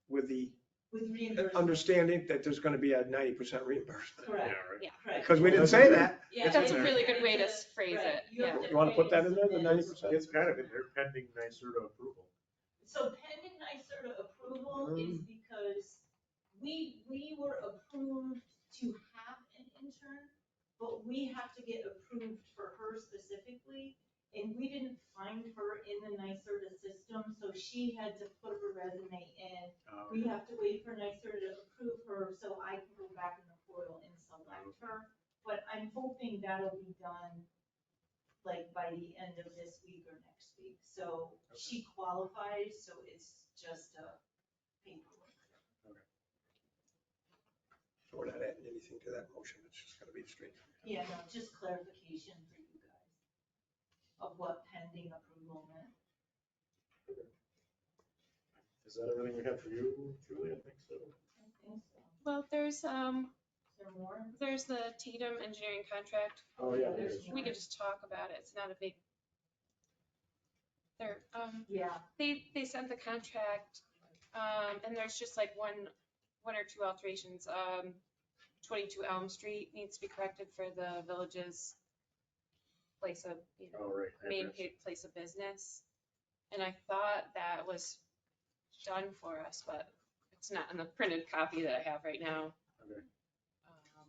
with the With reimbursement. understanding that there's going to be a 90% reimbursement. Correct. Yeah, right. Yeah. Correct. Because we didn't say that. Yeah, That's a it's- really good way to it's- phrase right, it, you have yeah. You want to put that in there, the pay 90%? It's kind of in there pending NYSERDA approval. So pending NYSERDA approval is because we were approved to have an intern, but we have to get approved for her specifically. And we didn't find her in the NYSERDA system, so she had to put her resume in. We have to wait for NYSERDA to approve her so I can go back in the portal and select her. But I'm hoping that'll be done like by the end of this week or next week. So she qualifies, so it's just a paperwork. So we're not adding anything to that motion. It's just going to be straight. Yeah, no, just clarification for you guys of what pending approval meant. Is that everything we have for you, Julie? I think so. I think so. Well, there's Is there more? the Tatum engineering contract. Oh, yeah. There's We could just talk about it. It's not a big. Yeah. They sent the contract, and there's just like one or two alterations. 22 Elm Street needs to be corrected for the village's place of, Oh, right. main address. place of business. And I thought that was done for us, but It's not in the printed copy that I have right now. Okay.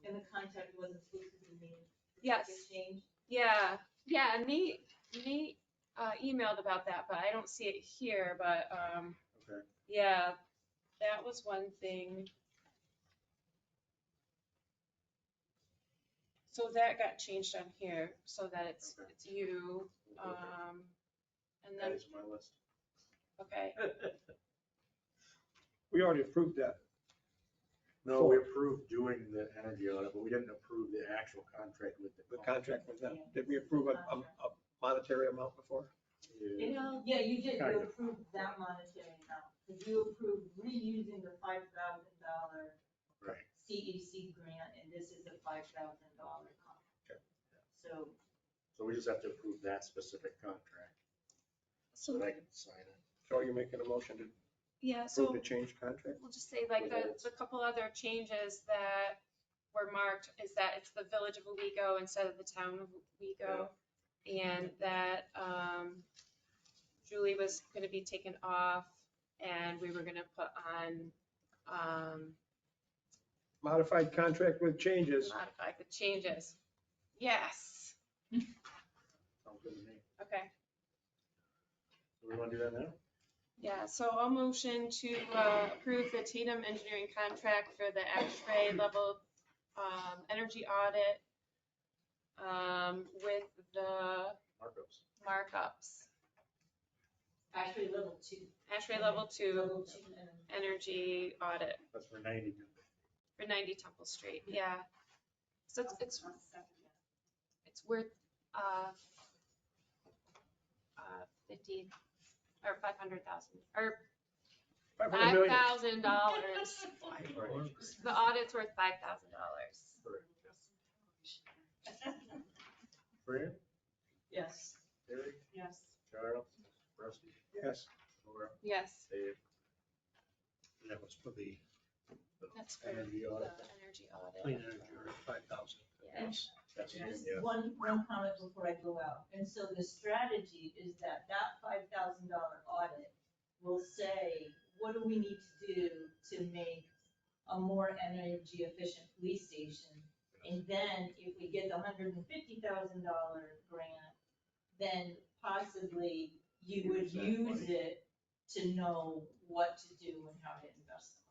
And the contact was exclusively me. Yes. Change. Yeah, yeah, Nate emailed about that, but I don't see it here, but, Okay. yeah, that was one thing. So that got changed on here, so that it's you, and That then, is my list. okay, We already approved that. No, we approved doing the energy audit, but we didn't approve the actual contract with The contract with them. Did we approve a monetary amount before? Yeah. Yeah, you did, Kind you of. approved that monetary amount, because you approved reusing the $5,000 Right. CEC grant, and this is a $5,000 contract. Okay. So, So we just have to approve that specific contract, so that I can sign it. So you're making a motion to yeah, approve so the change contract? we'll just say like the couple other changes that were marked is that it's the Village of Owego instead of the Town of Owego. And that, Julie was gonna be taken off and we were gonna put on, Modified contract with changes. modify the changes. Yes, Sounds good to me. okay. So we want to do that now? Yeah, so I'll motion to approve the Tatum Engineering contract for the X-ray level energy audit with the Markups. markups. actually, level 2. X-ray level 2 Level 2 and energy audit That's for 90. for 90 Temple Street, yeah. So it's worth 50 or 500,000 or $5,000. The audit's worth $5,000. Fran? Yes. Terry? Yes. Charles? Rusty? Yes. Laura? Yes, Dave? And that was for the that's for Energy the audit. energy audit. clean energy, 5,000. Yes. That's Yes. yeah. One comment before I go out. And so the strategy is that $5,000 audit will say, what do we need to do to make a more energy efficient police station? And then if we get the $150,000 grant, then possibly you would use it to know what to do and how to invest them.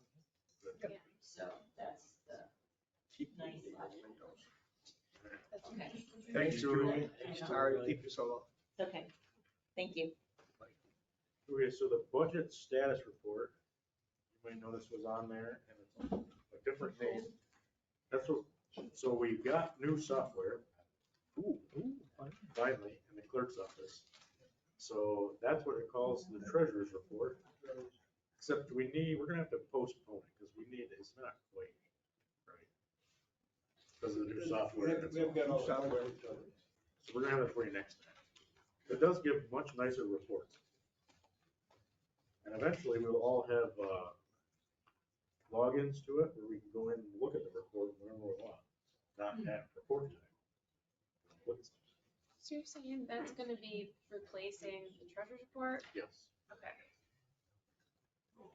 Yeah. So that's the nice logic. Okay. Thanks, Julie. Sorry to keep you so long. Okay, thank you. Okay, so the budget status report, you may notice was on there, and it's a different name. That's what, so we got new software. Finally, in the clerk's office. So that's what it calls the treasurer's report. Except we're gonna have to postpone it, because we need, it's not quite right. Because of the new software. We haven't got all the Software. So we're gonna have it for you next time. It does give much nicer reports. And eventually we'll all have logins to it where we can go in and look at the report whenever we want, not have report time. Look at stuff. So you're saying that's gonna be replacing the treasurer's report? Yes, Okay. so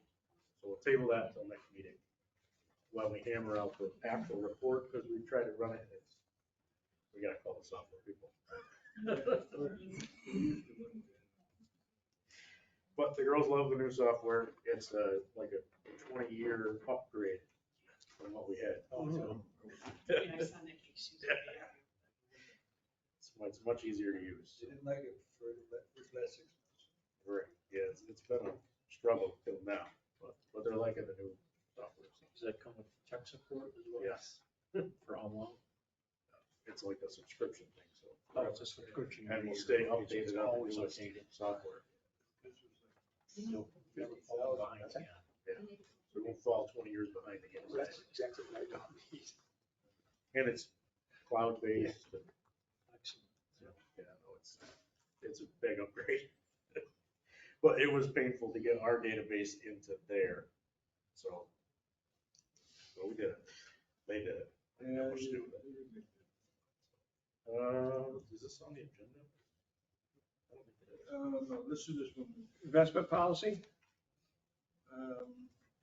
we'll table that until next meeting. While we hammer out the actual report, because we try to run it, we gotta call the software people. But the girls love the new software. It's like a 20-year upgrade from what we had. So, it's much easier to use. They didn't like it for the last 6 months. Right, yeah, it's been a struggle till now, but they're liking the new software. Does that come with tech support as well? Yes, For how long? it's like a subscription thing, so. Oh, it's a subscription. And we'll stay updated It's on the always newest updated. software. You'll never fall behind again. So we won't fall 20 years behind again. That's exactly what I don't need. And it's cloud-based. Excellent. So, yeah, no, it's a big upgrade. But it was painful to get our database into there, so we did it. They did it. I didn't know what to do with it. Is this on the agenda? I don't think it is. No, this is this one. Investment policy?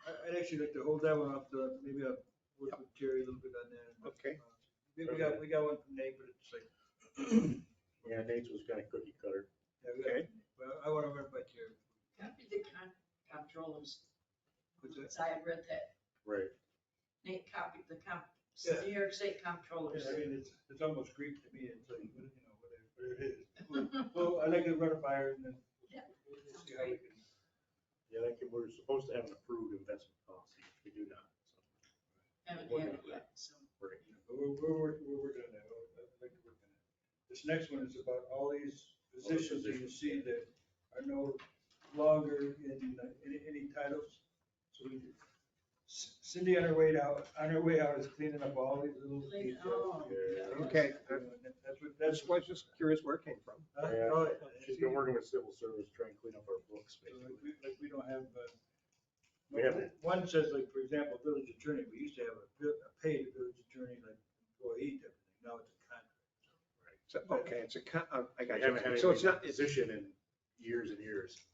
I'd actually like to hold that one off, to maybe I'll work with Terry a little bit on that. Okay. Maybe we got one from Nate, but it's like, Yeah, Nate's was kind of cookie cutter. yeah, we got, well, I want to run by Terry. Copy the comptrollers, What's that? because I had read that. Right. Nate copied the Yeah. New York State comptrollers. Yeah, I mean, it's almost Greek to me, it's like, you know, whatever it is. Well, I like to run it by her and then Yeah. we'll see how we can. Yeah, we're supposed to have an approved investment policy, which we do not. Haven't had it yet, so. Right. But we're working on that. I'd like to work on that. This next one is about all these positions that you see that are no longer in any titles. So Cindy on her way out is cleaning up all these little details. Oh, yeah. Okay. That's I was just curious where it came from. Yeah, oh, she's been working with civil service, trying to clean up our books, basically. Like we don't have, We haven't. one says like, for example, village attorney, we used to have a paid village attorney, like employee type of thing, now it's a contract. So, okay, it's I got We haven't had you. So it's any not, it's position in years and years.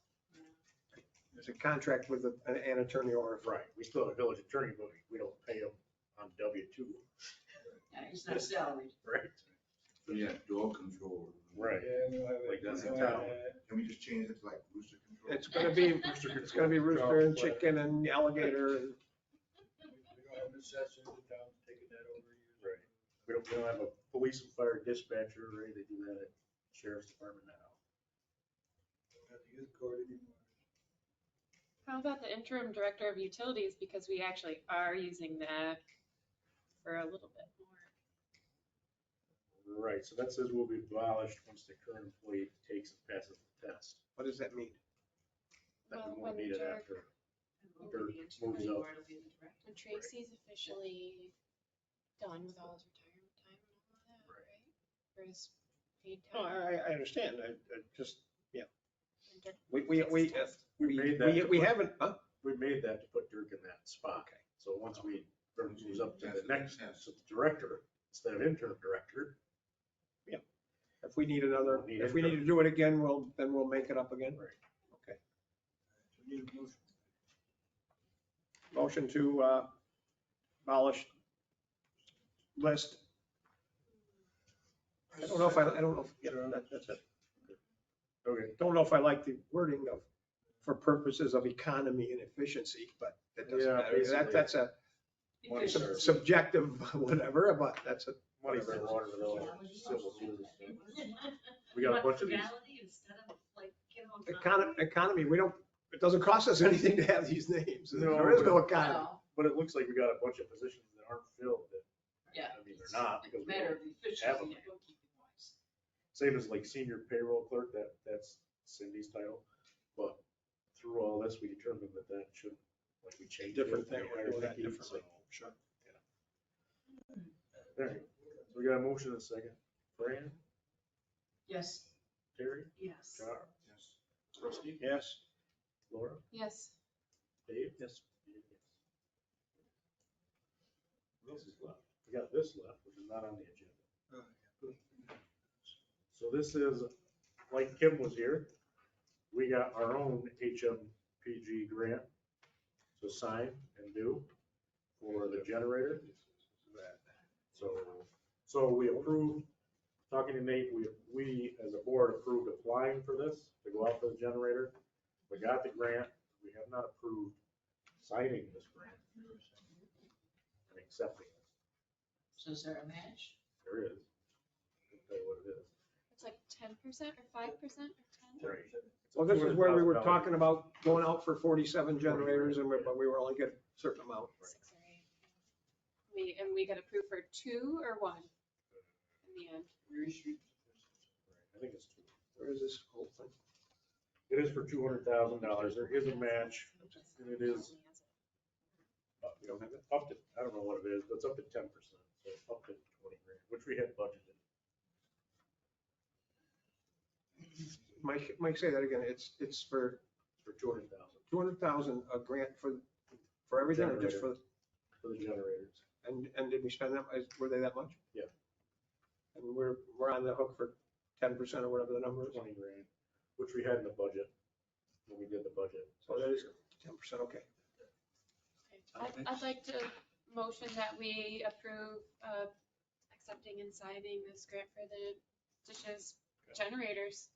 a contract with an attorney or a firm. Right, we still have a village attorney, but we don't pay them on W-2. Yeah, he's not salaried. Right. So yeah, dog control. Right. Yeah, we don't have Like it. that's We in don't have town. that. Can we just change it to like rooster control? It's gonna be rooster and chicken and alligator and. We don't have an assessor, the town's taking that over. Right. We don't have a police and fire dispatcher, right? They do that at sheriff's department now. Don't have to use court anymore. How about the interim director of utilities, because we actually are using that for a little bit more. Right, so that says will be abolished once the current employee takes and passes the test. What does that mean? That Well, we won't when need it Dirk- after. It'll Dirk be the interim moves anymore, up. it'll be the director. When Tracy's officially done with all his retirement time and all of that, Right. right? For his paid No, time. I understand. I just, And Dirk we takes the test. We made that. to we put- haven't, huh? We made that to put Dirk in that spot. Okay. So once we, Dirk moves up to the That's- next, yes. so the director, instead of interim director. If we need another, We'll need if we need to do it again, then we'll make it up again. Right. Okay. So we need a motion. Motion to abolish list. I don't know if yeah, that's it. Okay. Don't know if I like the wording of, for purposes of economy and efficiency, but that doesn't Yeah, matter. basically. That's a Money served. subjective, whatever, but that's a, Money's in water with all civil service stuff. We got a bunch of these. Frugality instead of like, get on top. economy, it doesn't cost us anything to have these names. No, There is no but- economy. No, But it looks like we got a bunch of positions that aren't filled that, yeah. I mean, they're not because It's a we matter don't of efficiency have them. and bookkeeping wise. same as like senior payroll clerk, that's Cindy's title. But through all this, we determined that should, like we changed. Different it, thing, we we're hired doing that Nikki, differently. so, Sure. All right, so we got a motion in a second. Fran, Yes, Terry, yes. John, Yes. Rusty, Yes. Laura, Yes. Dave? Yes. What else is left? We got this left, which is not on the agenda. So this is, like Kim was here, we got our own HMPG grant to sign and do for the generator. So we approved, talking to Nate, we as a board approved applying for this to go out for the generator. We got the grant, we have not approved signing this grant and accepting it. So is there a match? There is. I'll tell you what it is. It's like 10% or 5% or 10? Right. Well, this is where we were $200,000. talking about going out for 47 generators but we were only getting a certain amount. 6 or 8. And we got approved for 2 or 1 in the end. Right, I think it's two. Where is this whole thing? It is for $200,000. There is a match, and it is You don't have it? up to, I don't know what it is, but it's up to 10%, so up to 20 grand, which we had budgeted. Mike, say that again. It's for For 200,000 200,000, a grant for everything or just for, for the generators. and did we spend that, were they that much? Yeah. And we're on the hook for 10% or whatever the number is. 20 grand, which we had in the budget, when we did the budget. So that is 10%, okay. I'd like to motion that we approve accepting and signing this grant for the dishes generators.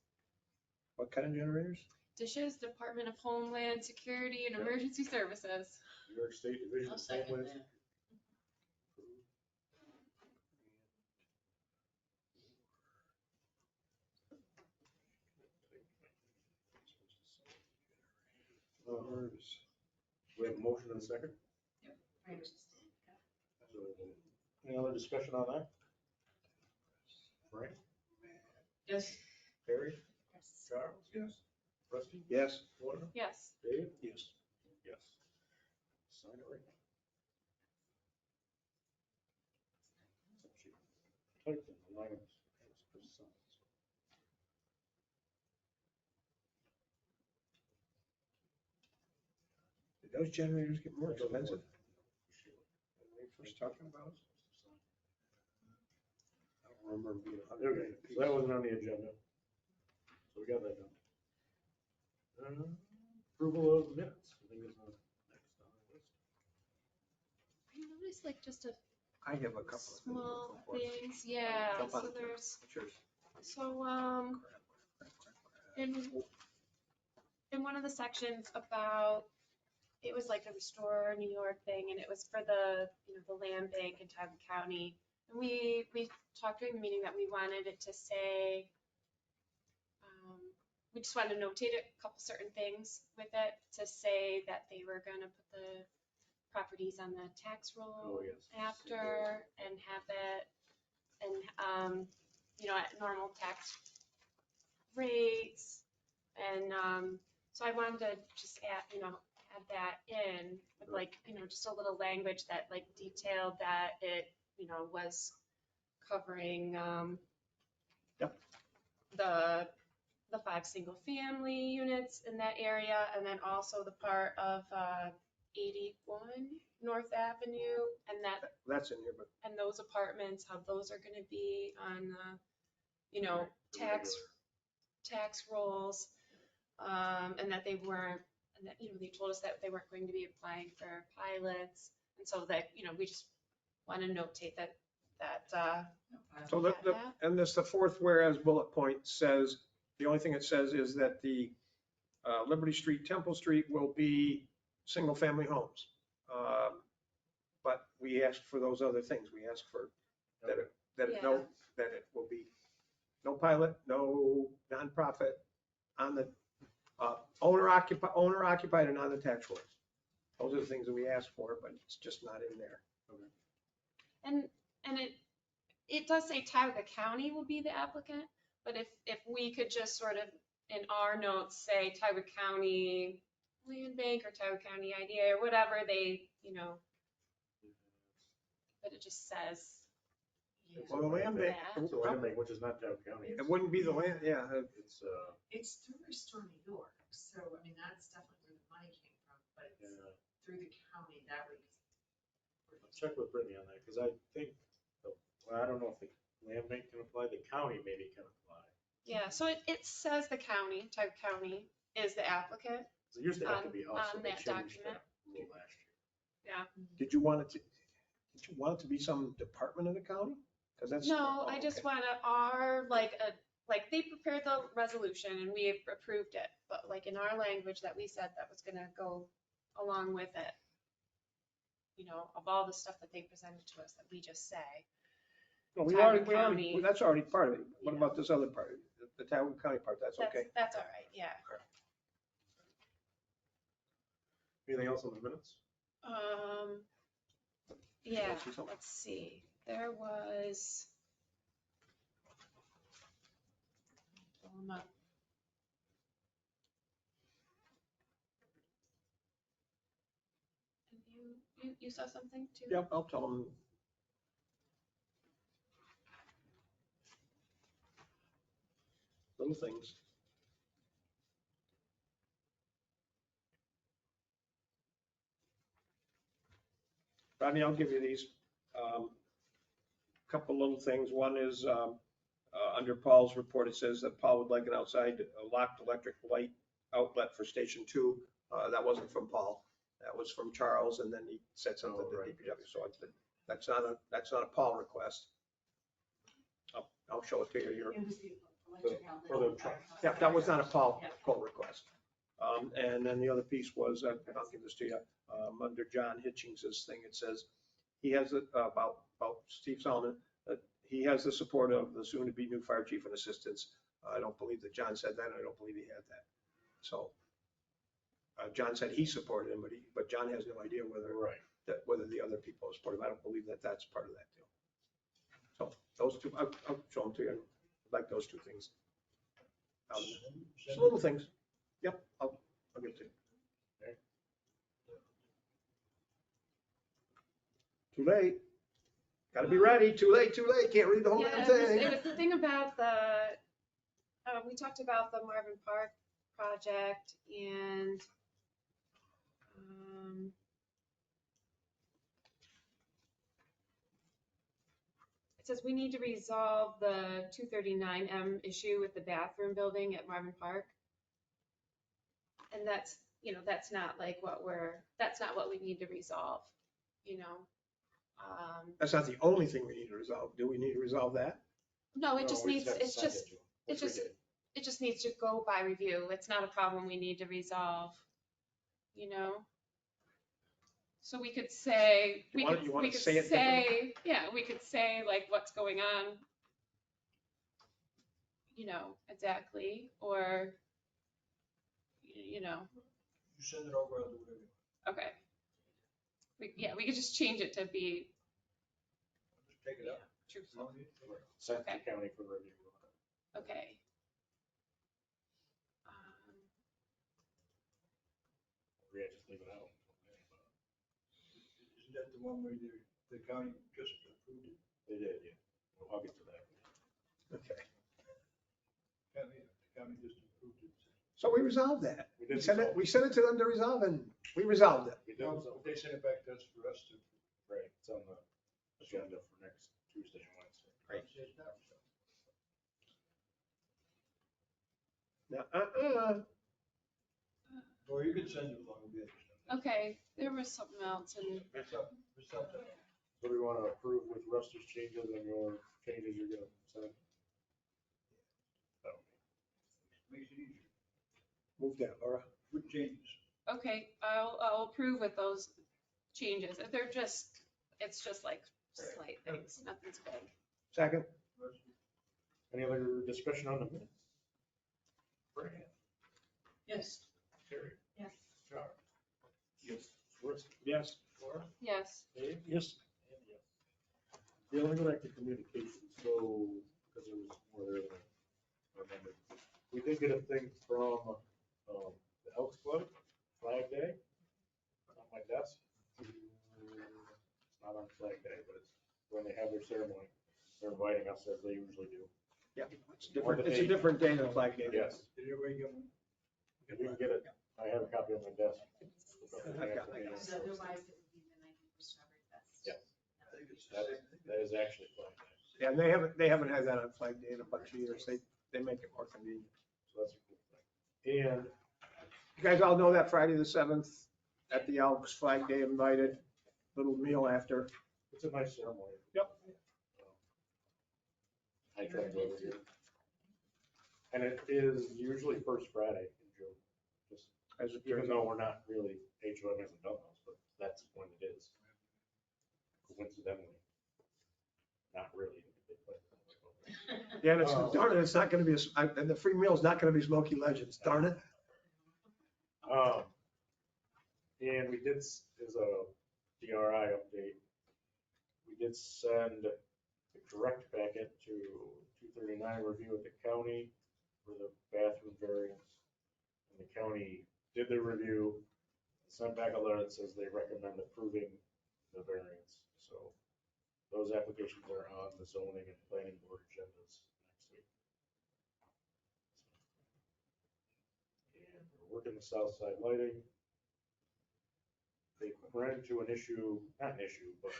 What kind of generators? Dishes, Department of Homeland Security and Yeah. Emergency Services. New York State Division I'll of second Homeland. that. We have a motion and a second. So, any other discussion on that? Frank? Yes. Terry? Charles? Yes. Rusty? Yes. Lorna? Yes. Dave? Yes. Yes. Sign it right now. Type in the line of- Did those generators get more expensive? When they first talking about it? I don't remember being. Okay, so that wasn't on the agenda. So we got that done. Approval of minutes, I think is next on our list. I noticed like just a I have a couple of small things. things, yeah, Jump on so it. there's, What's yours? so, in one of the sections about, it was like a Restore New York thing, and it was for the, the land bank in Tioga County. And we talked during the meeting that we wanted it to say, we just wanted to notate a couple certain things with it to say that they were gonna put the properties on the tax roll Oh, yes. after and have it, and, at normal tax rates. And, so I wanted to just add that in with like, just a little language that like detailed that it, was covering, Yep. the 5 single-family units in that area, and then also the part of 81 North Avenue, and That's in here, but and those apartments, how those are gonna be on, tax rolls, and that they weren't, and that, they told us that they weren't going to be applying for pilots, and so that, we just want to notate that. so that. and this, the fourth whereas bullet point says, the only thing it says is that the Liberty Street, Temple Street will be single-family homes. But we asked for those other things. We asked for that it will be no pilot, no nonprofit on the owner occupied and on the tax rolls. Those are the things that we asked for, but it's just not in there. And it does say Tioga County will be the applicant, but if we could just sort of in our notes say Tioga County Land Bank or Tioga County IDA or whatever they, but it just says. Well, the land bank, It's a land bank, which is not Tioga County. it wouldn't be the land, yeah. It's, It's through Restore New York, so I mean, that's definitely where the money came from, but it's yeah. through the county, that would. I'll check with Brittany on that, because I think, well, I don't know if the land bank can apply, the county maybe can apply. Yeah, so it says the county, Tioga County is the applicant. So it used to have to be us, On so they that changed document. that rule last year. Yeah. Did you want it to be some department of the county? Because that's. No, oh, I just okay. want like they prepared the resolution and we approved it, but like in our language that we said that was gonna go along with it. Of all the stuff that they presented to us that we just say. No, Tioga County. that's already part of it. What Yeah. about this other part? The Tioga County part, that's okay? That's all right, yeah. Anything else on the minutes? Yeah, see something? let's see, there was. Pull 'em up. And you saw something too? Yep, I'll tell them. Little things. Rodney, I'll give you these. Couple little things. One is under Paul's report, it says that Paul would like an outside locked electric light outlet for Station 2. That wasn't from Paul. That was from Charles, and then he said something to DPW, so that's not a Paul request. I'll show it to you here. It was the electric outlet. For the trucks. Yeah, that was not a Paul request. And then the other piece was, I'll give this to you, under John Hitchings's thing, it says, he has, about Steve Solomon, he has the support of the soon-to-be new fire chief and assistants. I don't believe that John said that, I don't believe he had that. So, John said he supported him, but John has no idea whether the other people support him. I don't believe that that's part of that deal. So, those two, I'll show them to you, I like those two things. Just little things. Yep, I'll give it to you. Too late. Gotta be ready. Too late, can't read the whole damn thing. It was the thing about we talked about the Marvin Park project and it says we need to resolve the 239M issue with the bathroom building at Marvin Park. And that's, that's not like that's not what we need to resolve, That's not the only thing we need to resolve. Do we need to resolve that? No, it just needs to go by review. It's not a problem we need to resolve, So we could say, You want to say it differently? we could say like what's going on, exactly, or, You send it over, I'll do whatever you want. okay. We could just change it to be Just take it up. truthful. Sent to county for review. Okay. Yeah, just leave it out. Isn't that the one where the county just approved it? They did, yeah. Well, I'll get to that. Okay. The county just approved it. So we resolved that. We did We sent it to them to resolve, and we resolved it. We did No, resolve. but they sent it back to us for us to. Right, it's on the agenda for next Tuesday and Wednesday. Right. It's not resolved. Now, Or you could send it along with the others. Okay, there was something else and It's up. So we want to approve with Ruster's changes and your changes you're gonna send? Makes it easier. move that, Laura. Good changes. okay, I'll approve with those changes. It's just like slight things, nothing's big. Second? Any other discussion on the minutes? Brad? Yes. Terry? Yes. Charles? Yes. Rusty? Yes. Laura? Yes. Dave? Yes. And yes. Yeah, let me go back to communications, so, because there was more there than I remembered. We did get a thing from, the Elks Club, Flag Day, on my desk. It's not on Flag Day, but it's when they have their ceremony, they're inviting us as they usually do. Yeah, it's a different day than Flag Day. Yes, Did everybody get one? if you can get it, I have a copy on my desk. I've got it. Because otherwise it would be the night before Strawberry Fest. Yeah. I think it's. That is actually Flag Day, Yeah, and they haven't had that on Flag Day in a bunch of years. They make it more convenient. so that's a cool thing. And You guys all know that Friday the 7th at the Elks Flag Day invited, little meal after. it's a nice ceremony. Yep. I try to go every year. And it is usually first Friday in June, just As it even turns though out. we're not really, HOM hasn't done those, but that's when it is. Coincidentally. Not really. Yeah, and darn it, it's not gonna be, and the free meal is not gonna be Smoky Legends, darn it. And we did, as a DRI update, we did send the correct packet to 239 review at the county for the bathroom variance. And the county did their review, sent back a letter that says they recommend approving the variance. So those applications are on the zoning and planning board agendas next week. And we're working the south side lighting. They ran into an issue, not an issue, but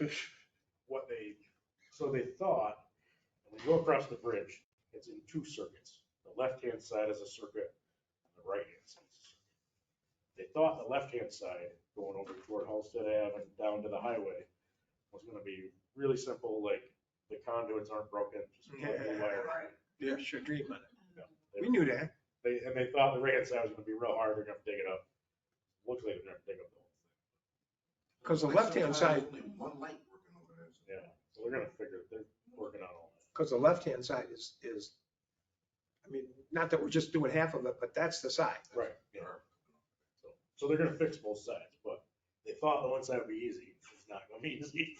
so they thought, when you go across the bridge, it's in two circuits. The left-hand side is a circuit, and the right-hand side is a circuit. they thought the left-hand side going over toward Halsted Ave and down to the highway was gonna be really simple, like the conduits aren't broken, just plug the wire. Yeah, sure, dream on it. Yeah, We knew that. They thought the right-hand side was gonna be real hard, they're gonna dig it up. Looks like they're gonna dig up the whole thing. Because the left-hand side, Only one light working over there. So Yeah, so they're gonna figure, they're working on all that. because the left-hand side is, I mean, not that we're just doing half of it, but that's the side. Right, yeah. So they're gonna fix both sides, but they thought the one side would be easy. It's not gonna be easy.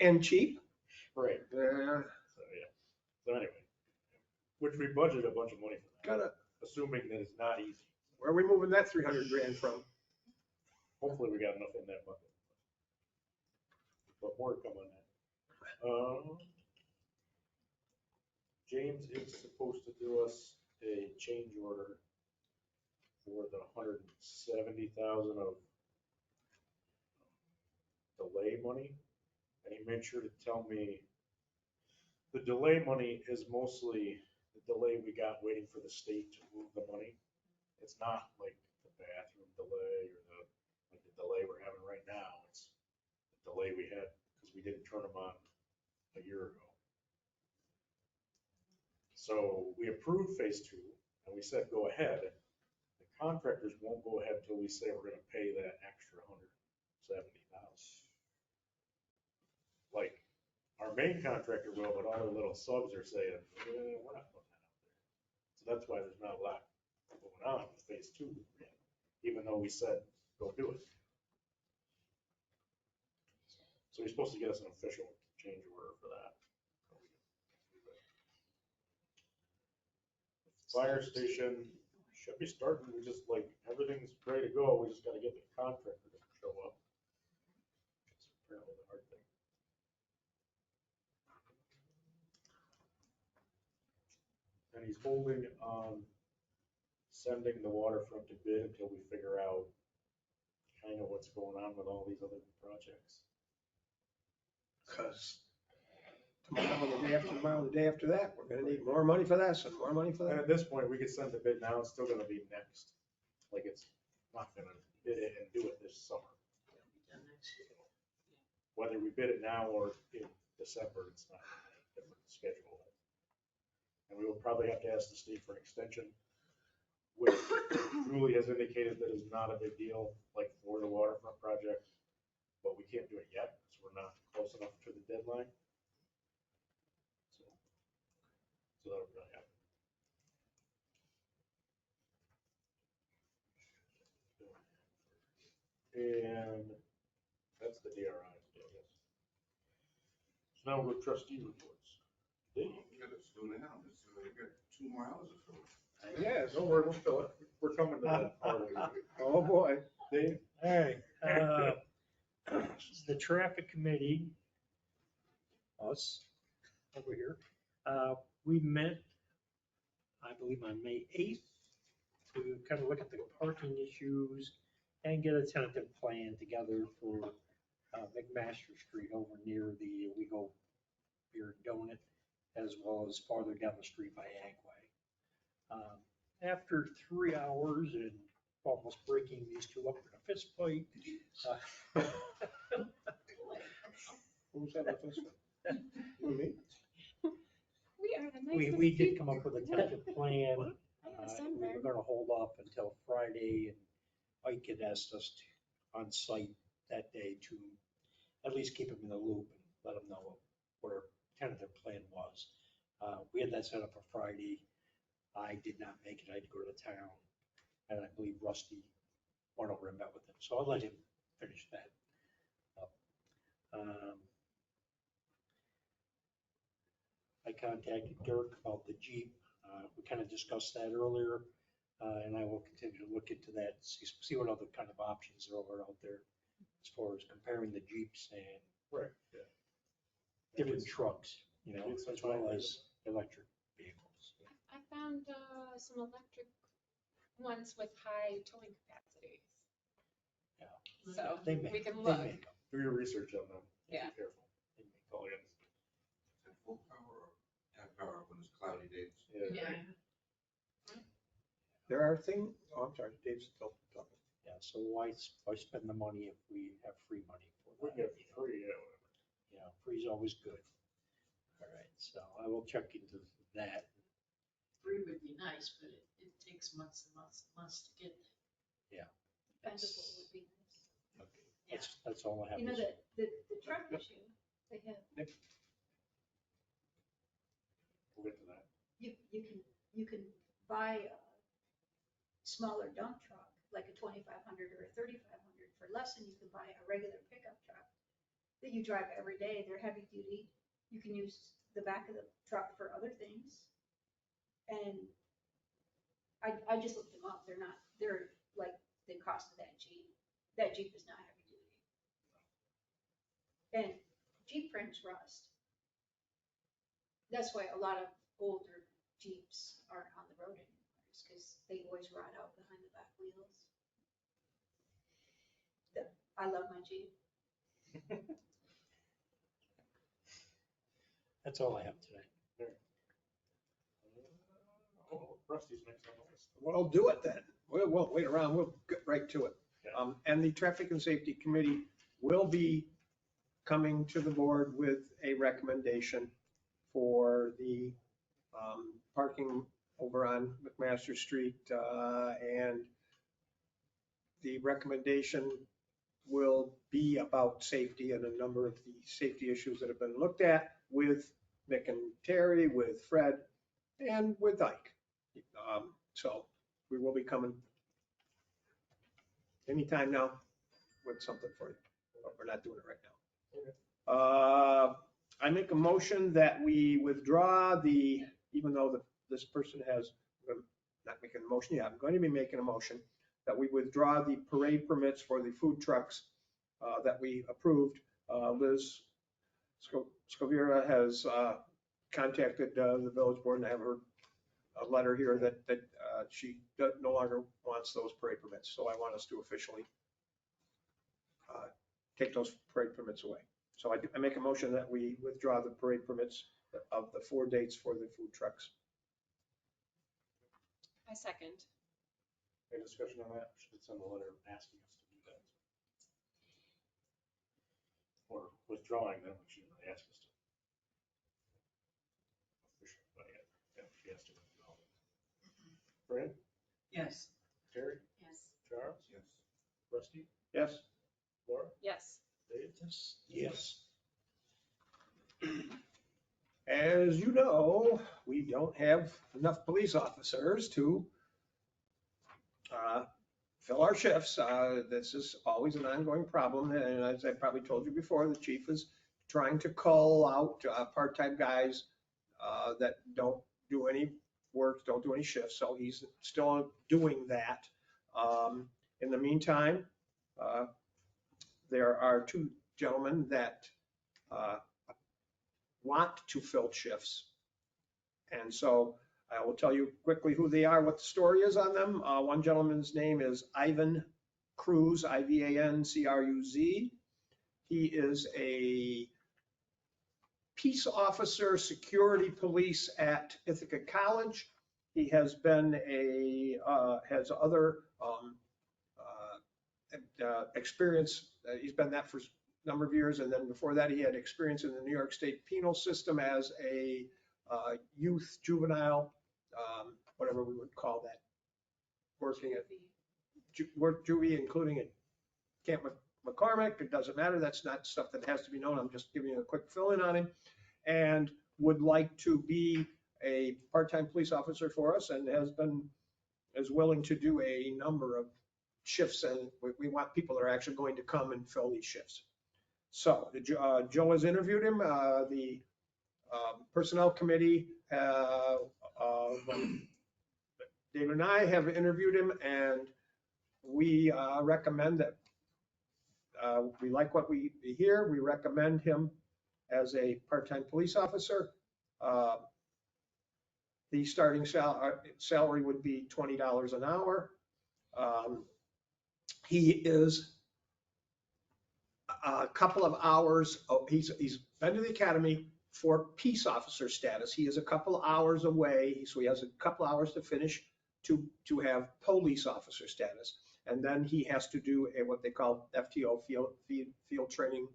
And cheap. Right. Yeah, So, yeah. So anyway, which we budgeted a bunch of money for that, gotta, assuming that it's not easy. where are we moving that 300 grand from? Hopefully we got enough in that bucket. But more to come on that. James is supposed to do us a change order for the 170,000 of delay money. And he made sure to tell me the delay money is mostly the delay we got waiting for the state to move the money. It's not like the bathroom delay or like the delay we're having right now. It's the delay we had because we didn't turn them on a year ago. So we approved phase 2 and we said, go ahead. The contractors won't go ahead until we say we're gonna pay that extra 170,000. Like, our main contractor will, but all the little subs are saying, we're not putting that out there. So that's why there's not a lot going on with phase 2 yet, even though we said, go do it. So he's supposed to get us an official change order for that. Fire station should be starting, we just like, everything's ready to go, we just gotta get the contractor to show up. It's apparently the hard thing. And he's holding on sending the waterfront to bid until we figure out kind of what's going on with all these other projects. Because tomorrow, the day after tomorrow, the day after that, we're gonna need more money for this and more money for And that. at this point, we could send the bid now, it's still gonna be next. Like, it's not gonna bid it and do it this summer. Whether we bid it now or in December, it's not a different schedule. And we will probably have to ask the state for an extension, which Julie has indicated that is not a big deal, like for the waterfront project. But we can't do it yet, because we're not close enough to the deadline. So that'll really happen. And that's the DRI, I guess. So now we'll go trustee reports. Dave? we gotta slow down. We got 2 more hours to fill. Yeah, Don't worry, we'll fill it. We're coming to that part of it. oh boy. Dave? All right, the traffic committee, us, over here, we met, I believe on May 8th, to kind of look at the parking issues and get a tentative plan together for McMaster Street over near the Owego Beer and Donut, as well as farther down the street by Agway. After 3 hours and almost breaking these two up in a fist fight. Who's having a fist fight? You and me? We are the nicest We did people. come up with a tentative plan. I have a We were sunburn. gonna hold off until Friday, and Mike had asked us to, on site that day, to at least keep him in the loop and let him know what our tentative plan was. We had that set up for Friday. I did not make it. I had to go to town, and I believe Rusty went over and met with him, so I'll let him finish that up. I contacted Dirk about the Jeep. We kind of discussed that earlier, and I will continue to look into that, see what other kind of options there are out there as far as comparing the Jeeps and Right, yeah. different trucks, you know, It's as fine. well as electric vehicles. I found some electric ones with high towing capacities. Yeah. So They make- we can they look. make 'em. Do your research on them. Yeah. Be careful. They make 'em. Oh, yeah. Is it full power or half power when it's cloudy days? Yeah. There are things, Oh, I'm sorry, Dave's still talking. Yeah, so why spend the money if we have free money for We that? get free, yeah, whatever. Yeah, free's always good. All right, so I will check into that. Free would be nice, but it takes months and months and months to get there. Yeah. Dependable would be nice. Okay, that's all I have. You know, this- the truck issue, they have, We'll get to that. you can buy a smaller dump truck, like a 2,500 or a 3,500 for less than you can buy a regular pickup truck that you drive every day. They're heavy duty. You can use the back of the truck for other things. And I just looked them up. They're like the cost of that Jeep. That Jeep is not heavy duty. And Jeep frames rust. That's why a lot of older Jeeps aren't on the road anymore, because they always rot out behind the back wheels. I love my Jeep. That's all I have today. Oh, Rusty's next on the list. Well, do it then. We won't wait around. We'll get right to it. And the Traffic and Safety Committee will be coming to the board with a recommendation for the parking over on McMaster Street. And the recommendation will be about safety and a number of the safety issues that have been looked at with Mick and Terry, with Fred, and with Ike. So we will be coming anytime now with something for you, but we're not doing it right now. I make a motion that we withdraw even though this person has, I'm not making a motion yet, I'm going to be making a motion that we withdraw the parade permits for the food trucks that we approved. Liz Scovira has contacted the village board, and I have her a letter here that she no longer wants those parade permits. So I want us to officially take those parade permits away. So I make a motion that we withdraw the parade permits of the 4 dates for the food trucks. I second. Any discussion on that? Should send a letter asking us to do that. Or withdrawing them, we should ask us to. Officially, but yeah, she has to withdraw them. Fred? Yes. Terry? Yes. Charles? Yes. Rusty? Yes? Laura? Yes. Dave? Yes. As you know, we don't have enough police officers to fill our shifts. This is always an ongoing problem. And as I probably told you before, the chief is trying to call out part-time guys that don't do any work, don't do any shifts. So he's still doing that. In the meantime, there are 2 gentlemen that want to fill shifts. And so I will tell you quickly who they are, what the story is on them. One gentleman's name is Ivan Cruz, Ivancruz. He is a peace officer, security police at Ithaca College. He has been has other experience. He's been that for a number of years. And then before that, he had experience in the New York State penal system as a youth, juvenile, whatever we would call that, working at work juvie, including at Camp McCormick. It doesn't matter. That's not stuff that has to be known. I'm just giving you a quick fill in on him, and would like to be a part-time police officer for us, and is willing to do a number of shifts. And we want people that are actually going to come and fill these shifts. So Joe has interviewed him. The Personnel Committee, David and I have interviewed him, and we recommend that we like what we hear. We recommend him as a part-time police officer. The starting salary would be $20 an hour. He is a couple of hours, he's been to the academy for peace officer status. He is a couple hours away, so he has a couple hours to finish to have police officer status. And then he has to do what they call FTO, field training,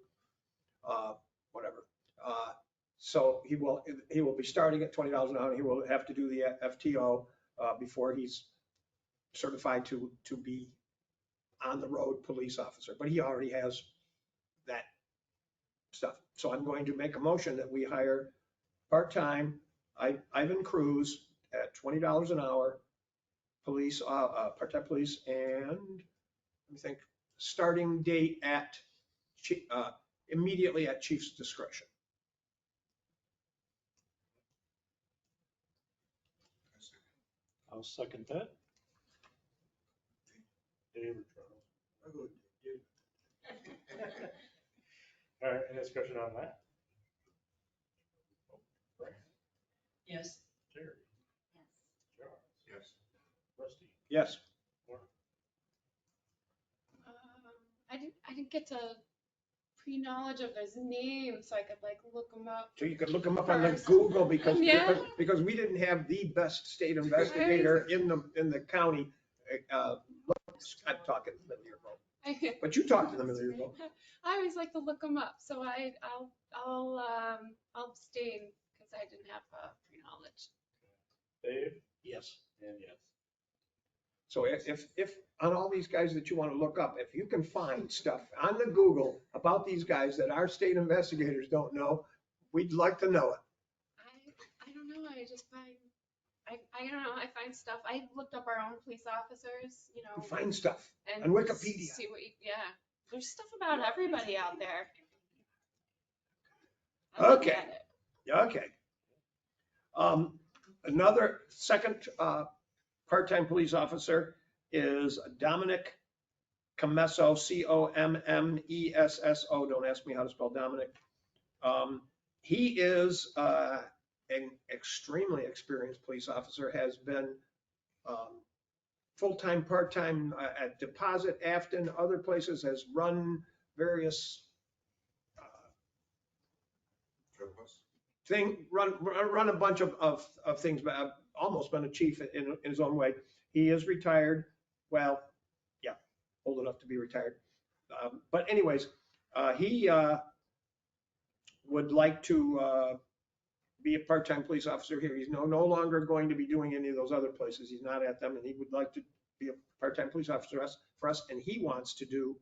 whatever. So he will be starting at $20 an hour. He will have to do the FTO before he's certified to be on the road police officer, but he already has that stuff. So I'm going to make a motion that we hire part-time Ivan Cruz at $20 an hour, police, part-time police, and let me think, starting date at, immediately at chief's discretion. I'll second that. Dave or Charles? I'll go with Dave. All right, any discussion on that? Brian? Yes. Terry? Charles? Yes. Rusty? Yes. Laura? I didn't get to pre-knowledge of his name, so I could like look him up. So you could look him up on the First. Google because Yeah. we didn't have the best state investigator in the county. I'm talking in the middle of your vote, but you talked in the middle of your vote. I always like to look them up, so I'll abstain because I didn't have pre-knowledge. Dave? Yes. And yes. So if on all these guys that you want to look up, if you can find stuff on the Google about these guys that our state investigators don't know, we'd like to know it. I don't know. I just find I don't know. I find stuff. I looked up our own police officers. You know. You find stuff and on Wikipedia. See what yeah. There's stuff about everybody out there. I look Okay. at it. Yeah, okay. Another second part-time police officer is Dominic Commesso, Commesso. Don't ask me how to spell Dominic. He is an extremely experienced police officer, has been full-time, part-time at Deposit, Afton, other places, has run various run a bunch of things, but almost been a chief in his own way. He is retired. Well, yeah, old enough to be retired. But anyways, he would like to be a part-time police officer here. He's no longer going to be doing any of those other places. He's not at them, and he would like to be a part-time police officer for us, and he wants to do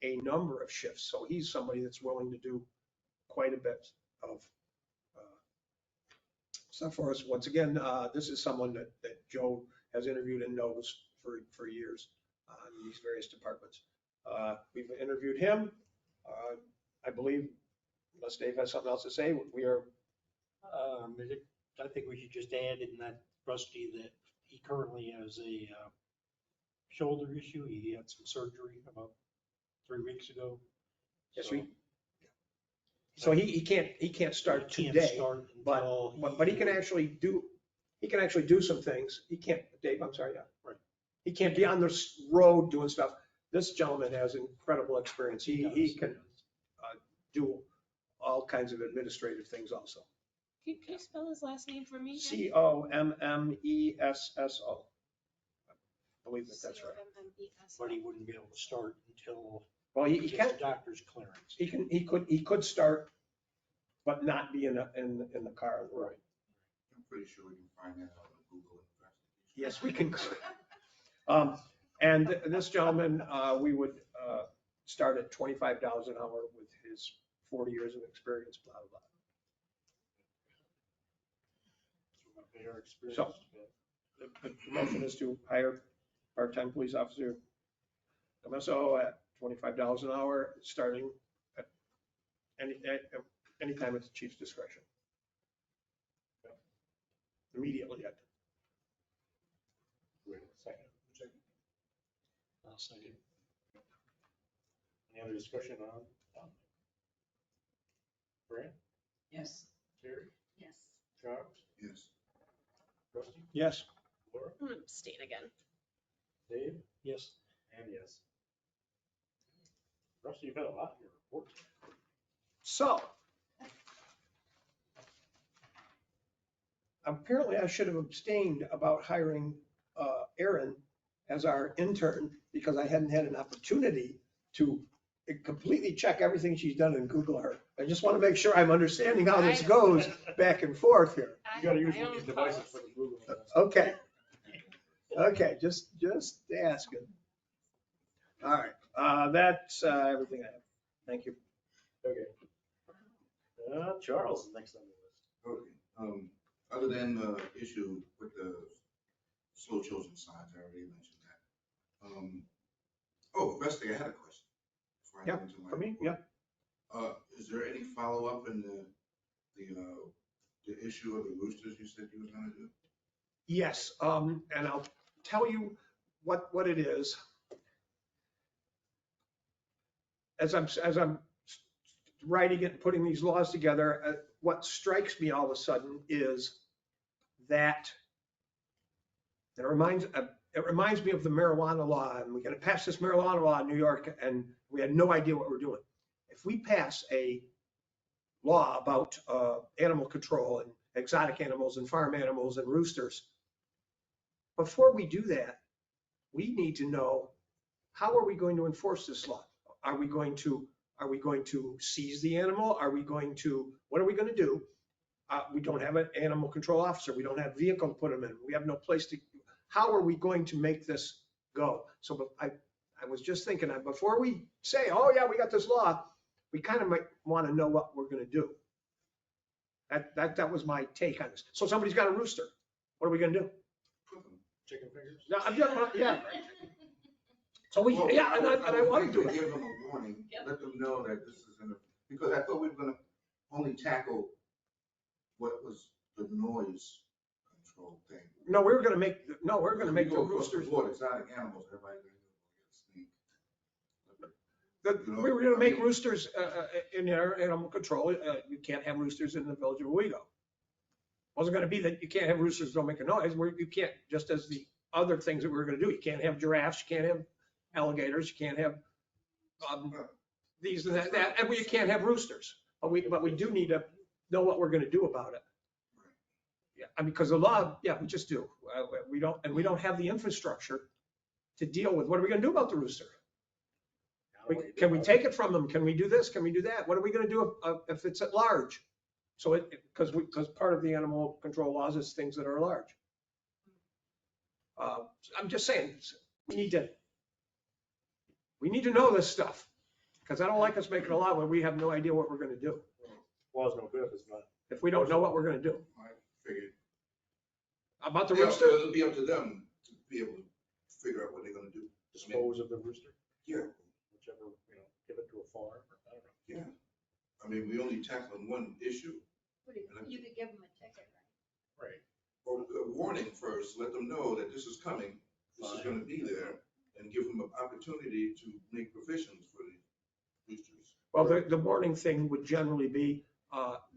a number of shifts. So he's somebody that's willing to do quite a bit of stuff for us. Once again, this is someone that Joe has interviewed and knows for years in these various departments. We've interviewed him. I believe, unless Dave has something else to say, we are. I think we should just add in that, Rusty, that he currently has a shoulder issue. He had some surgery about 3 weeks ago. Yes, so he can't start today, but he can actually do some things. He can't, Dave, I'm sorry, yeah. Right. He can't be on the road doing stuff. This gentleman has incredible experience. He can do all kinds of administrative things also. Can you spell his last name for me? Commesso. I believe that's right. But he wouldn't be able to start until Well, he he gets can, the doctor's clearance. he could start, but not be in the car. Right. I'm pretty sure we can find that out on Google. Yes, we can. And this gentleman, we would start at $25 an hour with his 40 years of experience, blah, blah, blah. So the motion is to hire part-time police officer Commesso at $25 an hour, starting at any time at the chief's discretion. Immediately at. Wait a second. I'll second. Any other discussion on Dominic? Brant? Yes. Terry? Yes. Charles? Yes. Rusty? Yes. Laura? I'm gonna abstain again. Dave? Yes. And yes. Rusty, you've had a lot in your report. So apparently I should have abstained about hiring Erin as our intern because I hadn't had an opportunity to completely check everything she's done and Google her. I just want to make sure I'm understanding how this goes back and forth here. You gotta use one of these devices for the Google. Okay. Okay, just asking. All right, that's everything I have. Thank you. Okay. Charles is next on the list. Okay, other than the issue with the slow chosen signs, I already mentioned that. Oh, Rusty, I had a question. before I Yeah, get into my for me, report. yeah. Is there any follow-up in the issue of the roosters you said you was gonna do? Yes, and I'll tell you what it is. As I'm writing it and putting these laws together, what strikes me all of a sudden is that it reminds me of the marijuana law, and we got to pass this marijuana law in New York, and we had no idea what we're doing. If we pass a law about animal control and exotic animals and farm animals and roosters, before we do that, we need to know, how are we going to enforce this law? Are we going to seize the animal? What are we going to do? We don't have an animal control officer. We don't have vehicle to put them in. We have no place to, how are we going to make this go? So I was just thinking, before we say, oh yeah, we got this law, we kind of might want to know what we're going to do. That was my take on this. So somebody's got a rooster. What are we going to do? Chicken fingers? No, I'm just, yeah. So we, Well, yeah, and I want to do it. Give them a warning, let them know that this is because I thought we were gonna only tackle what was the noise control thing. No, we're going to make the We go across roosters. the board, exotic animals, everybody's gonna snake. We were going to make roosters in our animal control. You can't have roosters in the village of Owego. Wasn't going to be that you can't have roosters, don't make a noise. You can't, just as the other things that we were going to do. You can't have giraffes, you can't have alligators, you can't have these and that, and we can't have roosters. But we do need to know what we're going to do about it. Yeah, I mean, because the law, yeah, we just do. We don't have the infrastructure to deal with. What are we going to do about the rooster? Can we take it from them? Can we do this? Can we do that? What are we going to do if it's at large? So because part of the animal control laws is things that are large. I'm just saying, we need to know this stuff, because I don't like us making a law where we have no idea what we're going to do. Law's no good if it's not. If we don't know what we're going to do. I figured. About the Yeah, rooster? It'll be up to them to be able to figure out what they're gonna do. Dispose of the rooster? Yeah, Whichever, give it to a farm, or I don't know. yeah. I mean, we only tackled one issue. You could give them a ticket, right? Right. Or a warning first, let them know that this is coming, this is gonna be there, and give them an opportunity to make provisions for the roosters. Well, the warning thing would generally be,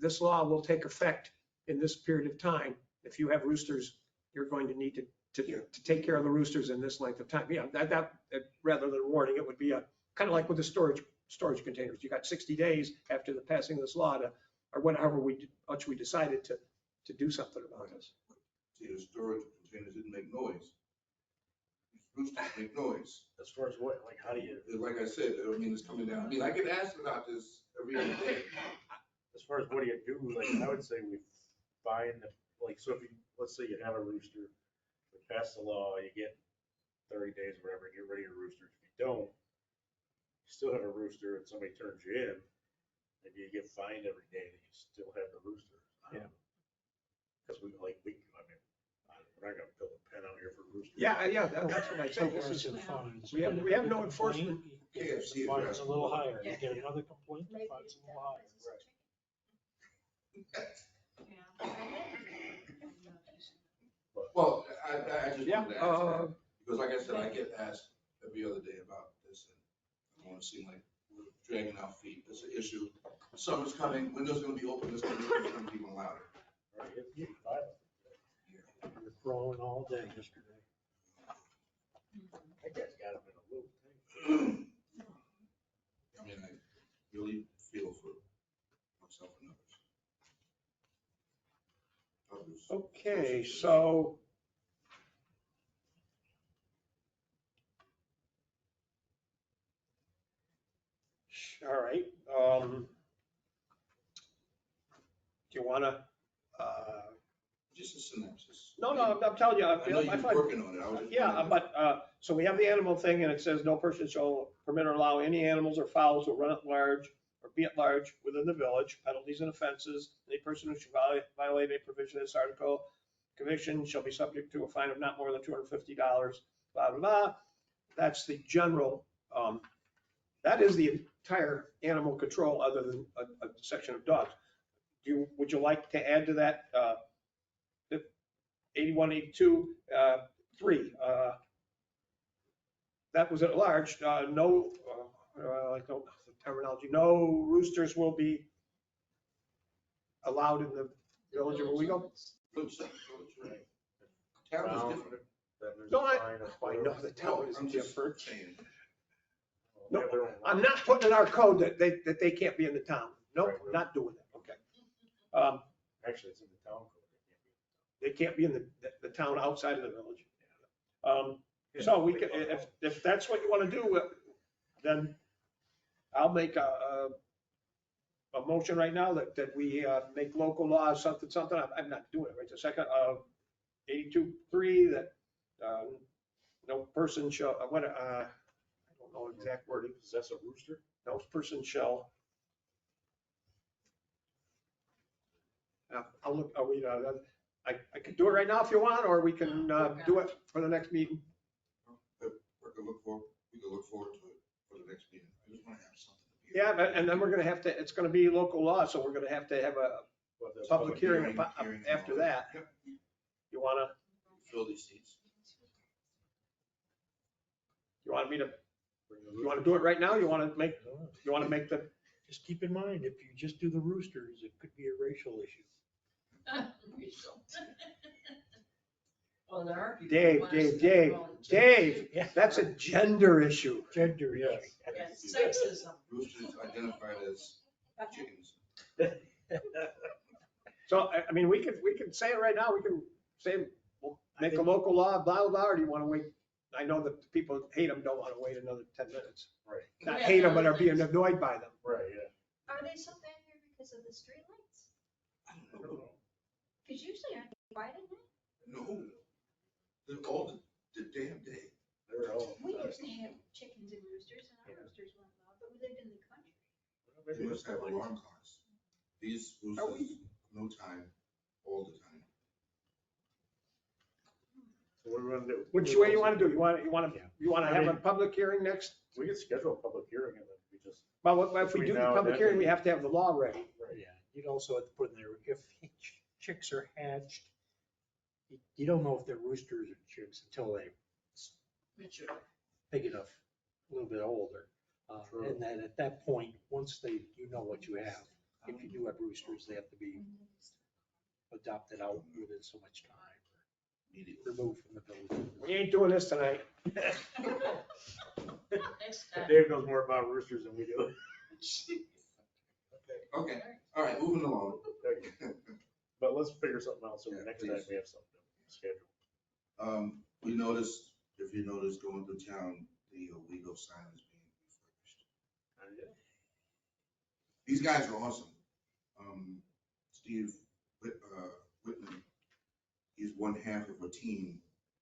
this law will take effect in this period of time. If you have roosters, you're going to need to take care of the roosters in this length of time. Yeah, that rather than a warning, it would be kind of like with the storage containers. You got 60 days after the passing of this law or whenever much we decided to do something about this. See, the storage containers didn't make noise. Roosters make noise. As far as what, like, how do you, Like I said, I mean, it's coming down. I mean, I get asked about this every other day. as far as what do you do, like, I would say we find, like, so if you, let's say you have a rooster, we pass the law, you get 30 days, or whatever, get rid of your roosters. If you don't, you still have a rooster and somebody turns you in, maybe you get fined every day that you still have the rooster. Yeah. Because I mean, we're not gonna build a pen out here for roosters. Yeah, that's what I said. This is, we have no enforcement. KFC Fine's a little higher. You Yeah. get another complaint, the Maybe fine's a it's little higher. Well, I just Yeah, wanted to ask that, because like I said, I get asked every other day about this, and I don't want to seem like we're dragging our feet. It's an issue. Summer's coming, windows gonna be open, it's gonna be even louder. Right, it's violent. You were growing all day yesterday. That guy's got him in a little thing. I mean, I really feel for myself and others. Okay, so All right. Do you want to, Just a synopsis. no, I'm telling you, I know I you're find. working on it. I was just Yeah, wondering. but, so we have the animal thing, and it says no person shall permit or allow any animals or fowls to run at large or be at large within the village, penalties and offenses. Any person who should violate a provision of this article, conviction shall be subject to a fine of not more than $250, blah, blah, blah. That's the general, that is the entire animal control other than a section of dogs. Would you like to add to that, 81, 82, 3? That was at large, no, I don't know the terminology, no roosters will be allowed in the village of Owego. Right. Town is different. No, I know the town is I'm just different. saying. No, I'm not putting in our code that they can't be in the town. Nope, not doing that, okay. Actually, it's in the town code. They can't be in the town outside of the village. So we could, if that's what you want to do, then I'll make a motion right now that we make local laws, something. I'm not doing it right this second. 82.3 that no person shall, I don't know exact wording. Possess a rooster? No person shall. I'll look, I can do it right now if you want, or we can do it for the next meeting. We could look forward to it for the next meeting. I just want to have something. Yeah, and then we're gonna have to, it's gonna be local law, so we're gonna have to have a public hearing after that. You wanna, Fill these seats. you want me to, you wanna do it right now? You wanna make the, Just keep in mind, if you just do the roosters, it could be a racial issue. Well, there are people who want us to Dave, Yeah. that's a gender issue. Gender, yes. Yes, sexism. Roosters identified as chickens. So, I mean, we can say it right now, we can say, we'll make a local law, blah, blah, blah, or do you wanna wait? I know that the people who hate them don't wanna wait another 10 minutes. Right. Not Yeah, hate them, but other are being things. annoyed by them. Right, yeah. Are they so bad here because of the streetlights? I don't know. Because usually aren't they quiet at night? No. They're all the damn day. They're all. We used to have chickens and roosters, and our roosters weren't loud, but we lived in the country. They must have alarm clocks. These roosters, no time, all the time. So what are we gonna do? Which way you wanna do? You wanna have a public hearing next? We could schedule a public hearing and then we just. Well, if we do the Between now and public then, hearing, we have to have the law ready. Yeah, you'd also have to put in there, if chicks are hatched, you don't know if they're roosters or chicks until they're big enough, a little bit older. And then at that point, once you know what you have, if you do have roosters, they have to be adopted out within so much time, removed from the village. We ain't doing this tonight. Next time. Dave knows more about roosters than we do. Okay, all right, moving along. But let's figure something out, so next time we have something scheduled. We noticed, if you notice going through town, the Owego sign is being refurbished. These guys are awesome. Steve Whitman, he's one half of a team.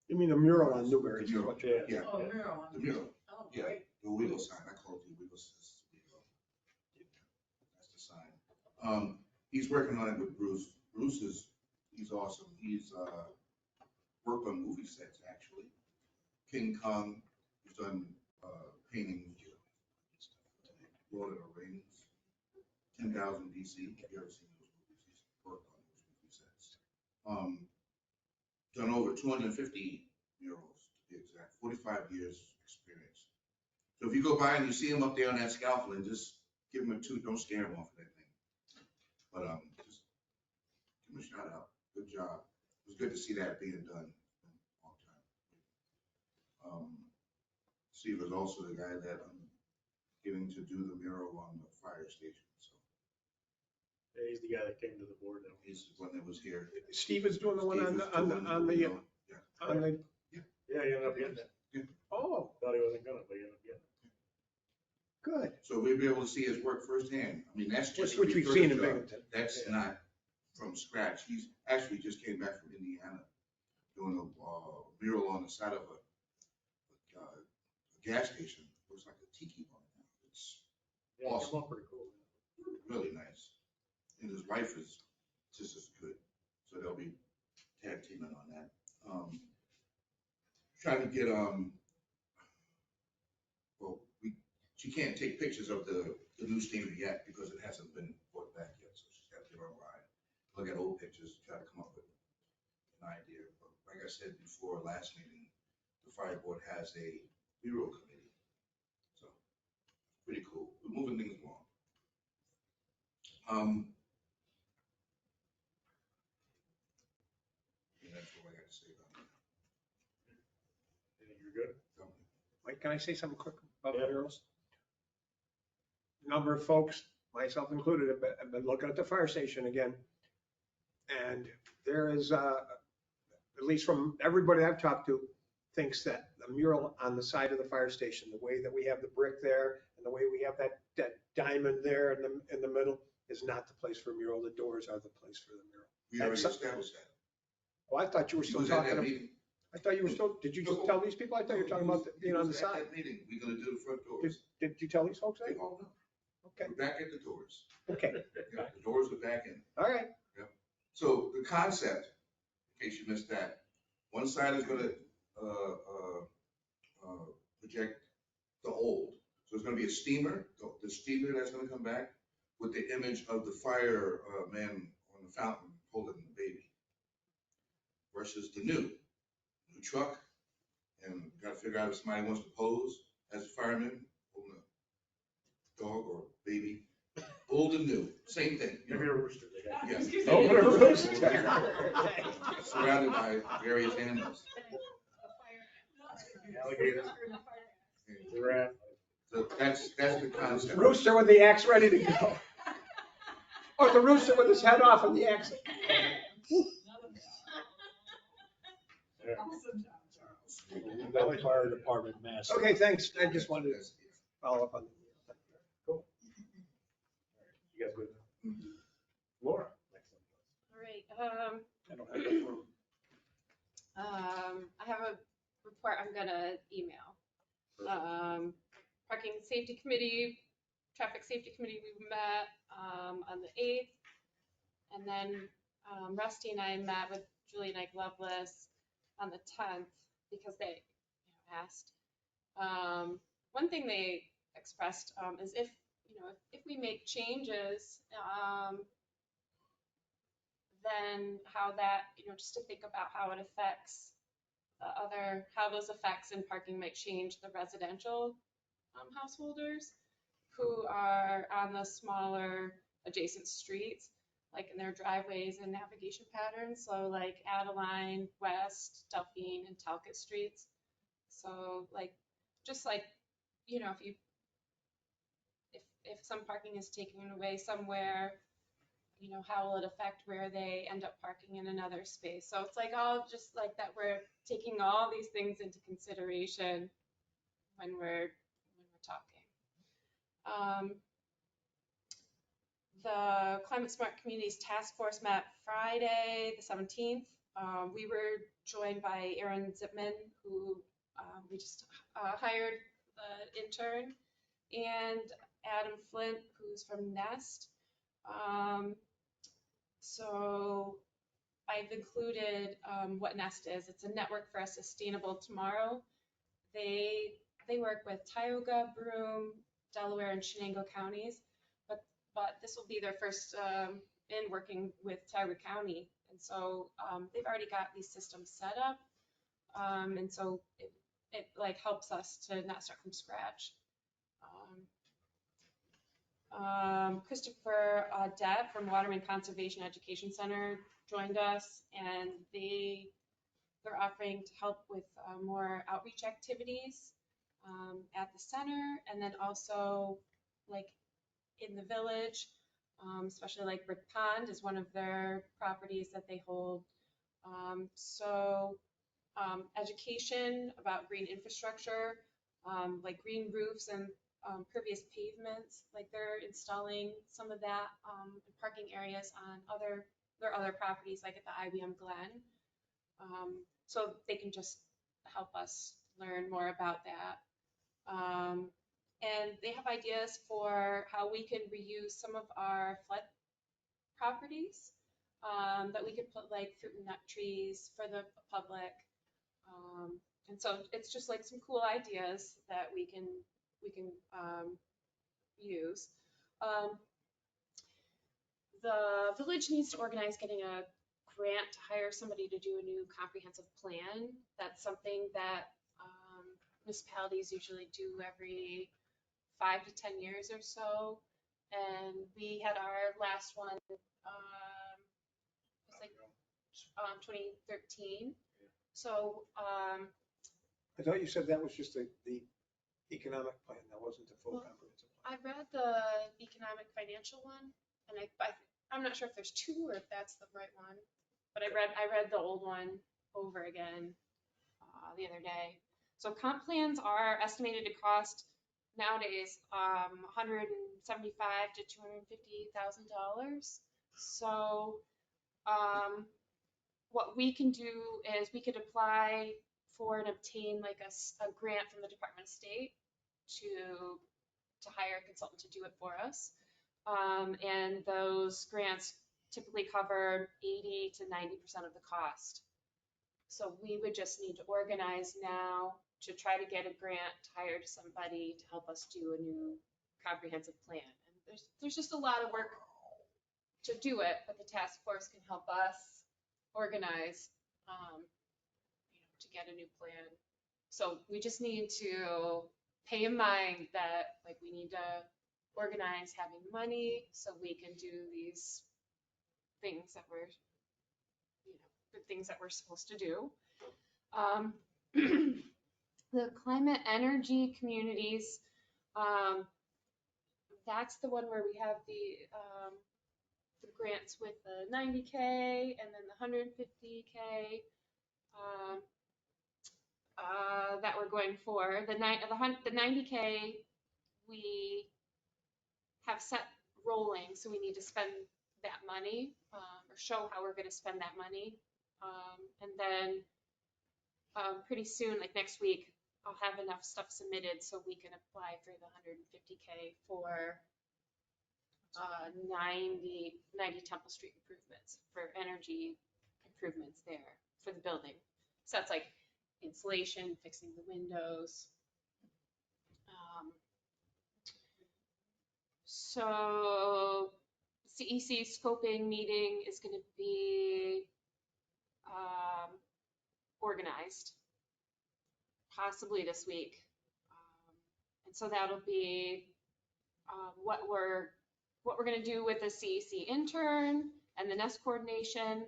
You mean the mural on Newberry? The mural, Yeah. yeah, Oh, mural. the mural, Oh, yeah, great. the Owego sign, I call it the Owego That's the sign. He's working on it with Bruce. He's awesome. He's worked on movie sets, actually. King Kong, he's done painting, Lord of the Rings, 10,000 BC. If you ever seen those movies, he's worked on those movie sets. Done over 250 murals, to be exact, 45 years experience. So if you go by and you see him up there on that scaffolding, just give him a toot, don't scare him off of that thing. But just give him a shout out. Good job. It was good to see that being done a long time. Steve is also the guy that I'm getting to do the mural on the fire station. So Yeah, he's the guy that came to the board now. he's the one that was here. Steve is doing the one Steve is on doing the, Owego. on the, Yeah, he ended up getting it. oh, Thought he wasn't gonna, but he ended up getting it. Good. So we'll be able to see his work firsthand. I mean, that's just a Which we've seen in refurbished job. Binghamton. That's Yeah. not from scratch. He's actually just came back from Indiana doing a mural on the side of a gas station. Looks like a tiki bar now. It's Yeah, it awesome. came out pretty cool. Really nice. And his wife is just as good. So they'll be tag teaming on that. Trying to get, she can't take pictures of the new steamer yet because it hasn't been brought back yet. So she's got to give her a ride, look at old pictures, try to come up with an idea. But like I said before, last meeting, the fire board has a mural committee. So pretty cool. We're moving things along. And that's what I got to say about that. Yeah, you're good? Mike, can I say something quick about Yeah. murals? A number of folks, myself included, have been looking at the fire station again. And there is, at least from everybody I've talked to, thinks that the mural on the side of the fire station, the way that we have the brick there and the way we have that diamond there in the middle is not the place for a mural. The doors are the place for the mural. We already established that. Well, I thought you were He still was at talking. that meeting. I thought you were still, did you just tell these people? I thought you were talking about being on the He was at side. that meeting. We're gonna do the front doors. Did you tell these folks They that? all know. Okay, We're back at the doors. okay, Yeah, the doors are back in. all right. So the concept, in case you missed that, one side is gonna, project the old. So it's gonna be a steamer, the steamer that's gonna come back with the image of the fireman on the fountain holding the baby. Versus the new truck, and gotta figure out if somebody wants to pose as a fireman, holding a dog or baby. Old and new, same thing. you Maybe know. a rooster. They got. Yes. Oh, what a rooster. Surrounded by various animals. Alligator, giraffe. So that's the concept. Rooster with the axe ready to go. Or the rooster with his head off and the axe. Yeah. That fire department mask. Okay, thanks. I just wanted to follow up on. Cool. You guys good? Laura. next one. All right, I don't have that room. I have a report I'm gonna email. Parking Safety Committee, Traffic Safety Committee, we met, on the 8th. And then, Rusty and I met with Julie Knight Lovelace on the 10th because they asked. One thing they expressed, is if we make changes, then how that, just to think about how it affects how those effects in parking might change the residential householders who are on the smaller adjacent streets, like in their driveways and navigation patterns. So like Adeline, West, Delphine, and Talcott streets. So if some parking is taken away somewhere, how will it affect where they end up parking in another space? So it's like all just like that we're taking all these things into consideration when we're talking. The Climate Smart Communities Task Force met Friday, the 17th. We were joined by Aaron Zipman, who we just hired the intern, and Adam Flint, who's from Nest. So I've included what Nest is. It's a network for a sustainable tomorrow. They work with Tioga, Broome, Delaware, and Shenango counties, but this will be their first in working with Tioga County. And so they've already got these systems set up. And so it like helps us to not start from scratch. Christopher Depp from Waterman Conservation Education Center joined us, and they're offering to help with more outreach activities at the center, and then also like in the village, especially like Brick Pond is one of their properties that they hold. Education about green infrastructure, like green roofs and pervious pavements, like they're installing some of that in parking areas on their other properties, like at the IBM Glen. So they can just help us learn more about that. And they have ideas for how we can reuse some of our flood properties, that we could put like fruit and nut trees for the public. And so it's just like some cool ideas that we can use. The village needs to organize getting a grant to hire somebody to do a new comprehensive plan. That's something that municipalities usually do every 5 to 10 years or so. And we had our last one, it was like 2013. So I thought you said that was just the economic plan, that wasn't the full comprehensive plan. I read the economic financial one, and I'm not sure if there's two or if that's the right one, but I read the old one over again the other day. So comp plans are estimated to cost nowadays $175,000 to $250,000. So what we can do is we could apply for and obtain like a grant from the Department of State to hire a consultant to do it for us. And those grants typically cover 80 to 90% of the cost. So we would just need to organize now to try to get a grant to hire somebody to help us do a new comprehensive plan. And there's just a lot of work to do it, but the task force can help us organize, to get a new plan. So we just need to pay in mind that like we need to organize having money so we can do these things that we're, the things that we're supposed to do. The climate energy communities, that's the one where we have the grants with the 90K and then the 150K that we're going for. The 90K we have set rolling, so we need to spend that money or show how we're going to spend that money. And then pretty soon, like next week, I'll have enough stuff submitted so we can apply for the 150K for 90 Temple Street improvements, for energy improvements there for the building. So that's like insulation, fixing the windows. So CEC scoping meeting is going to be organized possibly this week. And so that'll be what we're going to do with the CEC intern and the nest coordination.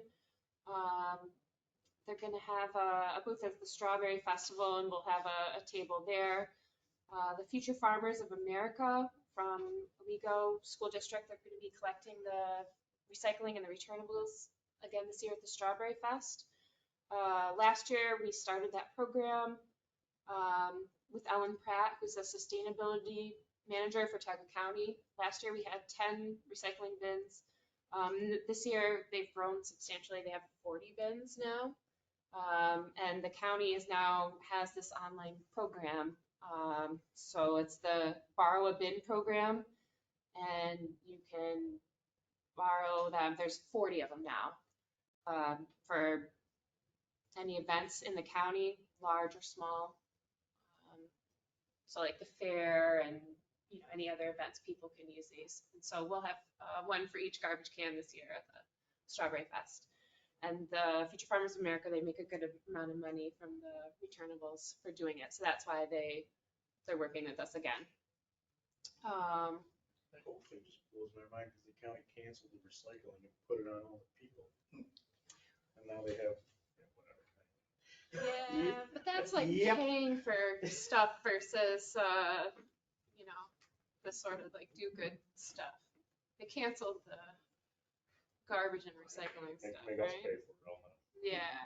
They're going to have a booth at the Strawberry Festival, and we'll have a table there. The Future Farmers of America from Owego School District, they're going to be collecting the recycling and the returnables again this year at the Strawberry Fest. Last year, we started that program with Ellen Pratt, who's a sustainability manager for Owego County. Last year, we had 10 recycling bins. This year, they've grown substantially. They have 40 bins now. And the county has this online program. So it's the Borrow a Bin program, and you can borrow them. There's 40 of them now for any events in the county, large or small. So like the fair and any other events, people can use these. And so we'll have one for each garbage can this year at the Strawberry Fest. And the Future Farmers of America, they make a good amount of money from the returnables for doing it. So that's why they're working with us again. That whole thing just blows my mind because the county canceled the recycling and put it on all the people. And now they have, whatever. Yeah, but that's like paying for stuff versus, the sort of like do good stuff. They canceled the garbage and recycling stuff, Make right? us pay for it all now. Yeah.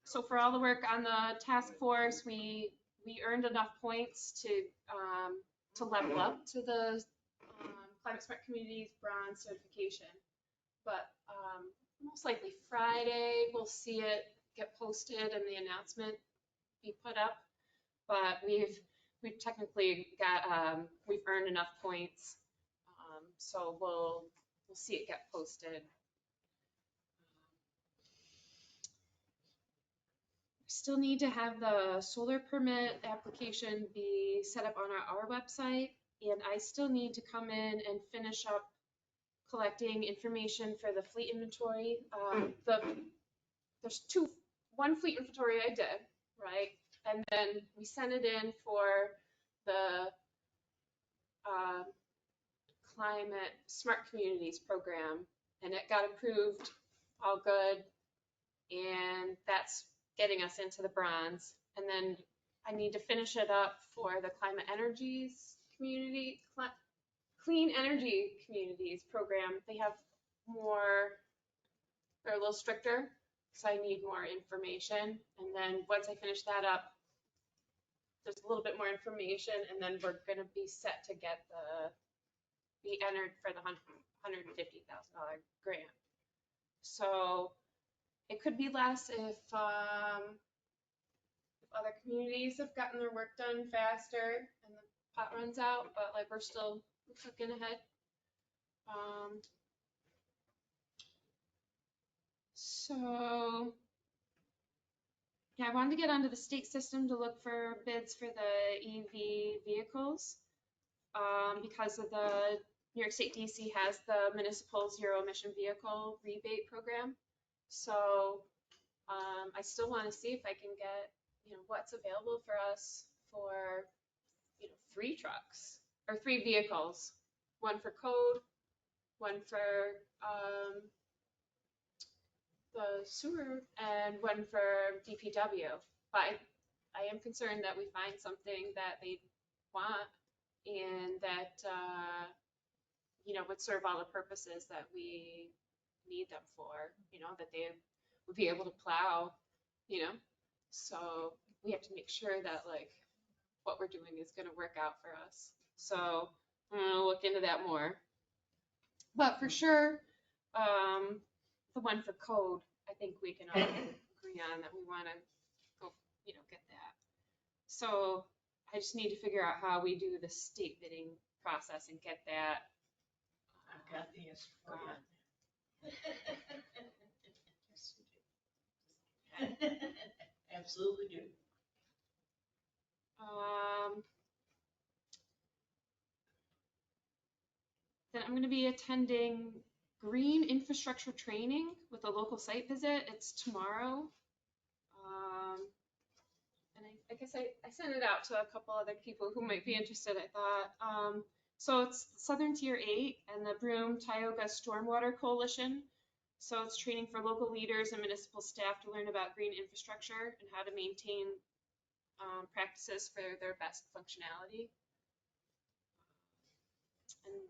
So for all the work on the task force, we we earned enough points to level up to the Climate Smart Communities Bronze certification. But most likely Friday, we'll see it get posted and the announcement be put up. But we've technically got, we've earned enough points. So we'll see it get posted. Still need to have the solar permit application be set up on our website, and I still need to come in and finish up collecting information for the fleet inventory. There's one fleet inventory I did, right? And then we sent it in for the Climate Smart Communities program, and it got approved, all good, and that's getting us into the bronze. And then I need to finish it up for the Climate Energies Community, Clean Energy Communities program. They have more, they're a little stricter, so I need more information. And then once I finish that up, there's a little bit more information, and then we're gonna be set to be entered for the $150,000 grant. So it could be less if other communities have gotten their work done faster and the pot runs out, but like we're cooking ahead. So yeah, I wanted to get onto the state system to look for bids for the EV vehicles because of the New York State DC has the municipal zero emission vehicle rebate program. So I still want to see if I can get, what's available for us for, 3 trucks or 3 vehicles, one for code, one for the sewer, and one for DPW. But I am concerned that we find something that they want and that, would serve all the purposes that we need them for, that they would be able to plow, so we have to make sure that like what we're doing is going to work out for us. So I'm going to look into that more. But for sure, the one for code, I think we can all agree on that we want to go, get that. So I just need to figure out how we do the state bidding process and get that. I've got the answer for you. Yes, you do. Absolutely do. Then I'm going to be attending green infrastructure training with a local site visit. It's tomorrow. And I guess I sent it out to a couple other people who might be interested, I thought. So it's Southern Tier 8 and the Broome Tioga Stormwater Coalition. So it's training for local leaders and municipal staff to learn about green infrastructure and how to maintain practices for their best functionality. And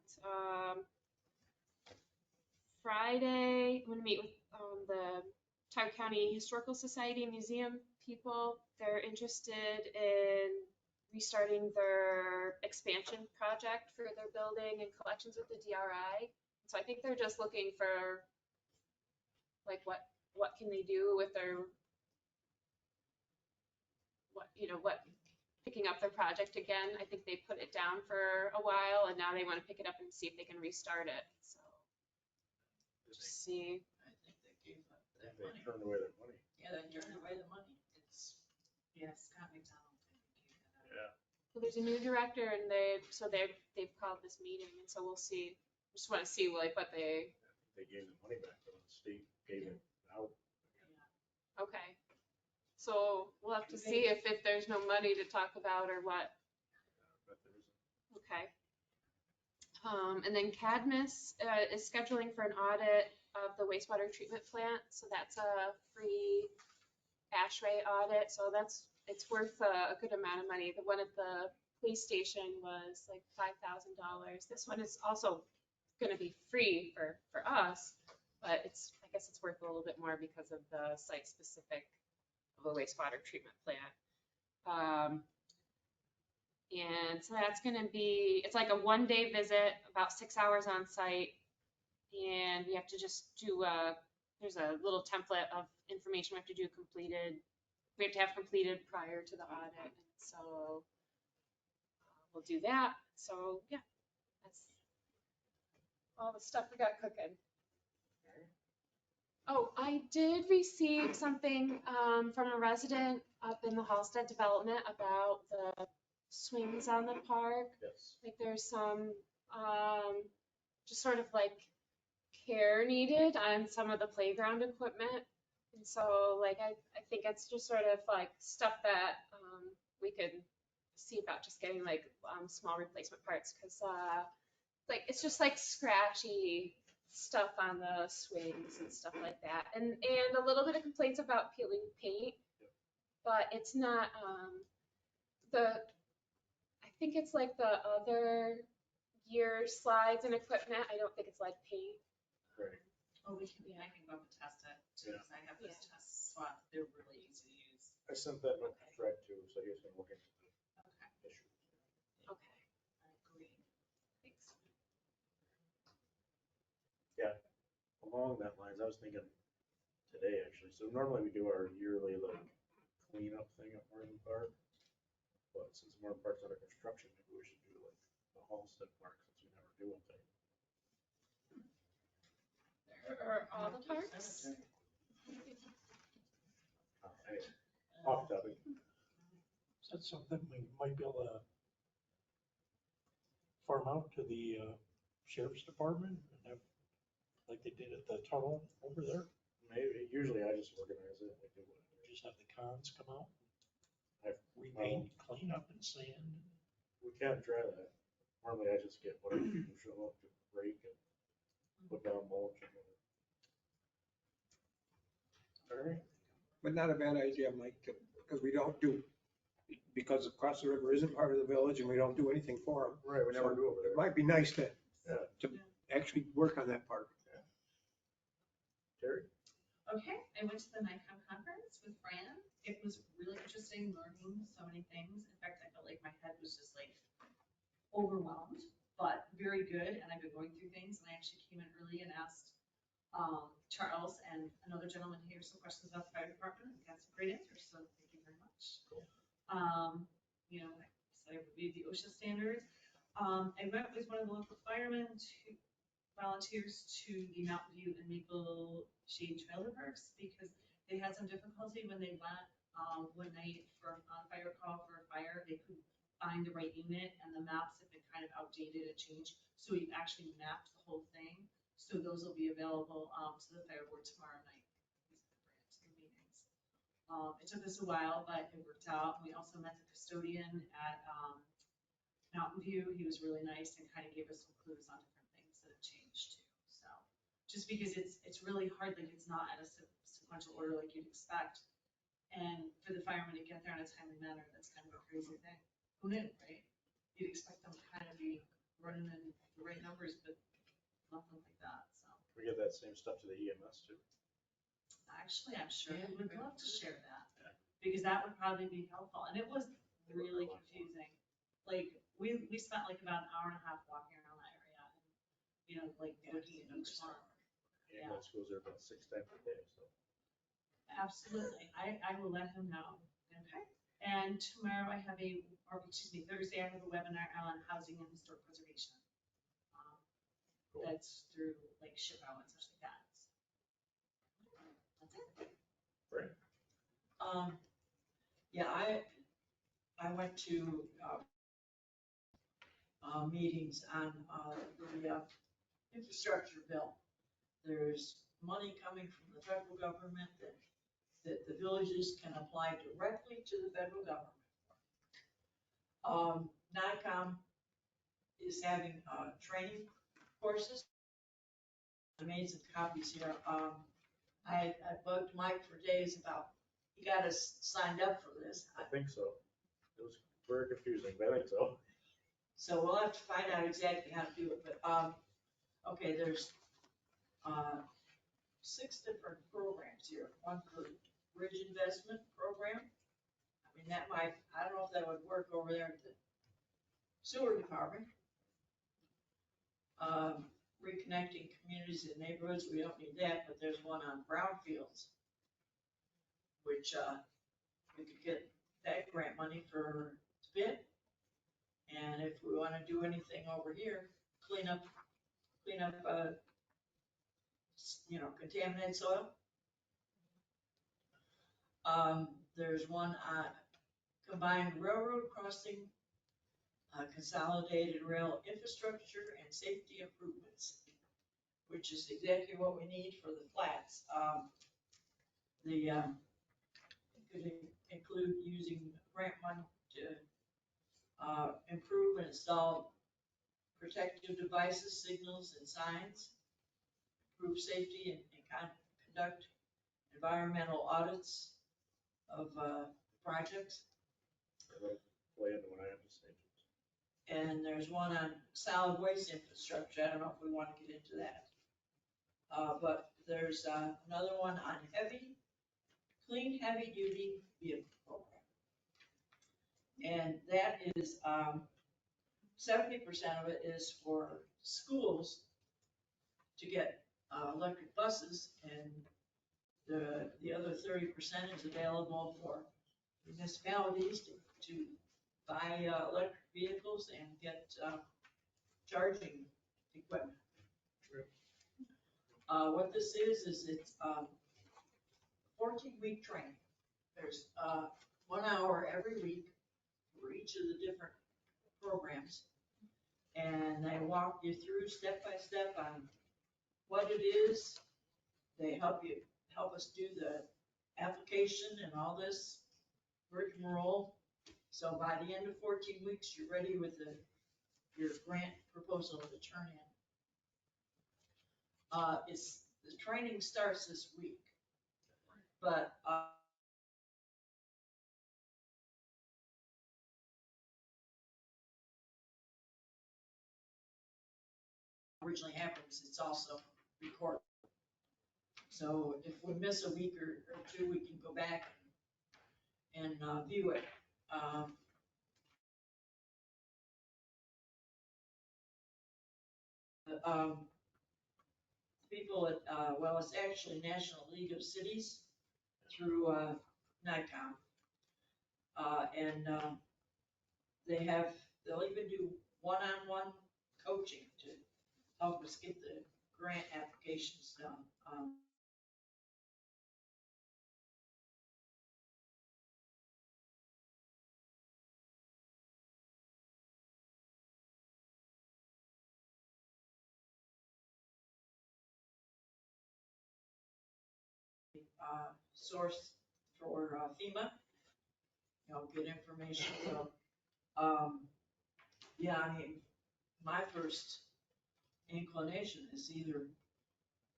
Friday, I'm going to meet with the Tioga County Historical Society Museum people. They're interested in restarting their expansion project for their building and collections with the DRI. So I think they're just looking for like what can they do with their picking up their project again. I think they put it down for a while and now they want to pick it up and see if they can restart it. So just see. I think they gave up their They money. turned away their money. Yeah, they turned away the money. Scott McDonald. Yeah. Well, there's a new director and they've called this meeting and so we'll see. Just want to see like what they. They gave the money back, but the state gave it out. Okay. So we'll have to see if there's no money to talk about or what. But there isn't. Okay. And then Cadmus is scheduling for an audit of the wastewater treatment plant. So that's a free ASHRAE audit. So it's worth a good amount of money. The one at the police station was like $5,000. This one is also going to be free for us, but I guess it's worth a little bit more because of the site specific of a wastewater treatment plant. And so that's gonna be, it's like a 1-day visit, about 6 hours on site. And we have to just do there's a little template of information we have to do we have to have completed prior to the audit. So we'll do that. So yeah, that's all the stuff we got cooking. Oh, I did receive something from a resident up in the Halsted development about the swings on the park. Yes. Like there's some just sort of like care needed on some of the playground equipment. And so like I think it's just sort of like stuff that we could see about just getting like small replacement parts, because like it's just like scratchy stuff on the swings and stuff like that, and a little bit of complaints about peeling paint, but it's not I think it's like the other gear slides and equipment. I don't think it's like paint. Right. Oh, I can go up and test it too, because I have this test swap. They're really easy to use. I sent that note to Fred too, so he was gonna look into the issue. Okay. I agree. Thanks. Along that lines, I was thinking today actually, so normally we do our yearly like cleanup thing at Martin Park. But since Martin Park's under construction, maybe we should do like the Halsted Park, since we never do anything. Or all the parks? Anyway, off topic. Is that something we might be able to farm out to the sheriff's department and have, like they did at the tunnel over there? Maybe, usually I just organize it, like do whatever. Just have the cons come out, I've- repaint, clean up and sand. We can try that. Normally I just get whatever people show up to break and put down mulch and whatever. All right. But not a bad idea, Mike, because we don't do, because Across the River isn't part of the village and we don't do anything for them. Right, we never do over It there. might be nice to Yeah. actually work on that part. Terry? Okay, I went to the NICOM conference with Fran. It was really interesting, learning so many things. In fact, I felt like my head was just like overwhelmed, but very good. And I've been going through things, and I actually came in early and asked Charles and another gentleman here some questions about the fire department, and got some great answers, so thank you very much. Cool. You know, so I reviewed the OSHA standards. I met with one of the local firemen volunteers to the Mountain View and Maple Shade trailer parks, because they had some difficulty when they went one night for on fire call for a fire. They couldn't find the right unit, and the maps have been kind of outdated and changed. So we've actually mapped the whole thing. So those will be available to the fire board tomorrow night. Meetings. It took us a while, but it worked out. We also met the custodian at Mountain View. He was really nice and kind of gave us some clues on different things that have changed too. So just because it's really hard, like it's not at a sequential order like you'd expect. And for the firemen to get there in a timely manner, that's kind of a crazy thing. Who knew, right? You'd expect them to kind of be running in the right numbers, but nothing like that, so. We get that same stuff to the EMS too. Actually, I'm sure we would love to share that, because that would probably be helpful, and it was really confusing. Like, we spent like about an hour and a half walking around that area, and, you know, like looking at each one. EMS goes there about 6 times a day, so. Absolutely, I will let him know. Okay. And tomorrow I have Thursday I have a webinar on housing and historic preservation. Cool. That's through like SHPO and such like that. That's it. Right. Yeah, I went to meetings on the infrastructure bill. There's money coming from the federal government that the villages can apply directly to the federal government. NICOM is having training courses. I made some copies here. I bugged Mike for days about, he got us signed up for this. I think so. It was very confusing, but I think so. So we'll have to find out exactly how to do it, but, okay, there's 6 different programs here. One for bridge investment program. I mean, that might, I don't know if that would work over there sewer department. Reconnecting communities and neighborhoods, we don't need that, but there's one on brownfields, which, we could get that grant money for spit. And if we wanna do anything over here, clean up, contaminated soil. There's one on combined railroad crossing, consolidated rail infrastructure and safety improvements, which is exactly what we need for the flats. It could include using grant money to improve and install protective devices, signals, and signs, improve safety and conduct environmental audits of projects. Play into what I have to say. And there's one on solid waste infrastructure. I don't know if we want to get into that. But there's another one on clean heavy duty vehicle program. And that is 70% of it is for schools to get electric buses, and the other 30% is available for municipalities to buy electric vehicles and get charging equipment. What this is it's 14-week training. There's 1 hour every week for each of the different programs. And they walk you through step by step on what it is. They help us do the application and all this rigmarole. So by the end of 14 weeks, you're ready with your grant proposal to turn in. The training starts this week, but originally happens, it's also recorded. So if we miss a week or two, we can go back and view it. People at, well, it's actually National League of Cities through NICOM. They'll even do one-on-one coaching to help us get the grant applications done. Source for FEMA, good information. So, yeah, I mean, my first inclination is either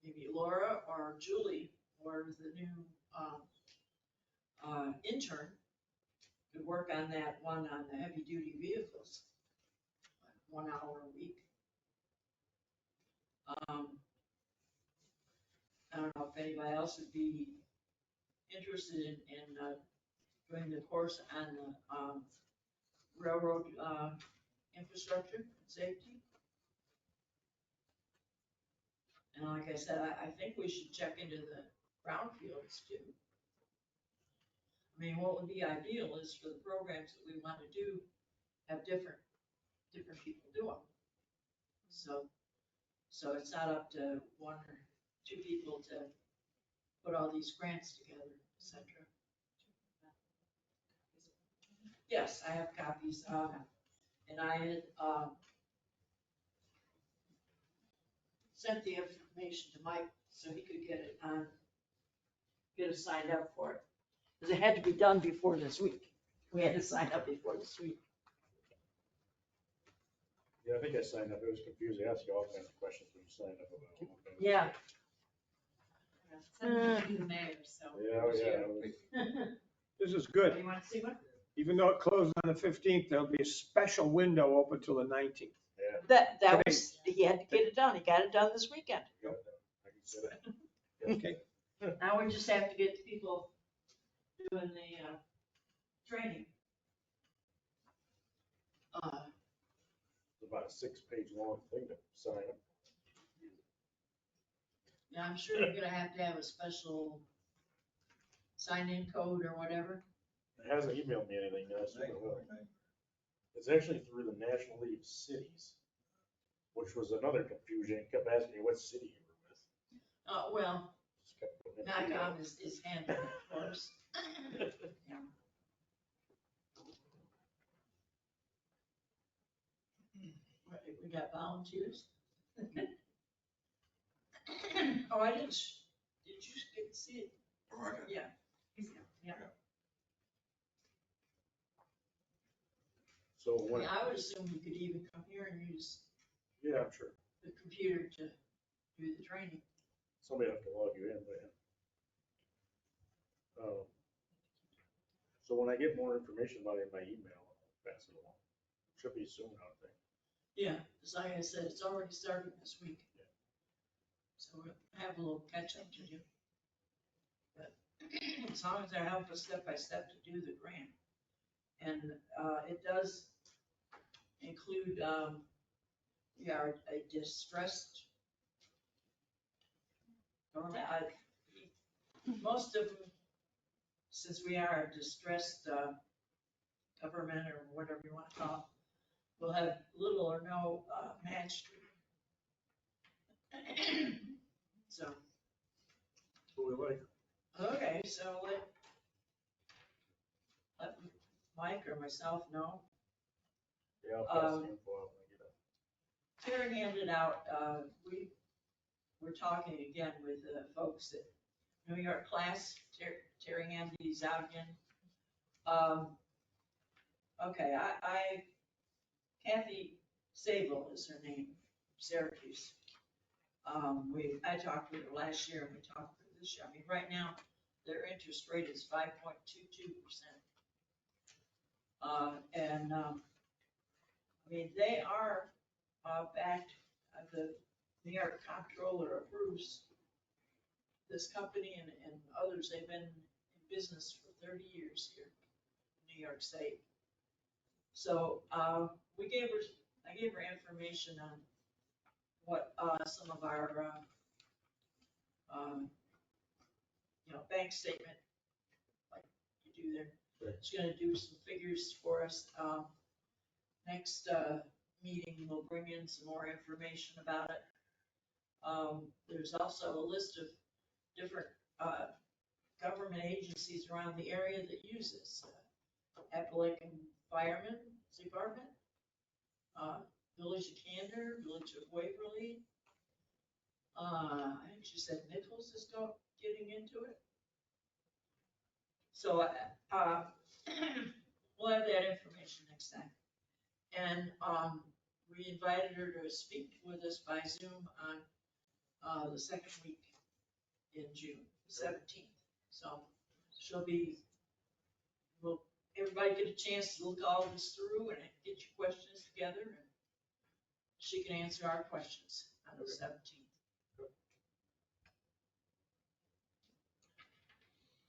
maybe Laura or Julie or the new intern could work on that one on the heavy duty vehicles, like 1 hour a week. I don't know if anybody else would be interested in doing the course on the railroad infrastructure and safety. And like I said, I think we should check into the brownfields too. I mean, what would be ideal is for the programs that we want to do, have different people do them. So it's not up to 1 or 2 people to put all these grants together, etc. Yes, I have copies, and I had sent the information to Mike so he could get us signed up for it. Because it had to be done before this week. We had to sign up before this week. Yeah, I think I signed up. It was confusing. I asked you all kinds of questions when you signed up about it. Yeah. The mayor, so. Yeah. This is good. You want to see one? Even though it closed on the 15th, there'll be a special window open till the 19th. Yeah. That was, he had to get it done. He got it done this weekend. Yep. I can see that. Okay. Now we just have to get the people doing the training. about a 6-page long thing to sign up. Yeah, I'm sure you're gonna have to have a special sign-in code or whatever. It hasn't emailed me anything yet, so I will. It's actually through the National League of Cities, which was another confusion. It kept asking me what city you were with. Well, Just kept putting in NICOM is handling it for us. Yeah. What, we got volunteers? Oh, I didn't, did you get to see it? Oh, I got it. Yeah. Yeah. So I when, mean, I would assume you could even come here and use yeah, I'm sure. the computer to do the training. Somebody have to log you in, but yeah. So when I get more information about it in my email, I'll pass it along. Should be soon, I would think. Yeah, because like I said, it's already starting this week. Yeah. So we'll have a little catch up to do. But as long as they help us step by step to do the grant. And it does include, we are a distressed government. Most of them, since we are a distressed government or whatever you want to call it, will have little or no match. So, What we like. okay, so let Mike or myself know. Yeah, I'll pass the info out when I get it. Terry handed out, we're talking again with the folks at New York class. Terry handed these out again. Okay, Kathy Sable is her name, Syracuse. I talked with her last year and we talked with her this year. I mean, right now, their interest rate is 5.22%. I mean, they are backed, the New York comptroller approves this company and others. They've been in business for 30 years here in New York State. So I gave her information on what some of our bank statement, like you do there. Right. She's gonna do some figures for us. Next meeting, we'll bring in some more information about it. There's also a list of different government agencies around the area that use this. Appalachian Fireman Department, Village of Candor, Village of Waverly. I think she said Nichols is getting into it. So we'll have that information next time. And we invited her to speak with us by Zoom on the second week in June, 17th. So will everybody get a chance to look all this through and get your questions together, and she can answer our questions on the 17th.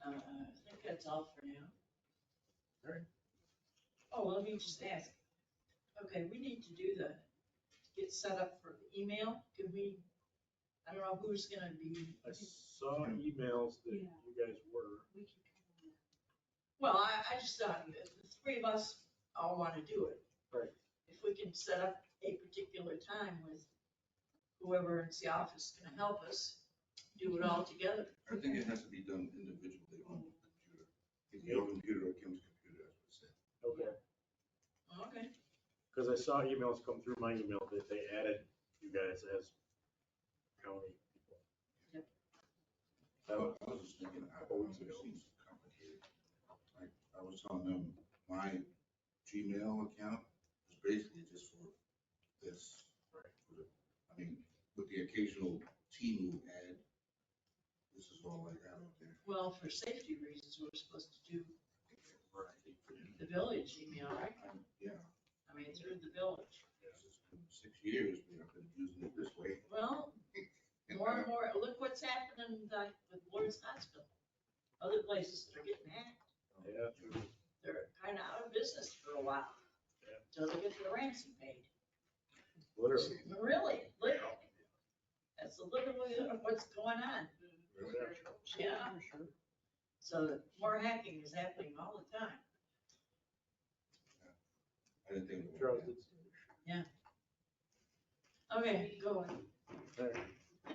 I think that's all for now. All right. Oh, let me just ask. Okay, we need to get set up for the email. Can we, I don't know who's gonna be. I saw emails that you guys were. Well, I just thought the three of us all want to do it. Right. If we can set up a particular time with whoever in the office is gonna help us, do it all together. I think it has to be done individually on the computer. Either your computer or Kim's computer, as we said. Okay. Okay. Because I saw emails come through my email that they added you guys as county people. Yep. I was just thinking, it seems complicated. I was telling them, my Gmail account is basically just for this. Right. I mean, with the occasional T-move ad, this is all I got out there. Well, for safety reasons, we're supposed to do Right. the village email, right? Yeah. I mean, through the village. It's been 6 years, we have been using it this way. Well, more and more, look what's happening with Lord's Hospital. Other places that are getting hacked. Yeah. They're kind of out of business for a while. Yeah. Until they get their ransom paid. Literally. Really, literally. That's literally what's going on. Yeah. So more hacking is happening all the time. I didn't think. Trusted. Yeah. Okay, go on.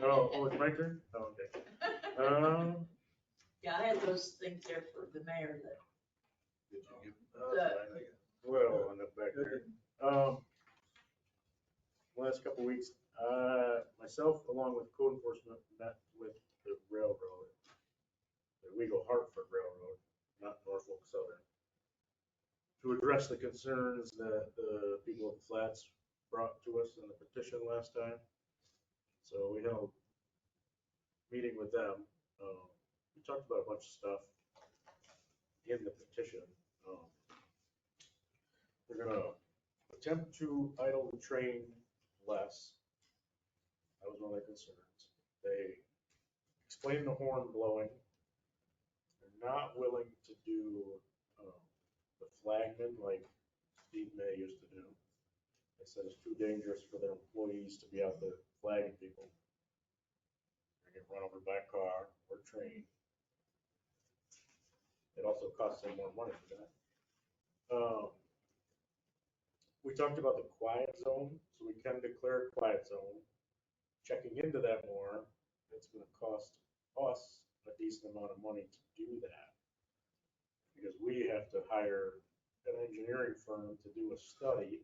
Oh, it's my turn? Oh, okay. Yeah, I had those things there for the mayor that, Did you give? Well, on the back there. Last couple of weeks, myself along with code enforcement met with the railroad, the Owego Hartford Railroad, not Norfolk Southern, to address the concerns that the people at the flats brought to us in the petition last time. So we held a meeting with them. We talked about a bunch of stuff in the petition. They're gonna attempt to idle the train less. That was one of their concerns. They explained the horn blowing. They're not willing to do the flagman like Steve May used to do. They said it's too dangerous for their employees to be out there flagging people. They get run over by a car or train. It also costs them more money for that. We talked about the quiet zone, so we can declare a quiet zone. Checking into that more, it's gonna cost us a decent amount of money to do that. Because we have to hire an engineering firm to do a study,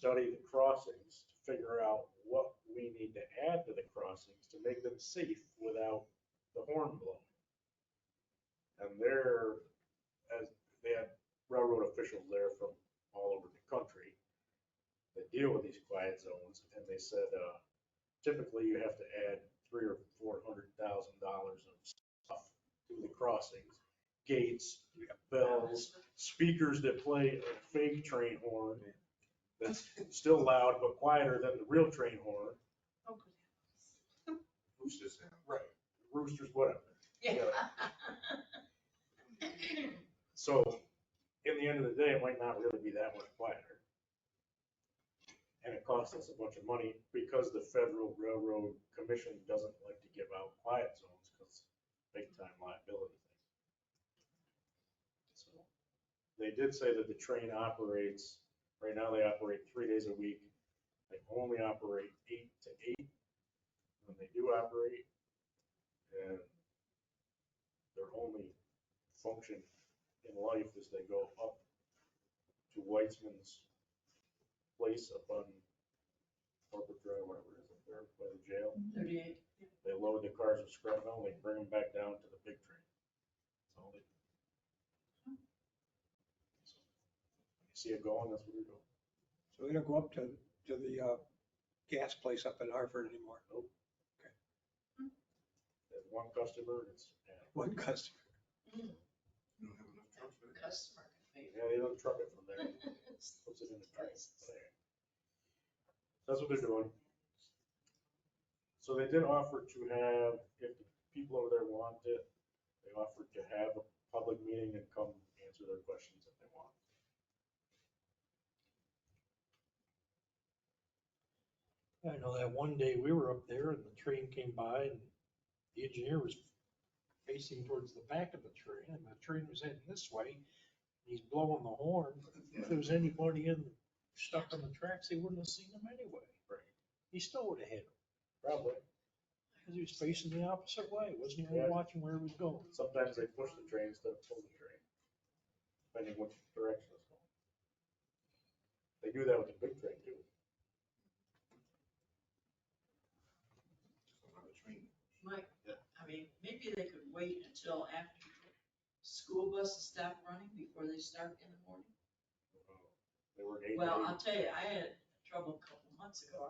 the crossings, to figure out what we need to add to the crossings to make them safe without the horn blowing. And they had railroad officials there from all over the country that deal with these quiet zones, and they said typically you have to add $300,000 or $400,000 of stuff to the crossings, gates, bells, speakers that play a fake train horn that's still loud but quieter than the real train horn. Roosters. Right, roosters, whatever. yeah. So in the end of the day, it might not really be that much quieter. And it costs us a bunch of money because the Federal Railroad Commission doesn't like to give out quiet zones because big time liability thing. So they did say that the train operates, right now they operate 3 days a week. They only operate 8 to 8 when they do operate. And their only function in life is they go up to Weitzman's place up on Corporate Drive, whatever it is up there by the jail. 38. They load the cars with scrap metal, they bring them back down to the big train. That's all they do. So, you see it going, that's what they're doing. So they don't go up to the gas place up in Hartford anymore? Nope. Okay. There's one customer, it's, One customer. You don't have enough trucks for that? Customer can pay. yeah, they don't truck it from there, puts it in the train. That's what they're doing. So they did offer to have, if the people over there want it, they offered to have a public meeting and come answer their questions if they want. I know that one day we were up there and the train came by and the engineer was facing towards the back of the train and the train was heading this way. He's blowing the horn. If there was anybody stuck on the tracks, they wouldn't have seen him anyway. Right. He still would have hit him Probably. because he was facing the opposite way. Wasn't even Yeah. watching where he was going. Sometimes they push the train instead of pull the train, depending which direction it's going. They do that with the big train too. Another train. Mike, I mean, maybe they could wait until after school buses stop running before they start in the morning. They were 8 to Well, 8. I'll tell you, I had trouble a couple months ago.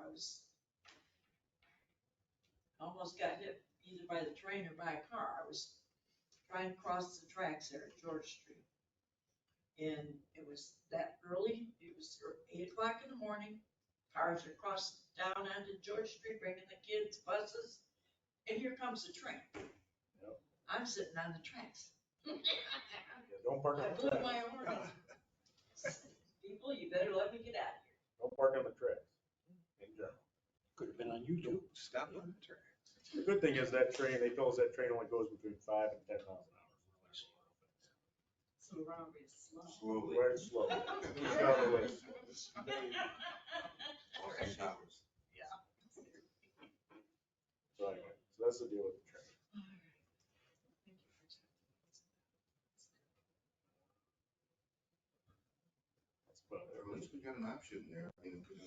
Almost got hit either by the train or by a car. I was trying to cross the tracks there at George Street. And it was that early, it was 8 o'clock in the morning. Cars are crossing down onto George Street, bringing the kids, buses, and here comes the train. Yep. I'm sitting on the tracks. Yeah, don't park I on the blew track. my horn. People, you better let me get out of here. Don't park on the tracks. in general. Could have been on YouTube. Stop on the track. The good thing is that train, they told us that train only goes between 5 and 10 miles an hour. So wrong is slow. Slowly. Very slow. East down the list. Office hours. So anyway, so that's the deal with the train. That's about it. At least we got an option there. I mean, we could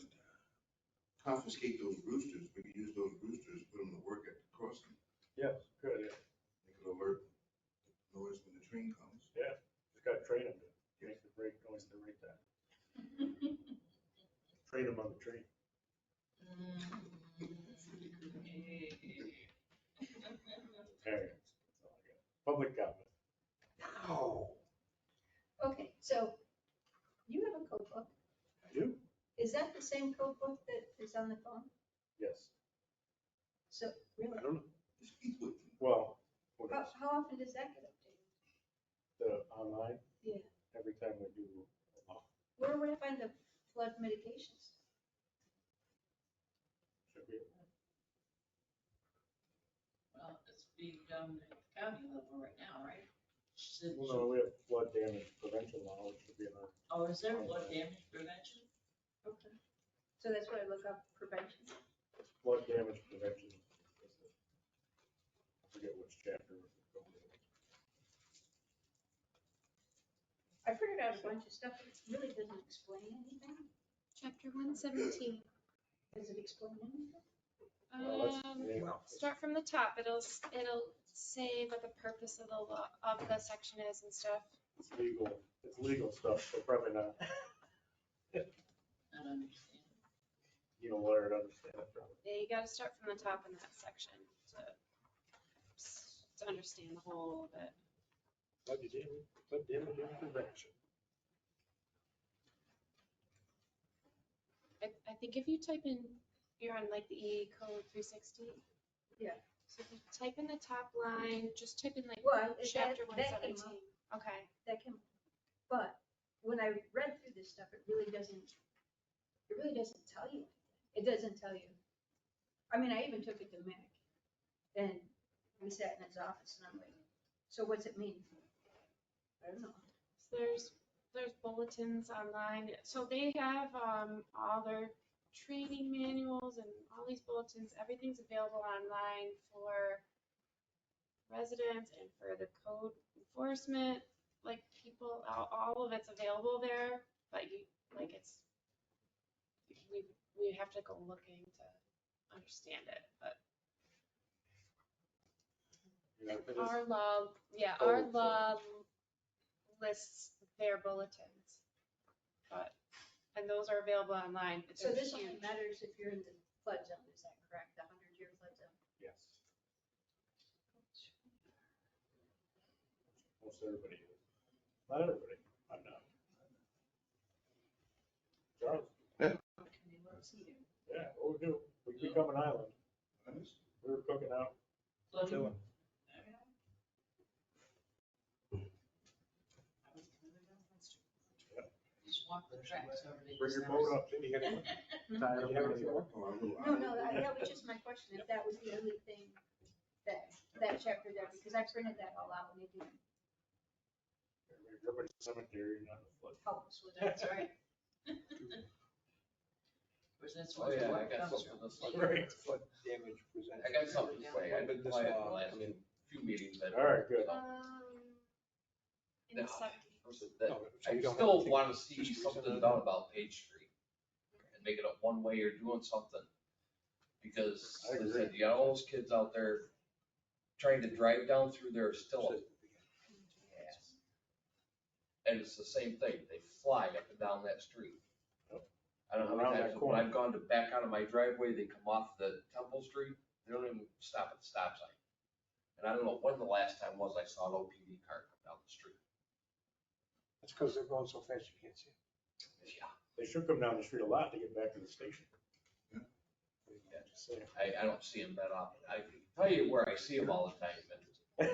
confiscate those roosters. We could use those roosters, put them to work at the crossing. Yes, good, yeah. They could alert the noise when the train comes. Yeah, just gotta train them to make the brake noise at the right time. Train them on the train. Anyway, that's all I got. Public comment. Oh. Okay, so you have a code book. I do? Is that the same code book that is on the phone? Yes. So, really? I don't know. Just keep with them. Well, what How, else? how often does that get updated? The online, Yeah. every time we do. Where would I find the flood mitigation stuff? Should be. Well, it's being done at county level right now, right? Well, no, we have flood damage prevention now, which should be in our. Oh, is there flood damage prevention? Okay. So that's what I look up, prevention. Flood damage prevention. I forget which chapter. I printed out a bunch of stuff, but it really doesn't explain anything. Chapter 117. Does it explain anything? Start from the top. It'll say what the purpose of the law of the section is and stuff. It's legal stuff, so probably not, Not understand. you know, lawyer to understand it probably. Yeah, you gotta start from the top in that section to understand the whole of it. Flood damage and prevention. I think if you type in, you're on like the E code 360. Yeah. So if you type in the top line, just type in like Well, chapter that came 117. up. Okay. That can, but when I read through this stuff, it really doesn't tell you. It doesn't tell you. I mean, I even took it to Mick, and we sat in his office, and I'm like, so what's it mean? I don't know. So there's bulletins online. So they have all their training manuals and all these bulletins. Everything's available online for residents and for the code enforcement. Like people, all of it's available there, but we have to go looking to understand it. But You know, it is- our law lists their bulletins, and those are available online. But So they're this only huge. matters if you're in the flood zone, is that correct? The 100-year flood zone? Yes. Most everybody is. Not everybody, I'm not. Charles? Yeah, what we do, we become an island. We were cooking out. Flooding. Just walk the tracks over to Bring his your boat house. up, then you gotta. No, that was just my question, if that was the only thing that chapter there, because I printed that all out and it didn't Everybody's cemetery, not a flood. help us with it. That's right. Which that's Oh, where the yeah, I water got comes something from. to say. Right. Flood damage prevention. I got something to say. I've been This quiet law, the last I mean, few meetings. I've All right, good. In the No. 70s. That- so I you don't still have to want to see just something reason done about Page Street and make it a one-way or doing something. Because, I as I agree. said, you got all those kids out there trying to drive down through there still. Yes. And it's the same thing. They fly up and down that street. Yep. I don't know how Around many that times when corner. I've gone to back out of my driveway, they come off the Temple Street. They don't even stop at the stop sign. And I don't know when the last time was I saw an OPD car come down the street. It's because they're going so fast you can't see it. Yeah. They should come down the street a lot to get back to the station. Yeah. Just saying. I don't see them that often. I can tell you where I see them all the time, but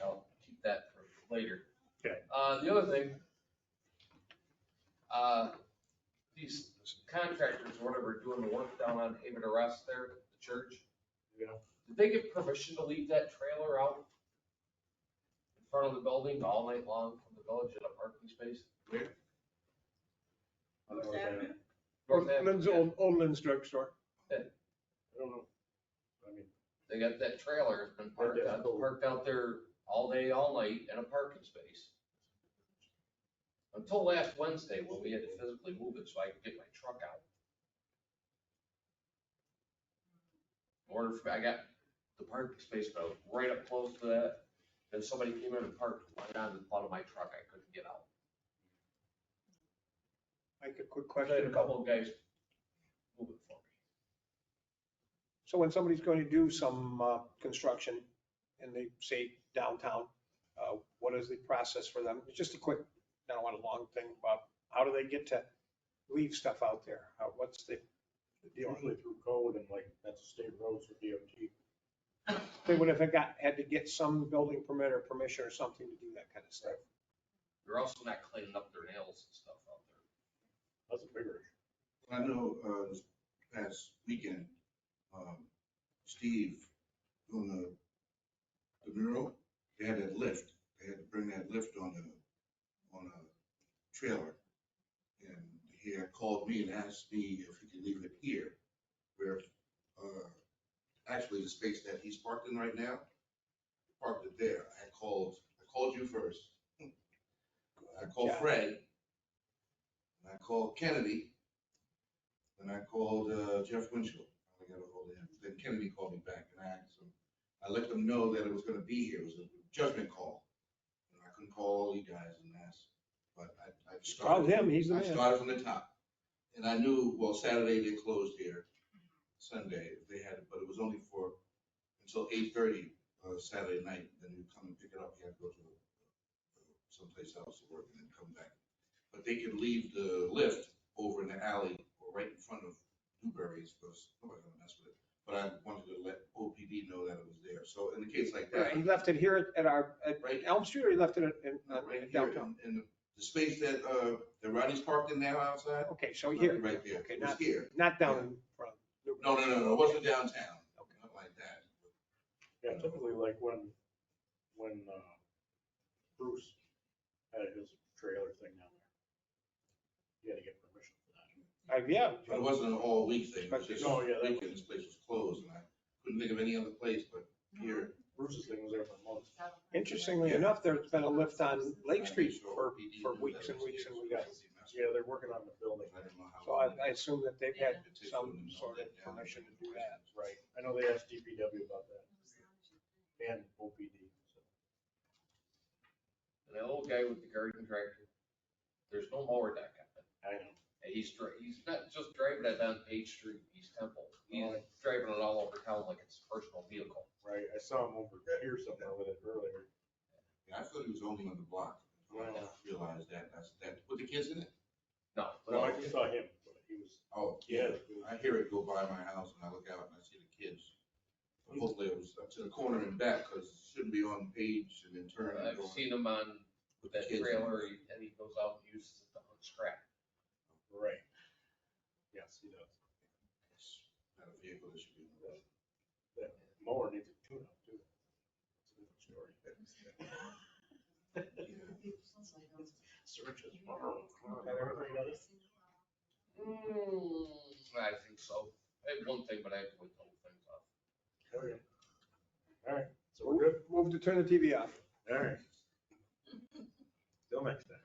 I'll keep that for later. Okay. The other thing, these contractors, or whatever, doing the work down on Haven Arrest there, at the church, Yeah. did they get permission to leave that trailer out in front of the building all night long from the village in a parking space? Where? North Avenue? North Avenue, Lynn's yeah. old Lynn's drugstore. I don't know. I mean, They got that trailer, it's been parked out there all day, all night in a parking space. Until last Wednesday, when we had to physically move it so I could get my truck out. I got the parking space, but I was right up close to that. Then somebody came in and parked right on the front of my truck, I couldn't get out. Like a quick I had question. a couple of guys move it for me. So when somebody's going to do some construction and they say downtown, what is the process for them? It's just a quick, I don't want a long thing, about how do they get to leave stuff out there? What's the deal? usually through code and like, that's a state roads or DOT. They would have had to get some building permit or permission or something to do that kind of stuff. They're also not cleaning up their nails and stuff out there. That's a bigger issue. I know, this past weekend, Steve, doing the mural, they had that lift. They had to bring that lift on a trailer. And he had called me and asked me if he could leave it here, where, actually the space that he's parked in right now, parked it there. I called you first. I called Fred, and I called Kennedy, and I called Jeff Winchell. I got a hold of him. Then Kennedy called me back and I asked him, I let them know that it was gonna be here. It was a judgment call. And I couldn't call all you guys and ask, but I started. Call him, he's the I man. started from the top. And I knew, well, Saturday they closed here, Sunday they had it, but it was only for until 8:30 Saturday night. Then you come and pick it up. You have to go to someplace else to work and then come back. But they could leave the lift over in the alley or right in front of Newberry's, because nobody's gonna mess with it. But I wanted to let OPD know that it was there. So in a case like that. He left it here at Right. Elm Street, or he left it in Right here downtown? in the space that Rodney's parked in now outside. Okay, so here. Right there. Okay, It was here. not down in front. No, it wasn't downtown. Not like that. Yeah, typically like when Bruce had his trailer thing down there, you had to get permission for that. Yeah. But it wasn't an all week thing. It was just No, yeah, that weekend, this place was closed and I couldn't think of any other place but here. Bruce's thing was there for months. Interestingly enough, there's been a lift on Lake Street for weeks and weeks and weeks. Yeah, they're working on the building. I don't know how. So I assume that they've had some sort of permission to do that. Right. I know they asked DPW about that. And OPD. So. And that old guy with the garden tractor, there's no mower deck on it. I know. And he's not just driving it on Page Street, East Temple. He's driving it all over town like it's a personal vehicle. Right. I saw him over here somewhere with it earlier. Yeah, I thought he was only on the block. I realized that. With the kids in it? No. No, I just saw him. But he was. Oh, Yeah. I hear it go by my house and I look out and I see the kids. But hopefully it was up to the corner and back because it shouldn't be on Page and then turn. and I've go seen him on with the that kids in it. trailer and he goes out and uses it to hunt scrap. Right. Yes, he does. It's not a vehicle that should be on the road. That mower needs a tune-up too. It's a different story. Searches. I think so. I had one thing, but I have to wait the whole thing's off. Okay. All right, so we're good? Move to turn the TV off. All right. Till next time.